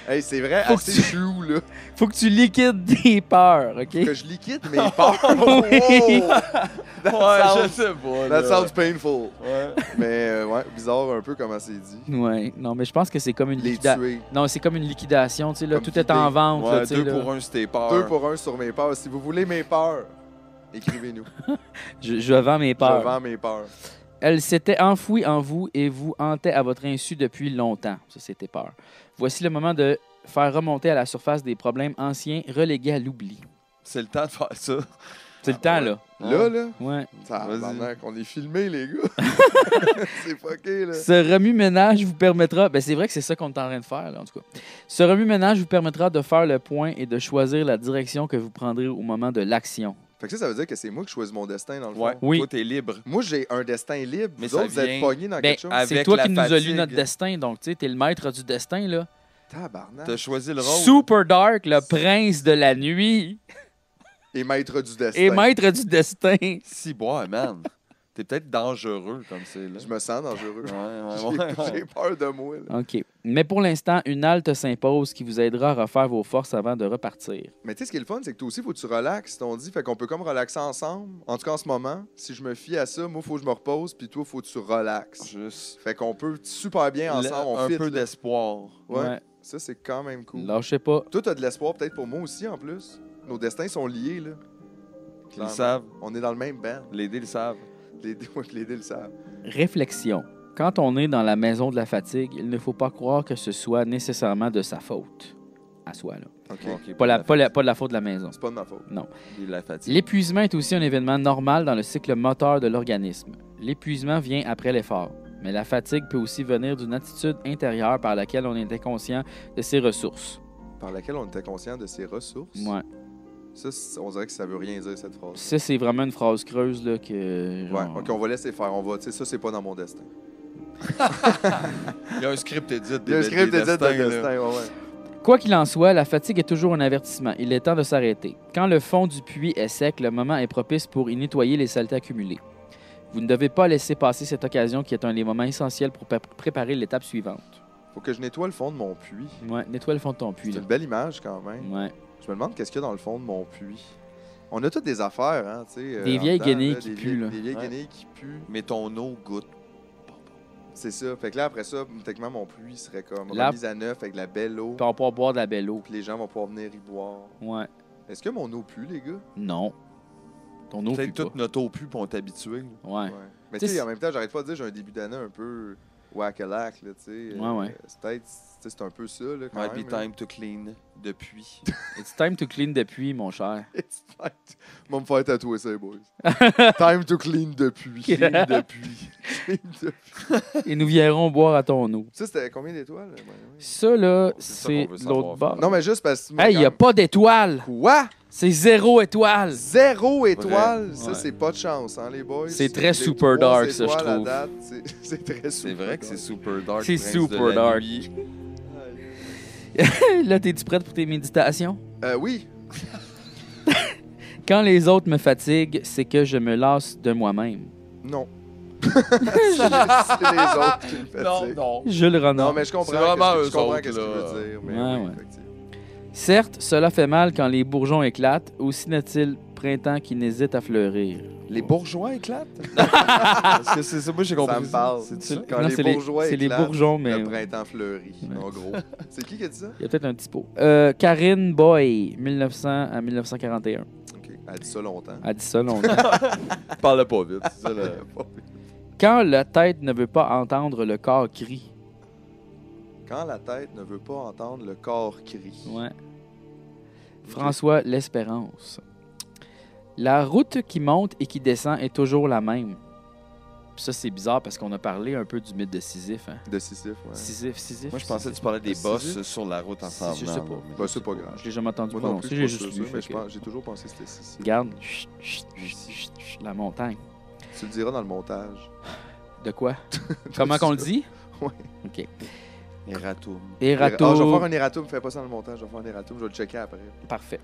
Hey, c'est vrai,
Faut que
assez
tu-
chou, là.
Faut que tu liquides des peurs, OK?
Que je liquide mes peurs.
Oui.
Wow!
Ouais, je sais pas.
That
là.
sounds painful.
Ouais.
Mais ouais, bizarre un peu comment c'est dit.
Ouais. Non, mais je pense que c'est comme une
Les
liquidation.
tuer.
Non, c'est comme une liquidation, tu sais, là.
Comme
Tout est en
vider.
vente, là,
Ouais,
tu sais,
2
là.
pour 1 sur tes peurs.
2 pour 1 sur mes peurs. Si vous voulez mes peurs, écrivez-nous.
Je vends mes
Je
peurs.
vends mes peurs.
Elle s'était enfouie en vous et vous hantait à votre insu depuis longtemps. Ça, c'était peur. Voici le moment de faire remonter à la surface des problèmes anciens relégués à l'oubli.
C'est le temps de faire ça.
C'est le temps, là.
Là, là,
Ouais.
tabarnak, on est filmé, les gars. C'est fucké, là.
Ce remue-ménage vous permettra... Ben, c'est vrai que c'est ça qu'on est en train de faire, là, en tout cas. Ce remue-ménage vous permettra de faire le point et de choisir la direction que vous prendrez au moment de l'action.
Fait que ça veut dire que c'est moi qui choisis mon destin, dans le fond.
Ouais.
Oui.
Toi, t'es libre.
Moi, j'ai un destin libre.
Mais
Vous
ça
autres, vous êtes
vient-
pognés dans
Ben,
quelque chose.
avec
c'est toi
la
qui nous as lu
fatigue.
notre destin, donc, tu sais, t'es le maître du destin, là.
Tabarnak.
T'as choisi le rôle.
Super Dark, le prince de la nuit
Et maître du destin.
et maître du destin.
Si, bois, man. T'es peut-être dangereux comme c'est là.
Je me sens dangereux.
Ouais, ouais,
J'ai
ouais.
peur de moi, là.
OK. Mais pour l'instant, une halte s'impose qui vous aidera à refaire vos forces avant de repartir.
Mais tu sais, ce qui est le fun, c'est que toi aussi, il faut que tu relaxes, on dit. Fait qu'on peut comme relaxer ensemble. En tout cas, en ce moment, si je me fie à ça, moi, il faut que je me repose, puis toi, il faut que tu relaxes.
Juste
Fait qu'on peut super bien ensemble. On
un
fit,
peu
là.
d'espoir.
Ouais. Ça, c'est quand même cool.
Lâchez pas.
Toi, t'as de l'espoir peut-être pour moi aussi, en plus. Nos destins sont liés, là.
Ils le
Clairement.
savent.
On est dans le même band.
Les dés le savent.
Les deux le savent.
Réflexion. Quand on est dans la maison de la fatigue, il ne faut pas croire que ce soit nécessairement de sa faute. À soi, là.
OK.
Ok,
Pas de la faute de la maison.
C'est pas de ma faute.
La fatigue.
L'épuisement est aussi un événement normal dans le cycle moteur de l'organisme. L'épuisement vient après l'effort. Mais la fatigue peut aussi venir d'une attitude intérieure par laquelle on était conscient de ses ressources.
Par laquelle on était conscient de ses ressources.
Ouais.
Ça, on dirait que ça veut rien dire, cette phrase.
Ça, c'est vraiment une phrase creuse, là, que...
Ouais,
genre-
OK, on va laisser faire. On va, tu sais, ça, c'est pas dans mon destin.
Il y a un script édite.
Il y a un script
des
édite de
destins, là.
destin, ouais, ouais.
Quoi qu'il en soit, la fatigue est toujours un avertissement. Il est temps de s'arrêter. Quand le fond du puits est sec, le moment est propice pour y nettoyer les saletés accumulées. Vous ne devez pas laisser passer cette occasion qui est un des moments essentiels pour préparer l'étape suivante.
Faut que je nettoie le fond de mon puits.
Ouais, nettoie le fond de ton puits.
C'est
Là.
une belle image, quand même.
Ouais.
Je me demande qu'est-ce qu'il y a dans le fond de mon puits. On a toutes des affaires, hein, tu sais.
Des
en
vieilles
dedans,
guenilles
là,
qui
des
puent,
vieilles-
là.
Des vieilles
Ouais.
guenilles qui puent.
Mais ton eau goûte.
C'est ça. Fait que là, après ça, techniquement, mon puits serait comme
Là-
remise à neuf avec de la belle eau.
Puis on va pouvoir boire de la belle eau.
Puis les gens vont pouvoir venir y boire.
Ouais.
Est-ce que mon eau pue, les gars?
Non. Ton eau pue
Peut-être
pas.
toute notre eau pue pour on t'habituer.
Ouais.
Mais
Tu
tu
sais,
sais, en même temps, j'arrête pas de dire j'ai un début d'année un peu whack-a-lac, là, tu sais.
Ouais.
C'est peut-être, tu sais, c'est un peu ça, là, quand
Might
même.
be
là.
time to clean depuis.
It's time to clean depuis, mon cher.
It's time to- Moi, me faire tatouer ça, les boys. Time to clean depuis.
Clean depuis.
Clean depuis.
Et nous viendrons boire à ton eau.
Ça, c'était combien d'étoiles? Ouais, ouais.
Ça, là,
C'est ça
c'est
qu'on veut savoir,
l'autre bord.
Non, mais juste parce que...
Hey, il n'y a pas d'étoile.
Quoi?
C'est 0 étoile.
0 étoile? Ça,
Ouais.
c'est pas de chance, hein, les boys?
C'est très
J'ai
super
3
dark, ça, je
étoiles à
trouve.
date. C'est très super
C'est vrai que c'est
dark.
super dark.
C'est
Prince
super
de la
dark.
nuit.
Là, t'es-tu prête pour tes méditations?
Oui.
Quand les autres me fatiguent, c'est que je me lasse de moi-même.
Non. c'est les autres qui me
Non,
fatiguent.
non.
Jules Renard.
Non, mais je comprends.
C'est vraiment
je
eux
comprends
autres,
qu'est-ce que tu
là.
veux dire. Mais
Ouais,
oui,
ouais.
effectivement.
Certes, cela fait mal quand les bourgeons éclatent, aussi n'est-il printemps qui n'hésite à fleurir.
Les bourgeois éclatent? Parce que c'est ça, moi j'ai compris.
Ça me parle.
C'est ça?
Quand
Non,
les
c'est
bourgeois
c'est les
éclatent,
bourgeons, mais
le printemps fleurit,
Ouais.
en gros. C'est qui a dit ça?
il y a peut-être un typo. Karine Boy, 1900 à 1941.
OK. Elle a dit ça longtemps.
Elle dit ça longtemps.
Parle pas vite. C'est ça, là.
Quand la tête ne veut pas entendre, le corps crie.
Quand la tête ne veut pas entendre, le corps crie.
Ouais. François L'Espérance. La route qui monte et qui descend est toujours la même. Puis ça, c'est bizarre parce qu'on a parlé un peu du mythe de Sisyphe. Hein?
De Sisyphe, ouais.
Sisyphe.
Moi, je pensais que tu parlais des
Sisyphe.
bosses sur la route en s'en
Je
venant,
sais pas.
là, mais-
Ben, c'est pas grave.
Je l'ai jamais entendu
Moi non
prononcer,
plus,
j'ai
je suis
juste
pas
lu.
sûr, mais
fait que-
j'ai toujours pensé que c'était Sisyphe.
Regarde, chut, chut, chut, chut, chut, la montagne.
Tu le diras dans le montage.
De quoi? Comment qu'on le dit?
Ouais.
OK.
Erratum.
Erato.
Ah, je vais faire un erratum, fais pas ça dans le montage, je vais faire un erratum, je vais le checker après.
Parfait.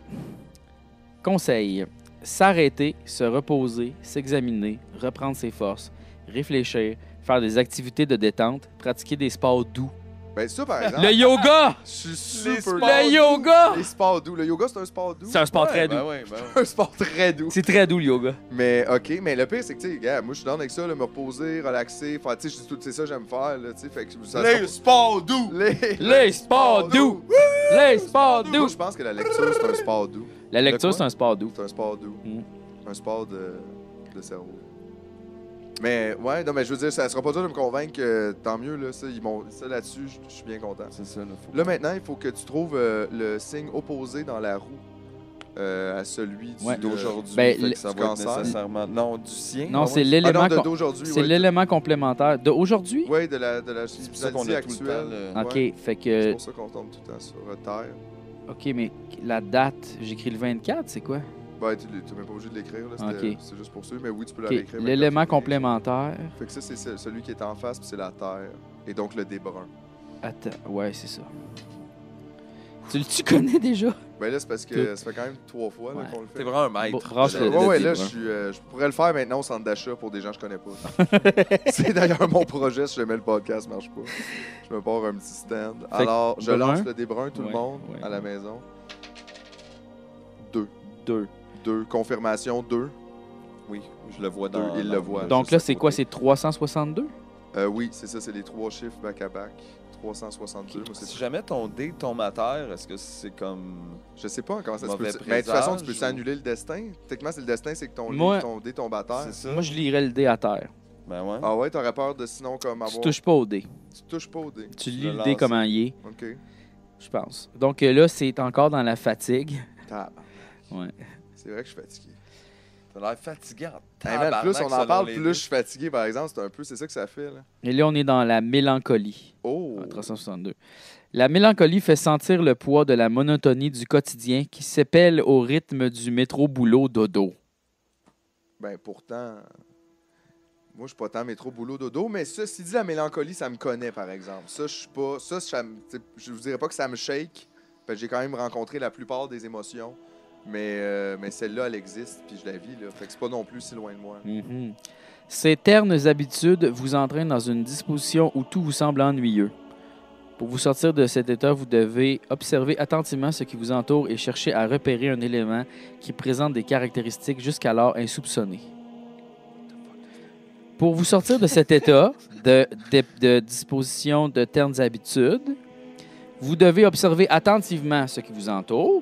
Conseil. S'arrêter, se reposer, s'examiner, reprendre ses forces, réfléchir, faire des activités de détente, pratiquer des sports doux.
Ben ça, par exemple,
Le yoga!
je suis
Les
super...
sports
Le yoga!
Les sports doux. Le yoga, c'est un sport doux?
C'est un sport très doux.
Ben ouais, ben ouais.
Un sport très doux.
C'est très doux, le yoga.
Mais OK, mais le pire, c'est que, tu sais, gars, moi, je suis dans avec ça, là, me reposer, relaxer, faire, tu sais, je dis tout, c'est ça que j'aime faire, là, tu sais, fait que ça
Les sports doux!
Les sports doux! Les sports
Moi,
doux!
je pense que la lecture, c'est un sport doux.
La lecture,
quoi?
c'est un sport doux.
C'est un sport doux.
Mm.
Un sport de cerveau. Mais, ouais, non, mais je veux dire, ça sera pas dur de me convaincre que tant mieux, là, ça, ça là-dessus, je suis bien content.
C'est ça, là. Faut...
Là, maintenant, il faut que tu trouves le signe opposé dans la roue à celui
Ouais.
d'aujourd'hui.
Ben,
fait que ça
du
va être
cancer.
nécessairement... Non, du sien.
Non,
Ah
c'est
ouais.
l'élément
Ah non,
com-
d'aujourd'hui,
c'est
ouais.
l'élément complémentaire. D'aujourd'hui?
Oui, de la
C'est pour ça qu'on a tout le temps, là.
OK,
Ouais.
fait
C'est
que...
pour ça qu'on tombe tout le temps sur Terre.
OK, mais la date, j'écris le 24, c'est quoi?
Ben, tu n'es même pas obligé de l'écrire, là.
Ok.
C'est juste pour ça. Mais oui, tu peux
OK,
la réécrire.
l'élément complémentaire...
Fait que ça, c'est celui qui est en face, puis c'est la Terre. Et donc le débrun.
Attends, ouais, c'est ça. Tu connais déjà?
Ben là, c'est parce que ça fait quand même 3 fois là,
Ouais.
qu'on le
T'es
fait.
vraiment un maître.
Bon, range le-
Ouais, là,
débrun.
je pourrais le faire maintenant au centre d'achat pour des gens que je connais pas. C'est d'ailleurs mon projet si jamais le podcast marche pas. Je me pars un petit stand.
Fait que
Alors, je
débrun?
lance le débrun, tout le
Ouais,
monde,
ouais.
à la maison. 2.
2.
2. Confirmation 2.
Oui, je le vois dans...
Il le voit.
Donc
juste
là,
à
c'est
côté.
quoi? C'est 362?
Oui, c'est ça, c'est les 3 chiffres back-à-back. 362. Moi, c'est
Si jamais ton dé tombe à terre, est-ce que c'est comme...
Je sais pas comment ça se peut.
Mauvais
Mais de toute façon, tu peux
présage
s'annuler le destin. Techniquement, c'est le destin, c'est que
Moi-
ton dé tombe à terre.
C'est ça?
Moi, je lirais le dé à terre.
Ben ouais.
Ah ouais, t'aurais peur de sinon comme avoir...
Tu touches pas au dé.
Tu touches pas au dé.
Tu
le
lis le
lances.
dé comment il est,
OK.
je pense. Donc là, c'est encore dans la fatigue.
Tabarnak.
Ouais.
C'est vrai que je suis fatigué.
T'as l'air fatiguant.
Hey, man, plus on en
selon
parle,
les
plus
deux.
je suis fatigué, par exemple. C'est ça que ça fait, là.
Et là, on est dans la mélancolie.
Oh!
362. La mélancolie fait sentir le poids de la monotonie du quotidien qui s'épelle au rythme du métro-boulot-dodo.
Ben, pourtant... Moi, je suis pas tant métro, boulot, dodo, mais ceci dit, la mélancolie, ça me connaît, par exemple. Ça, je suis pas... je vous dirais pas que ça me shake, parce que j'ai quand même rencontré la plupart des émotions, mais celle-là, elle existe, puis je la vis, là. Fait que c'est pas non plus si loin de moi.
Mhm. Ces ternes habitudes vous entraînent dans une disposition où tout vous semble ennuyeux. Pour vous sortir de cet état, vous devez observer attentivement ce qui vous entoure et chercher à repérer un élément qui présente des caractéristiques jusqu'alors insoupçonnées. Pour vous sortir de cet état de disposition de ternes habitudes, vous devez observer attentivement ce qui vous entoure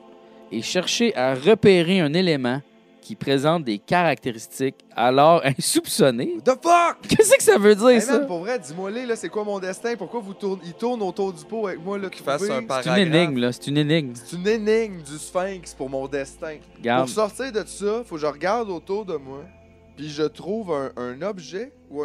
et chercher à repérer un élément qui présente des caractéristiques alors insoupçonnées.
What the fuck?
Qu'est-ce que ça veut dire,
Hey
ça?
man, pour vrai, dis-moi là, c'est quoi mon destin? Pourquoi il tourne autour du pot avec moi, là,
Qu'il fasse un
C'est une
paragraphe.
énigme, là. C'est une énigme.
C'est une énigme du sphinx pour mon destin.
Regarde.
Pour sortir de ça, faut que je regarde autour de moi, puis je trouve un objet, ou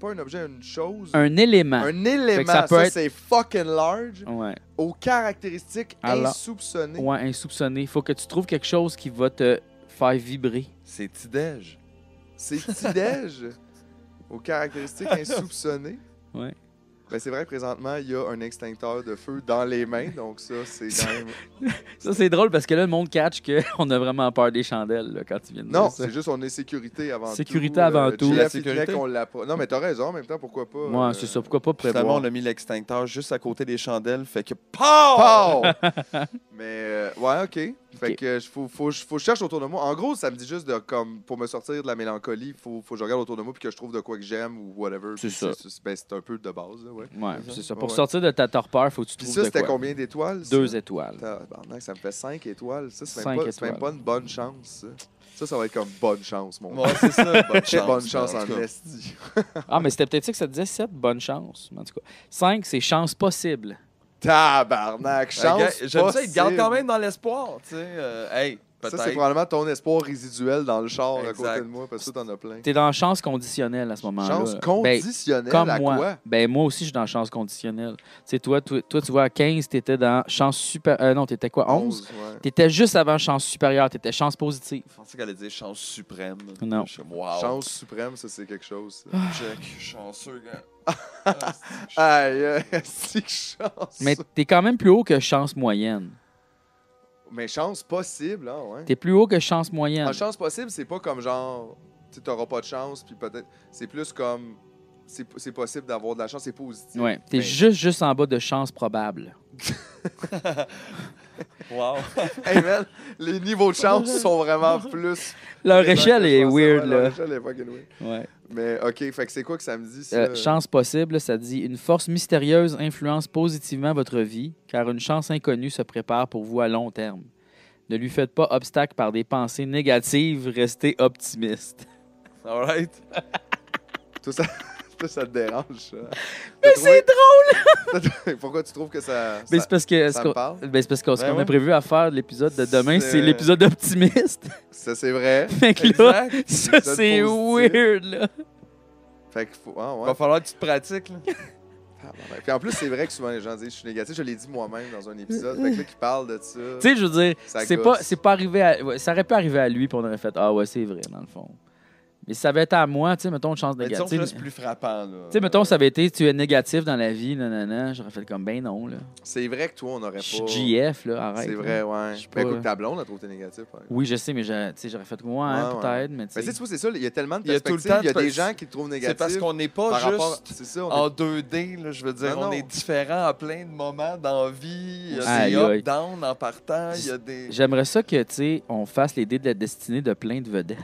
pas un objet, une chose.
Un élément.
Un élément,
que ça peut être-
c'est fucking large,
Ouais.
aux caractéristiques
Alors-
insoupçonnées.
Ouais, insoupçonné. Il faut que tu trouves quelque chose qui va te faire vibrer.
C'est Tidej.
C'est petit-déj, aux caractéristiques insoupçonnées.
Ouais.
Ben, c'est vrai, présentement, il y a un extincteur de feu dans les mains, donc ça, c'est quand même...
Ça, c'est drôle parce que là, le monde catch qu'on a vraiment peur des chandelles là, quand tu viens de
Non,
dire ça.
c'est juste on est sécurité avant tout.
Sécurité avant tout.
GF,
La
il
sécurité.
tenait qu'on l'a pas. Non, mais t'as raison, en même temps, pourquoi pas?
Ouais, c'est ça. Pourquoi pas
Finalement,
prévoir?
on a mis l'extincteur juste à côté des chandelles, fait que...
Pow! Mais, ouais, OK. Fait
OK.
que faut que je cherche autour de moi. En gros, ça me dit juste de, comme, pour me sortir de la mélancolie, faut que je regarde autour de moi puis que je trouve de quoi que j'aime ou whatever.
C'est
Puis
ça.
C'est un peu de base, là, ouais.
Ouais, c'est ça.
Ouais,
Pour
ouais.
sortir de ta torpeur, faut que tu
Puis
trouves
ça,
de
c'était
quoi.
combien d'étoiles? ça?
2 étoiles.
Tabarnak, ça me fait 5 étoiles. Ça, c'est
5
même, c'est même
étoiles.
pas une bonne chance, ça. Ça va être comme bonne chance, mon
Ouais, c'est ça. Bonne chance.
Bonne chance
en
en
tout cas.
esti.
Ah, mais c'était peut-être ça que ça disait 7, bonne chance. Mais en tout cas, 5, c'est chance possible.
Tabarnak, chance
J'aime ça, il te garde
possible.
quand même dans l'espoir. Tu sais, hey,
Ça, c'est
peut-être.
probablement ton espoir résiduel dans le char à côté
Exact.
de moi, parce que toi, t'en as plein.
T'es dans chance conditionnelle à ce moment-là.
Chance
Ben,
conditionnelle
comme
à
moi.
quoi?
Ben, moi aussi, je suis dans chance conditionnelle. Tu sais, toi, tu vois, à 15, t'étais dans chance super. Non, t'étais quoi, 11?
ouais.
T'étais juste avant chance supérieure. T'étais chance positive.
Je pensais qu'elle allait dire chance suprême.
Non.
Je suis comme, wow.
Chance suprême, ça, c'est quelque chose. ça.
Check, chanceux, gars.
Aïe, c'est que chance.
Mais t'es quand même plus haut que chance moyenne.
Mais chance possible, hein, ouais.
T'es plus haut que chance moyenne.
En chance possible, c'est pas comme genre, tu t'auras pas de chance, puis peut-être. C'est plus comme, c'est possible d'avoir de la chance, c'est positif.
Ouais, t'es
Mais-
juste en bas de chance probable.
Wow.
Hey man, les niveaux de chance sont vraiment plus.
Leur
présents
échelle
que je
est
pensais.
weird,
Ouais, leur
là.
échelle est fucking weird.
Ouais.
Mais ok, fait que c'est quoi que ça me dit, ça?
Chance possible, ça dit une force mystérieuse influence positivement votre vie, car une chance inconnue se prépare pour vous à long terme. Ne lui faites pas obstacle par des pensées négatives, restez optimiste.
All right.
Toi, ça te dérange, ça.
Mais c'est
drôle! Pourquoi tu trouves que ça.
Ben, c'est parce que
ça me parle?
ben, c'est parce que ce
Ben
qu'on
ouais.
a prévu à faire de l'épisode de demain,
C'est-
c'est l'épisode optimiste.
Ça, c'est vrai.
Fait que là,
Exact.
ça
L'épisode
c'est
positif.
weird là.
Fait qu'il faut. Ah, ouais.
Va falloir que tu te pratiques, là.
Ah, ben, puis en plus, c'est vrai que souvent les gens disent je suis négatif. Je l'ai dit moi-même dans un épisode. Fait que là, qui parle de ça.
Tu sais, je veux dire,
Ça
c'est
gosse.
pas arrivé à, ouais, ça aurait pu arriver à lui puis on aurait fait ah ouais, c'est vrai dans le fond. Mais si ça avait été à moi, tu sais, mettons une chance
Mais disons que
négative.
là,
Tu
c'est plus frappant, là.
sais, mettons, ça avait été tu es négatif dans la vie, nanana, j'aurais fait comme ben non là.
C'est vrai que toi, on n'aurait
Je suis
pas.
GF là, arrête.
C'est
là.
vrai, ouais.
Je suis
Ben
pas-
écoute, ta blonde a trouvé que t'es négatif. par exemple.
Oui, je sais, mais tu sais, j'aurais fait ouais,
Ouais,
peut-être, mais tu
Mais tu
sais.
sais, c'est ça, il y a tellement de
Il y a tout le
perspectives.
temps
Il y a
de
des
pers-
gens qui te trouvent négatifs.
C'est parce qu'on n'est pas
par
juste
rapport. C'est ça, on
en
est-
2D, là, je veux dire.
Non,
On
non.
est différent à plein de moments dans la vie. Il y a
Aïe,
des
aïe.
up, down en partant. Il y a des...
J'aimerais ça que, tu sais, on fasse les dés de la destinée de plein de vedettes.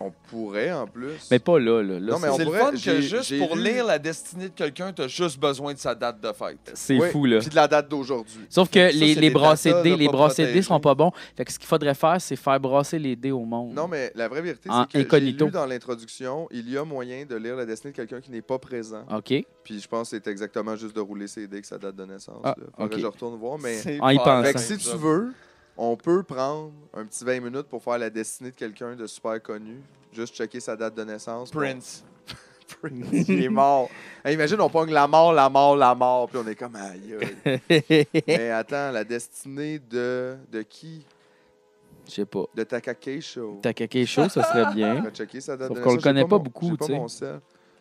On pourrait, en plus.
Mais pas là, là. Là,
Non, mais on
C'est le
pourrait-
fun que
j'ai-
juste
j'ai
pour
lu-
lire la destinée de quelqu'un, tu as juste besoin de sa date de fête.
c'est
Oui,
fou, là.
Puis de la date d'aujourd'hui.
Sauf que
Ça,
les
c'est des
brassés de
datas,
dés,
là,
les
pas
brassés de dés
protégés.
seront pas bons. Fait que ce qu'il faudrait faire, c'est faire brasser les dés au monde.
Non, mais la vraie vérité,
En
c'est que j'ai
incognito.
lu dans l'introduction, il y a moyen de lire la destinée de quelqu'un qui n'est pas présent.
OK.
Puis je pense que c'est exactement juste de rouler ses dés que sa date de naissance.
Ah,
là. Faudrait
ok.
que je retourne voir, mais...
C'est
En y
faire
pensant.
Fait que
un
si tu
job.
veux, on peut prendre un petit 20 minutes pour faire la destinée de quelqu'un de super connu. Juste checker sa date de naissance.
Prince.
Prince, il est mort. Hey, imagine, on pogne la mort, puis on est comme aïe. aïe. Mais attends, la destinée de qui?
Je sais pas.
De Takake Show.
T'as quelque chose, ça serait
On
bien.
va checker sa date
Sauf
de
qu'on le
naissance. J'ai
connaît pas
mon-
beaucoup,
j'ai pas
tu sais.
mon sel.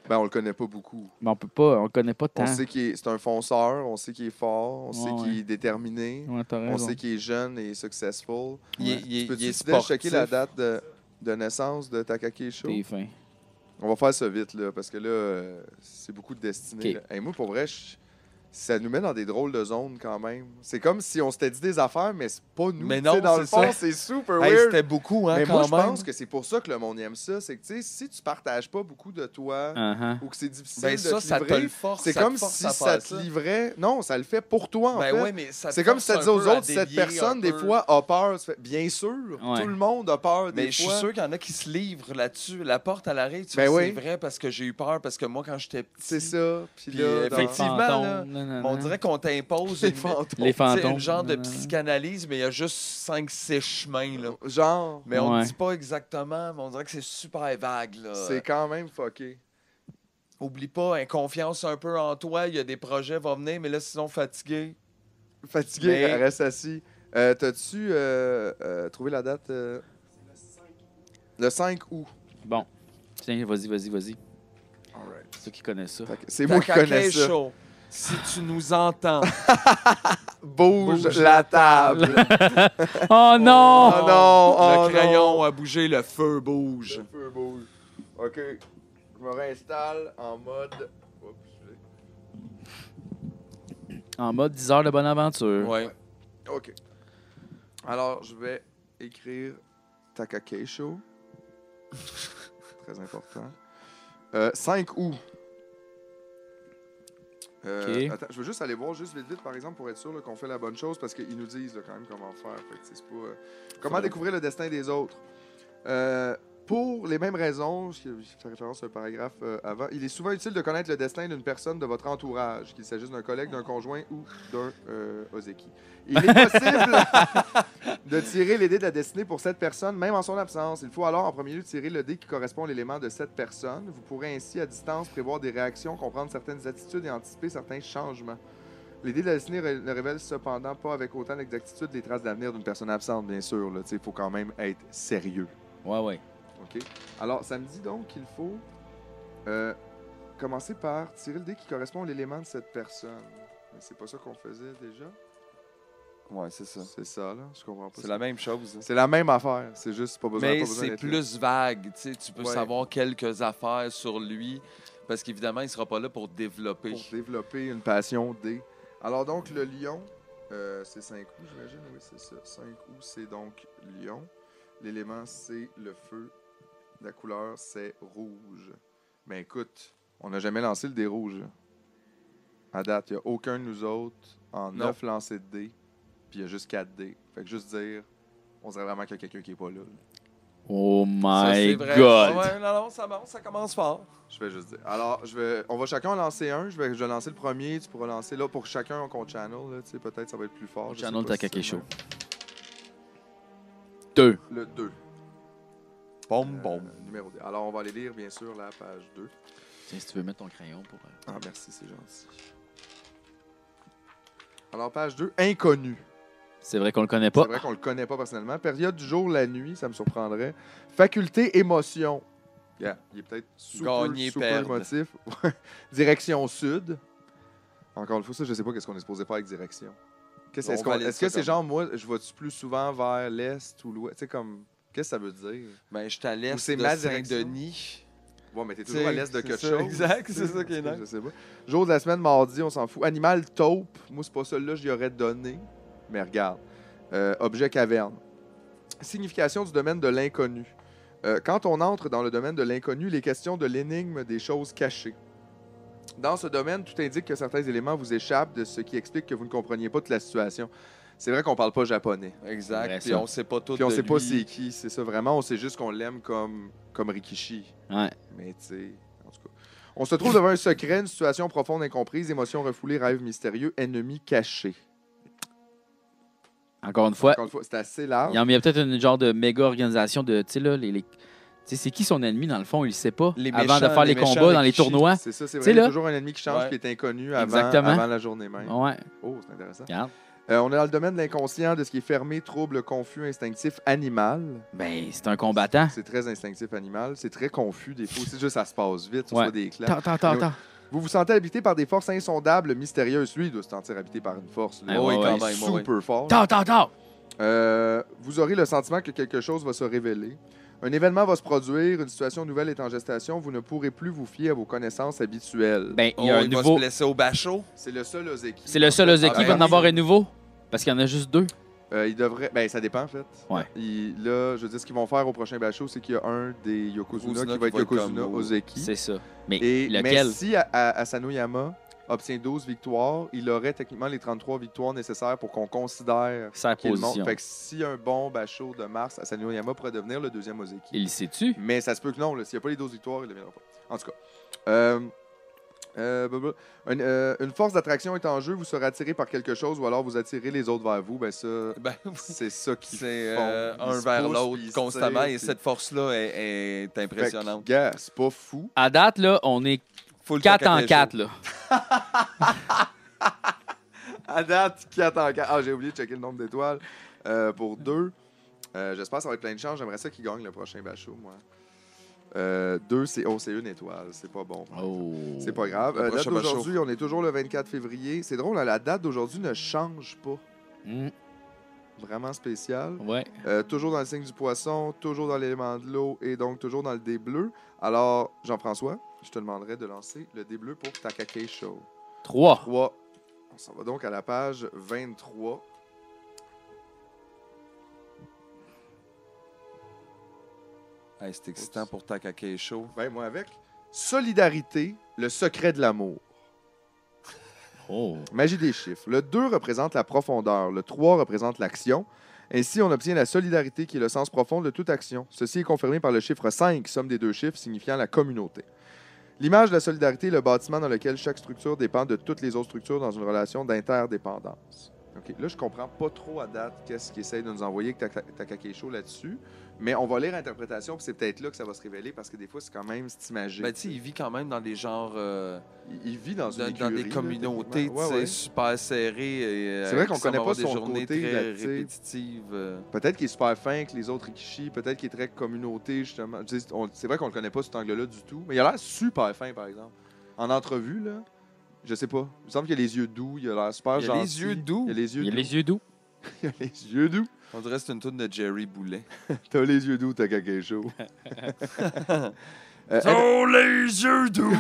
Ben, on le connaît pas beaucoup.
Mais on peut pas, on le connaît pas tant.
On sait qu'il est, c'est un fonceur, on sait qu'il est fort, on sait
Ouais,
qu'il
ouais.
est déterminé,
Ouais, t'as
on
raison.
sait qu'il est jeune et successful.
Il est, il est-
Peux-tu
il est
essayer de checker la
sportif.
date de naissance de Takake Show?
T'es fin.
On va faire ça vite, là, parce que là, c'est beaucoup de destinée.
Ok.
là. Hey, moi, pour vrai, ça nous met dans des drôles de zones quand même. C'est comme si on s'était dit des affaires, mais c'est pas nous.
Mais
Tu sais,
non,
dans
c'est
le fond,
ça.
c'est super
Hey,
weird.
c'était beaucoup, hein,
Mais
quand
moi, je
même.
pense que c'est pour ça que le monde aime ça. C'est que, tu sais, si tu partages pas beaucoup de toi
Uh-huh.
ou que c'est difficile
Ben
de
ça,
te
ça te
livrer,
le force.
c'est
ça te
comme
force
si
à
ça
faire
te livrait. Non, ça le fait pour toi, en
Ben
fait.
ouais, mais ça te
C'est comme
force
si tu
un
disais aux
peu à
autres, cette
dévier
personne,
un
des
peu.
fois, a peur. Tu fais, bien sûr,
Ouais.
tout le monde a peur des
Mais je
fois.
suis sûr qu'il y en a qui se livrent là-dessus. La porte à l'arrêt, tu
Ben
vois,
oui.
c'est vrai parce que j'ai eu peur, parce que moi, quand j'étais petit,
C'est ça. Puis
Puis,
là, dans-
effectivement,
Fantômes,
là,
nanana.
on dirait qu'on t'impose
les
une,
fantômes.
Les
tu sais,
fantômes.
une genre de
nanana.
psychanalyse, mais il y a juste 5-6 chemins. Là.
Genre,
Mais on ne
Ouais.
dit pas exactement, mais on dirait que c'est super vague. Là.
c'est quand même fucké.
Oublie pas, hein, confiance un peu en toi, il y a des projets vont venir, mais là, sinon fatigué.
Fatigué,
Mais-
reste assis. T'as-tu trouvé la date? Le 5 août.
Bon. Tiens, vas-y. C'est toi qui connais ça.
Fait que c'est moi qui connais ça.
Show. Si tu nous entends,
Bouge
Bouge
la table.
Oh non!
Oh non, oh
le crayon
non.
a bougé, le feu bouge.
Le feu bouge. OK. Je me réinstalle en mode... Oups.
En mode 10 heures de bonne aventure.
Ouais.
OK. Alors, je vais écrire Takake Show. Très important. 5 août.
OK.
Attends, je veux juste aller voir juste vite, par exemple, pour être sûr là, qu'on fait la bonne chose, parce qu'ils nous disent là, quand même comment faire. Fait que, c'est pas, comment découvrir le destin des autres. Pour les mêmes raisons, je fais référence à un paragraphe avant, il est souvent utile de connaître le destin d'une personne de votre entourage, qu'il s'agisse d'un collègue, d'un conjoint ou d'un Ozeki. Il est possible de tirer les dés de la destinée pour cette personne, même en son absence. Il faut alors en premier lieu tirer le dé qui correspond à l'élément de cette personne. Vous pourrez ainsi, à distance, prévoir des réactions, comprendre certaines attitudes et anticiper certains changements. Les dés de la destinée ne révèlent cependant pas avec autant d'exactitude les traces d'avenir d'une personne absente, bien sûr. Il faut quand même être sérieux.
Ouais.
OK. Alors, ça me dit donc qu'il faut commencer par tirer le dé qui correspond à l'élément de cette personne. Mais c'est pas ça qu'on faisait déjà?
Ouais, c'est ça.
C'est ça, là. Je comprends pas.
C'est la même chose.
C'est la même affaire. C'est juste pas besoin,
Mais
pas besoin
c'est
d'être
plus vague. Tu sais, tu peux
Ouais.
savoir quelques affaires sur lui parce qu'évidemment, il ne sera pas là pour développer.
pour développer une passion D. Alors donc, le lion, c'est 5 août, j'imagine. Oui, c'est ça. 5 août, c'est donc lion. L'élément, c'est le feu. La couleur, c'est rouge. Mais écoute, on n'a jamais lancé le dé rouge. À date, il n'y a aucun de nous autres en
Non.
9 lancés de dés. Puis il y a juste 4 dés. Fait que juste dire, on dirait vraiment qu'il y a quelqu'un qui n'est pas là.
Oh
Ça, c'est
my
vrai.
God!
Ouais, non, ça commence fort.
Je vais juste dire. Alors, on va chacun en lancer un. Je vais lancer le premier. Tu pourras lancer là pour chacun on compte channel. Là, tu sais, peut-être ça va être plus fort. je sais
Channel
pas si
Takake
c'est
Show.
le
2.
Le 2.
Bon.
Numéro 2. Alors, on va aller lire, bien sûr, la page 2.
Tiens, si tu veux mettre ton crayon pour...
Ah, merci, c'est gentil. Alors, page 2, inconnu.
C'est vrai qu'on le connaît pas.
C'est vrai qu'on le connaît pas personnellement. Période du jour, la nuit, ça me surprendrait. Faculté, émotion. Yeah, il est peut-être
Gagner,
super
perdre.
émotif. Direction sud. Encore une fois, ça, je sais pas qu'est-ce qu'on est supposé faire avec direction.
On valide
Est-ce
ça
que c'est
comme-
genre, moi, je vais-tu plus souvent vers l'est ou l'ouest? Tu sais, comme, qu'est-ce que ça veut dire?
Ben, je suis à l'est
Ou c'est
de
ma direction?
Saint-Denis.
Ouais, mais t'es
T'sais,
toujours à l'est de
c'est
quelque
ça,
chose.
exact,
t'sais,
c'est ça qui est
parce que
nice.
Je sais pas. Jour de la semaine, mardi, on s'en fout. Animal taupe. Moi, c'est pas celui-là que j'y aurais donné. Mais regarde. Objet caverne. Signification du domaine de l'inconnu. Quand on entre dans le domaine de l'inconnu, les questions de l'énigme des choses cachées. Dans ce domaine, tout indique que certains éléments vous échappent, de ce qui explique que vous ne compreniez pas toute la situation. C'est vrai qu'on parle pas japonais.
Exact.
vrai,
Puis
ça.
on sait pas tout
Puis on
de
sait pas
lui.
c'est qui, c'est ça vraiment. On sait juste qu'on l'aime comme Rikishi.
Ouais.
Mais tu sais, en tout cas. On se trouve devant un secret, une situation profonde incomprise, émotions refoulées, rêves mystérieux, ennemis cachés.
Encore une fois,
Encore une fois, c'est assez large.
il y a peut-être une genre de méga organisation de, tu sais, là, tu sais, c'est qui son ennemi, dans le fond, il le sait pas.
Les
Avant de
méchants-
faire
les
les
méchants
combats dans les
Rikishi.
tournois.
C'est ça, c'est
Tu sais,
vrai. Il y a
là.
toujours un ennemi qui change,
Ouais.
qui est inconnu
Exactement.
avant la journée même.
Ouais,
Oh, c'est intéressant.
regarde.
On est dans le domaine de l'inconscient, de ce qui est fermé, trouble, confus, instinctif, animal.
Ben, c'est un combattant.
C'est très instinctif animal. C'est très confus des fois. C'est juste ça se passe vite,
Ouais.
soit des claques.
Attends.
Vous vous sentez habité par des forces insondables, mystérieuses. Lui, il doit se sentir habité par une force. là.
Ah ouais,
Il est
quand même,
super fort.
Attends.
Vous aurez le sentiment que quelque chose va se révéler. Un événement va se produire, une situation nouvelle est en gestation. Vous ne pourrez plus vous fier à vos connaissances habituelles.
Ben, il y
Oh,
a un
il va
nouveau.
se blesser au bachot.
C'est le seul Ozeki.
C'est le seul Ozeki
Ah,
qui va
ben
en
oui.
avoir un nouveau. Parce qu'il y en a juste 2.
Il devrait. Ben, ça dépend, en fait.
Ouais.
Là, je veux dire, ce qu'ils vont faire au prochain Bachot, c'est qu'il y a un des Yokozuna qui va être Yokozuna
comme
Ozeki.
C'est ça. Mais
Mais
lequel?
si Asanoyama obtient 12 victoires, il aurait techniquement les 33 victoires nécessaires pour qu'on considère
Sa
qu'il monte.
position.
Fait que si un bon Bachot de mars, Asanoyama pourrait devenir le deuxième Ozeki.
Il le sait-tu?
Mais ça se peut que non. là. S'il n'y a pas les 12 victoires, il ne deviendra pas. En tout cas. Une force d'attraction est en jeu, vous serez attiré par quelque chose ou alors vous attirez les autres vers vous. Ben ça,
Ben,
c'est ça qui
c'est
font. Ils
un
se
vers
poussent,
l'autre
puis ils se
constamment.
tirent,
Et
puis-
cette force-là est
Fait que,
impressionnante.
gars, c'est pas fou.
À date, là, on est
Full
4 en
Takake
4,
Show.
là.
À date, 4 en 4. Ah, j'ai oublié de checker le nombre d'étoiles pour 2. J'espère que ça va être plein de chance. J'aimerais ça qu'il gagne le prochain Bachot, moi. 2, c'est une étoile. C'est pas bon.
Oh.
C'est pas grave.
Le
Date
prochain Bachot.
d'aujourd'hui, on est toujours le 24 février. C'est drôle, hein, la date d'aujourd'hui ne change pas.
Mm,
Vraiment spécial.
ouais.
Toujours dans le signe du poisson, toujours dans l'élément de l'eau et donc toujours dans le dé bleu. Alors, Jean-François, je te demanderai de lancer le dé bleu pour Takake Show.
3.
3. On s'en va donc à la page 23.
Hey, c'est excitant pour Takake Show.
Ben, moi avec. Solidarité, le secret de l'amour.
Oh.
Magie des chiffres. Le 2 représente la profondeur. Le 3 représente l'action. Ainsi, on obtient la solidarité qui est le sens profond de toute action. Ceci est confirmé par le chiffre 5, somme des deux chiffres, signifiant la communauté. L'image de la solidarité est le bâtiment dans lequel chaque structure dépend de toutes les autres structures dans une relation d'interdépendance. OK. Là, je comprends pas trop à date qu'est-ce qu'il essaie de nous envoyer que Takake Show là-dessus, mais on va lire l'interprétation, puis c'est peut-être là que ça va se révéler, parce que des fois, c'est quand même imagé.
Ben, tu sais, il vit quand même dans des genres...
il vit dans une
dans des
écurie,
communautés,
là,
tu sais,
ouais.
super serrées.
C'est vrai qu'on
qui
connaît
semblent
pas
avoir des
son
journées
côté,
très
là, tu sais.
répétitives.
Peut-être qu'il est super fin avec les autres Rikishi, peut-être qu'il est très communauté, justement. C'est vrai qu'on le connaît pas, cet angle-là, du tout, mais il a l'air super fin, par exemple. En entrevue, là, je sais pas. Il me semble qu'il a les yeux doux, il a l'air super
Il a
gentil.
les yeux doux?
Il a les yeux
Il a
doux.
les yeux doux.
Il a les yeux doux.
On dirait que c'est une toune de Jerry Boulet.
T'as les yeux doux, Takake Show.
Les yeux doux!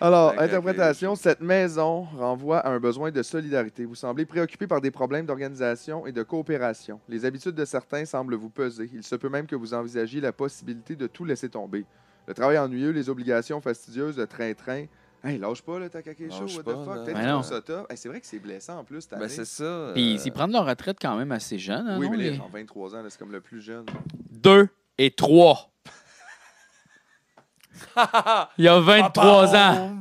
Alors,
Takake
interprétation, cette maison renvoie à un besoin de solidarité. Vous semblez préoccupé par des problèmes d'organisation et de coopération. Les habitudes de certains semblent vous peser. Il se peut même que vous envisagiez la possibilité de tout laisser tomber. Le travail ennuyeux, les obligations fastidieuses, le train-train. Hey, lâche pas, le Takake Show,
Lâche
what
pas,
the fuck?
là.
Peut-être
Ben
qu'ils
non.
font ça top. Hey, c'est vrai que c'est blessant en plus, cette
Ben,
année.
c'est ça.
Puis ils prennent leur retraite quand même assez jeune. Hein,
Oui,
non,
mais
les-
là, en 23 ans, là, c'est comme le plus jeune.
2 et 3. Il y a 23 ans.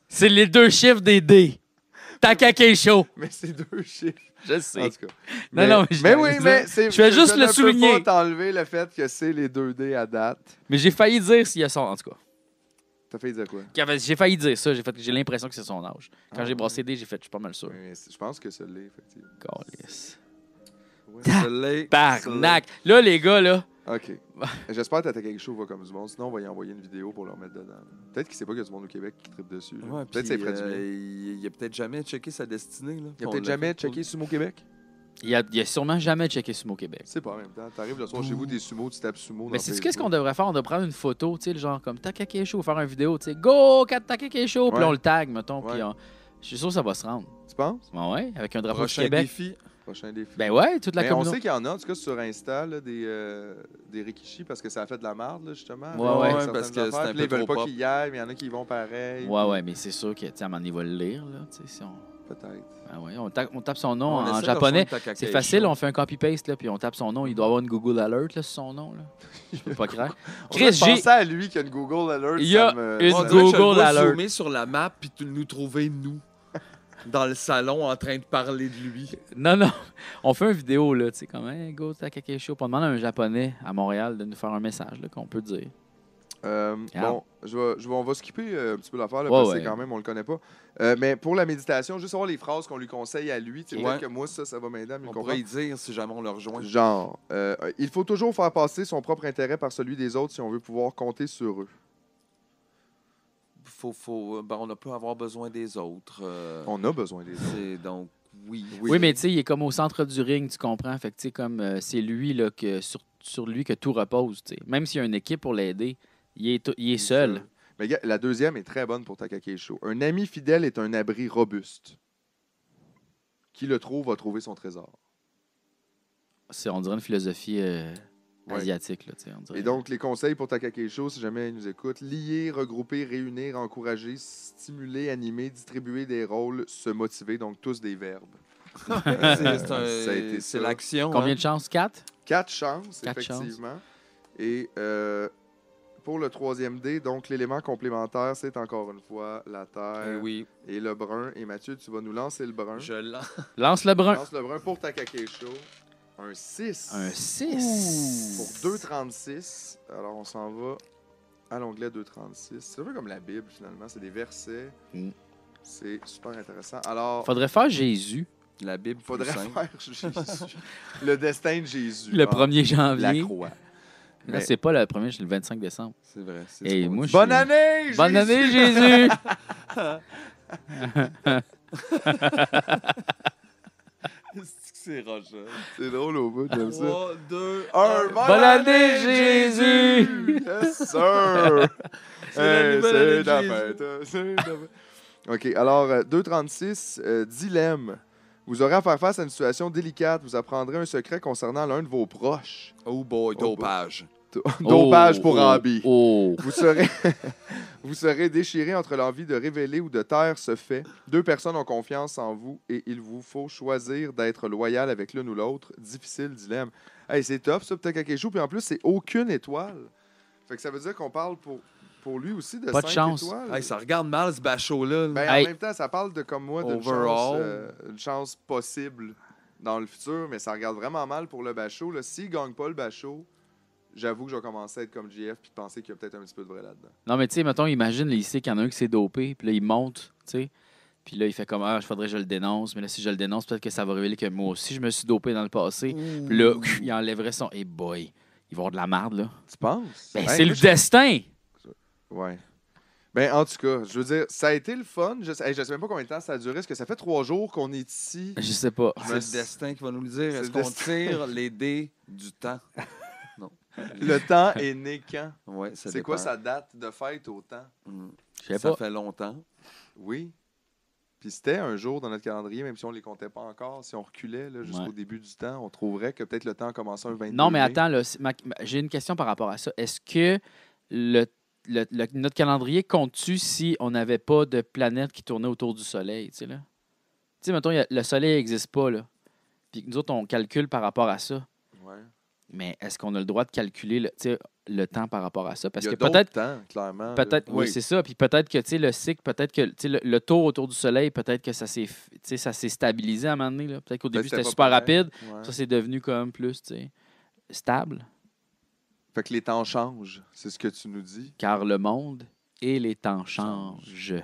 C'est les deux chiffres des D. Takake Show.
Mais c'est deux chiffres.
Je
En
sais.
tout cas.
Non,
Mais oui, mais c'est.
Je vais juste le
ne peux
souligner.
pas t'enlever le fait que c'est les 2D à date.
Mais j'ai failli dire s'il y a son. En tout cas.
T'as fait dire quoi?
J'ai failli dire ça. J'ai l'impression que c'est son âge. Quand
Ah,
j'ai brassé
ouais.
D, j'ai fait, je suis pas mal sûr.
Oui, je pense que ça l'est, effectivement.
Calisse.
Ouais.
Barnac. Là, les gars, là.
OK. J'espère que Takake Show va comme du monde. Sinon, on va y envoyer une vidéo pour leur mettre dedans. Peut-être qu'il sait pas qu'il y a du monde au Québec qui tripe dessus. là.
Ouais,
Peut-être que ça ferait du bien.
il a peut-être jamais checké sa destinée. Là.
Il a
On
peut-être
l'a
jamais
fait
checké Sumo Québec.
Il a sûrement jamais checké Sumo Québec.
C'est pas en même temps. T'arrives le soir chez vous, des sumo, tu tapes sumo.
Mais
dans
c'est qu'est-ce qu'on
Facebook.
devrait faire? On devrait prendre une photo, tu sais, le genre comme Takake Show, faire une vidéo, tu sais, go, Takake Show, puis
Ouais.
on le tag, mettons, puis
Ouais.
je suis sûr que ça va se rendre.
Tu penses?
Ouais, avec un drapeau
Prochain
du Québec.
défi.
Prochain défi.
Ben ouais, toute la
Mais on
communauté.
sait qu'il y en a, en tout cas sur Insta, là, des Rikishi parce que ça a fait de la merde, là, justement.
Ouais,
Avec
parce
certaines
que c'est
affaires.
un
Puis là, ils
peu
veulent
trop
pas
pop.
qu'ils y aillent, mais il y en a qui y vont pareil.
Ouais, mais c'est sûr que, tu sais, à un moment donné, il va le lire, là, tu sais, si on...
Peut-être.
Ben ouais, on tape son nom
On
en
essaie de
japonais.
rejoindre Takake
C'est facile,
Show.
on fait un copy-paste, là, puis on tape son nom. Il doit avoir une Google Alert, là, sur son nom, là. Je peux pas croire.
On
Chris,
Chris, pensé à lui qui a une Google Alert.
Il y a
ça me-
une
On
ça-
dirait que je le
Google
vois
Alert.
zoomer sur la map puis nous trouver, nous, dans le salon, en train de parler de lui.
Non, on fait une vidéo, là, tu sais, comme, hey, go, Takake Show. Puis on demande à un japonais à Montréal de nous faire un message, là, qu'on peut dire.
Bon, on va skipper un petit peu l'affaire, là,
Ouais,
parce que
ouais.
quand même, on le connaît pas. Mais pour la méditation, juste savoir les phrases qu'on lui conseille à lui. Tu sais,
Ouais.
peut-être que moi, ça va m'aider à mieux
On
comprendre.
pourrait y dire si jamais on le rejoint.
Genre, il faut toujours faire passer son propre intérêt par celui des autres si on veut pouvoir compter sur eux.
On peut avoir besoin des autres.
On a besoin des autres.
Donc, oui.
Oui, mais tu sais, il est comme au centre du ring, tu comprends? Fait que, tu sais, comme, c'est lui, là, que sur lui que tout repose, tu sais. Même s'il y a une équipe pour l'aider, il est seul.
Mais gars, la deuxième est très bonne pour Takake Show. Un ami fidèle est un abri robuste. Qui le trouve va trouver son trésor.
On dirait une philosophie
Ouais.
asiatique, là, tu sais. on dirait.
Et donc, les conseils pour Takake Show, si jamais il nous écoute, lier, regrouper, réunir, encourager, stimuler, animer, distribuer des rôles, se motiver, donc tous des verbes. Ça a été
C'est
ça.
l'action.
Combien
hein.
de chances? 4?
4 chances,
4
effectivement. Et pour le troisième dé, donc l'élément complémentaire, c'est encore une fois la terre
Oui,
et le brun. Et Mathieu, tu vas nous lancer le brun.
je lance.
Lance le brun.
Lance le brun pour Takake Show. Un 6.
Un 6.
Pour 2,36. Alors, on s'en va à l'onglet 2,36. C'est un peu comme la Bible, finalement. C'est des versets.
Mm.
C'est super intéressant. Alors,
Faudrait faire Jésus
La Bible,
il faudrait
plus simple.
faire Jésus. Le destin de Jésus.
le
Ah,
1er
La
janvier.
croix.
Non,
Mais-
c'est pas le 1er, c'est le 25 décembre.
C'est vrai. c'est
Et
ce qu'on
moi,
dit.
je
Bonne
suis-
année,
Bonne
Jésus!
année, Jésus!
C'est Roger.
C'est drôle au bout, j'aime ça.
3, 2,
Un
Bonne année, Jésus!
Yes, sir!
C'est la nouvelle année de
ta
Jésus.
fête. C'est ta fête. OK, alors, 2,36, dilemme. Vous aurez à faire face à une situation délicate. Vous apprendrez un secret concernant l'un de vos proches.
Oh boy,
Oh boy.
dopage.
Dopage pour Ambi.
Oh.
Vous serez déchiré entre l'envie de révéler ou de taire ce fait. 2 personnes ont confiance en vous et il vous faut choisir d'être loyal avec l'une ou l'autre. Difficile dilemme. Hey, c'est top, ça, peut-être Kakeshu. Puis en plus, c'est aucune étoile. Fait que ça veut dire qu'on parle pour lui aussi de
Pas de
5
chance.
étoiles.
Hey, ça regarde mal, ce bachot-là.
Ben,
Hey.
En même temps, ça parle de comme moi d'une
Overall.
chance possible dans le futur, mais ça regarde vraiment mal pour le bachot. Là. S'il ne gagne pas le bachot, j'avoue que je vais commencer à être comme JF puis penser qu'il y a peut-être un petit peu de vrai là-dedans.
Non, mais tu sais, mettons, imagine, là, il sait qu'il y en a un qui s'est dopé, puis là, il monte, tu sais. Puis là, il fait comme, il faudrait que je le dénonce. Mais là, si je le dénonce, peut-être que ça va révéler que moi aussi, je me suis dopé dans le passé. Puis là, il enlèverait son. Hey boy, il va avoir de la merde, là.
Tu penses?
Ben,
Hey,
c'est
moi,
le destin!
Ouais. Ben, en tout cas, je veux dire, ça a été le fun. Je sais même pas combien de temps ça a duré. Est-ce que ça fait 3 jours qu'on est ici?
Je sais pas.
C'est le destin qui va nous le dire.
C'est
Est-ce
le
qu'on
destin.
tire les dés du temps? Non.
Le temps est né quand?
Ouais, ça
C'est quoi
dépend.
sa date de fête au temps?
Je sais
Ça
pas.
fait longtemps.
Oui. Puis c'était un jour dans notre calendrier, même si on ne les comptait pas encore. Si on reculait là, jusqu'au
Ouais.
début du temps, on trouverait que peut-être le temps a commencé un 22
Non, mais
mai.
attends, là, j'ai une question par rapport à ça. Est-ce que notre calendrier compte-tu si on n'avait pas de planète qui tournait autour du Soleil, tu sais, là? Tu sais, mettons, le Soleil n'existe pas, là. Puis que nous autres, on calcule par rapport à ça.
Ouais.
Mais est-ce qu'on a le droit de calculer tu sais, le temps par rapport à ça? Parce
Il y a
que
d'autres
peut-être,
temps, clairement.
peut-être,
là.
oui, c'est ça. Puis peut-être que, tu sais, le cycle, peut-être que, tu sais, le tour autour du Soleil, peut-être que ça s'est stabilisé à un moment donné, là. Peut-être qu'au début,
c'était
c'était
pas
super
pareil.
rapide.
Ouais.
Ça, c'est devenu comme plus, tu sais, stable.
Fait que les temps changent, c'est ce que tu nous dis.
Car le monde et les temps changent.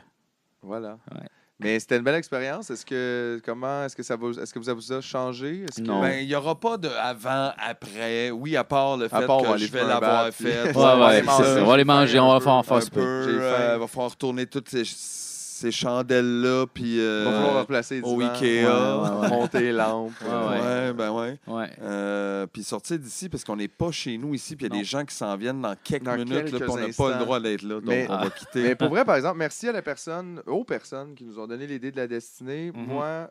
Voilà.
Ouais.
Mais c'était une belle expérience. Est-ce que ça vous a changé? Est-ce que...
Non.
Ben, il n'y aura pas de avant, après. Oui, à part le fait
part, on va
que
aller
je vais
fumer un
l'avoir
bat,
fait.
puis-
Ouais,
on va aller
c'est
manger,
ça. On va aller manger, on va faire en
un
face.
peu.
J'ai faim.
Va falloir retourner toutes ces chandelles-là. Puis,
Il va falloir replacer les
au
divans,
Ikea.
Ouais.
monter les lampes.
Ouais.
Ben ouais.
Ouais.
Puis sortir d'ici parce qu'on n'est pas chez nous ici. Puis il y a
Non.
des gens qui s'en viennent dans quelques
Dans
minutes. Là,
quelques
puis on n'a pas
instants.
le droit d'être là. Donc
Mais-
on va quitter.
Mais pour vrai, par exemple, merci à aux personnes qui nous ont donné l'idée de la destinée.
Mhm.
Moi,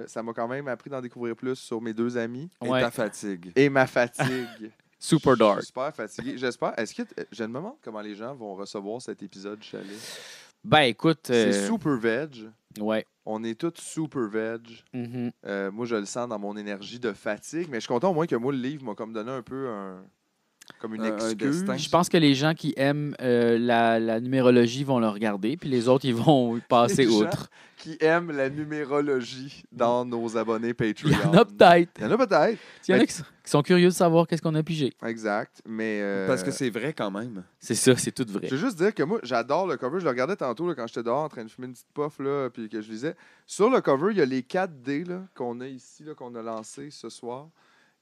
ça m'a quand même appris d'en découvrir plus sur mes 2 amis
Et
Ouais.
ta fatigue.
et ma fatigue.
Super
Je
dark.
suis super fatigué. J'espère. Est-ce que je me demande comment les gens vont recevoir cet épisode chalet.
Ben, écoute.
C'est super veg.
Ouais.
On est tous super veg.
Mhm.
Moi, je le sens dans mon énergie de fatigue, mais je suis content au moins que moi, le livre m'a comme donné un peu comme une
Un
excuse.
destin.
Je pense que les gens qui aiment la numérologie vont le regarder, puis les autres, ils vont passer
Les gens
outre.
qui aiment la numérologie dans nos abonnés Patreon.
Il y en a peut-être.
Il y en a peut-être.
Il y en a
Ben-
qui sont curieux de savoir qu'est-ce qu'on a pigé.
Exact. Mais.
Parce que c'est vrai quand même.
C'est ça, c'est tout vrai.
Je veux juste dire que moi, j'adore le cover. Je le regardais tantôt là, quand j'étais dehors en train de fumer une petite puff, là, puis que je lisais. Sur le cover, il y a les 4 dés là, qu'on a ici, là, qu'on a lancés ce soir.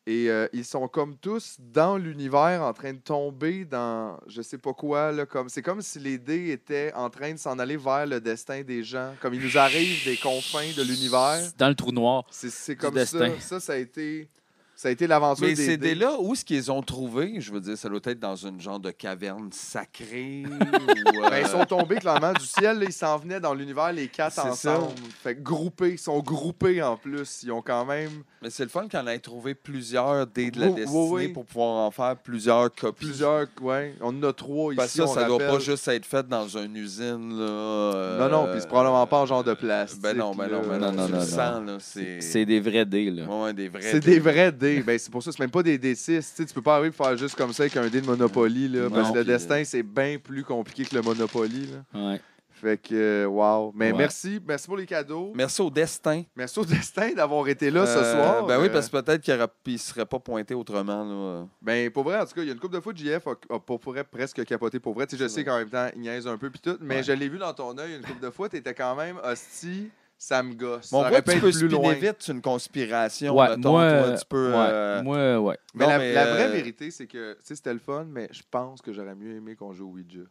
Et ils sont comme tous dans l'univers en train de tomber dans je sais pas quoi. Là, c'est comme si les dés étaient en train de s'en aller vers le destin des gens. Comme il nous arrive des confins de l'univers.
Dans le trou noir.
C'est comme
destin.
ça. Ça a été l'aventure
Mais
des
ces
dés.
dés-là, où est-ce qu'ils ont trouvé? Je veux dire, ça doit être dans une genre de caverne sacrée. ou,
Ben, ils sont tombés clairement du ciel. Là, ils s'en venaient dans l'univers, les 4
C'est
ensemble. Fait que groupés, ils sont groupés en plus. Ils ont quand même
Mais c'est le fun qu'on ait trouvé plusieurs dés de la
Oui, oui,
destinée
oui.
pour pouvoir en faire plusieurs copies.
plusieurs. Ouais, on en a 3 ici.
Parce que
on
ça doit pas
rappelle.
juste être fait dans une usine. Là,
Non, puis c'est probablement pas en genre de plastique.
Ben non,
là.
tu le
non.
sens, là, c'est...
C'est des vrais dés, là.
Ouais, des vrais
C'est
dés.
des vrais dés. Ben, c'est pour ça, c'est même pas des D6. Tu sais, tu peux pas arriver à faire juste comme ça avec un dé de Monopoly. Là, parce
Non,
que le
puis,
destin, c'est bien plus compliqué que le Monopoly. Là.
Ouais.
Fait que, wow. Mais
Ouais.
merci pour les cadeaux.
Merci au destin.
Merci au destin d'avoir été là ce soir.
Ben oui, parce que peut-être qu'il ne serait pas pointé autrement. Là.
Ben, pour vrai, en tout cas, il y a une couple de fois, JF a pour vrai presque capoté pour vrai. Tu sais, je
C'est
sais
vrai.
qu'en même temps, il niaise un peu puis tout, mais
Ouais.
je l'ai vu dans ton œil une couple de fois, t'étais quand même hostie, ça me gosse.
Bon,
ça
on voit
aurait
que
pu
tu
être
peux
plus
spinner
loin.
vite sur une conspiration.
Ouais,
mettons,
moi,
toi, tu peux,
ouais.
Mais
Non,
la,
mais,
la vraie vérité, c'est que, tu sais, c'était le fun, mais je pense que j'aurais mieux aimé qu'on joue au Ouija.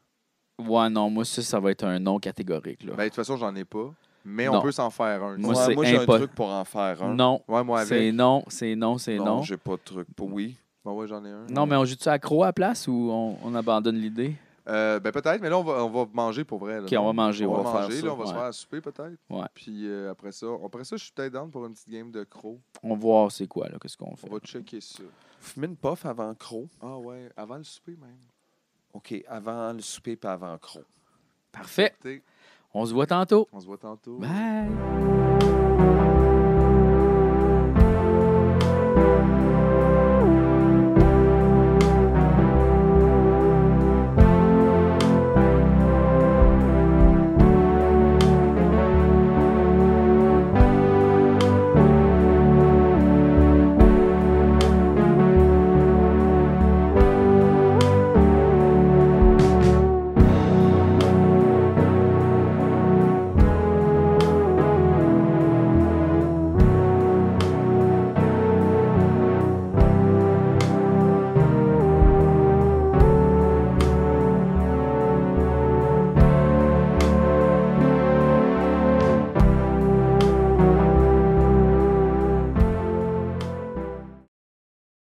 Ouais, non, moi, ça va être un non catégorique, là.
Ben, de toute façon, j'en ai pas, mais
Non.
on peut s'en faire un.
Moi,
Ouais,
c'est
moi j'ai un
impo-
truc pour en faire un.
Non,
Ouais, moi avec.
c'est non, c'est non, c'est
Non,
non.
j'ai pas de truc. Oui.
Bon, ouais, j'en ai un.
Non, mais on joue-tu accro à la place ou on abandonne l'idée?
Ben, peut-être, mais là, on va manger pour vrai. Là,
OK,
non?
on va manger,
On
ouais.
va
faire
manger,
ça.
là, on va se
Ouais.
faire à souper peut-être.
Ouais.
Puis après ça, je suis peut-être down pour une petite game de crocs.
On va voir c'est quoi, là, qu'est-ce qu'on fait.
On va checker ça.
Fumer une puff avant croc.
Ah ouais, avant le souper même.
OK, avant le souper puis avant croc.
Parfait.
Écoutez,
On se voit tantôt.
on se voit tantôt.
Bye.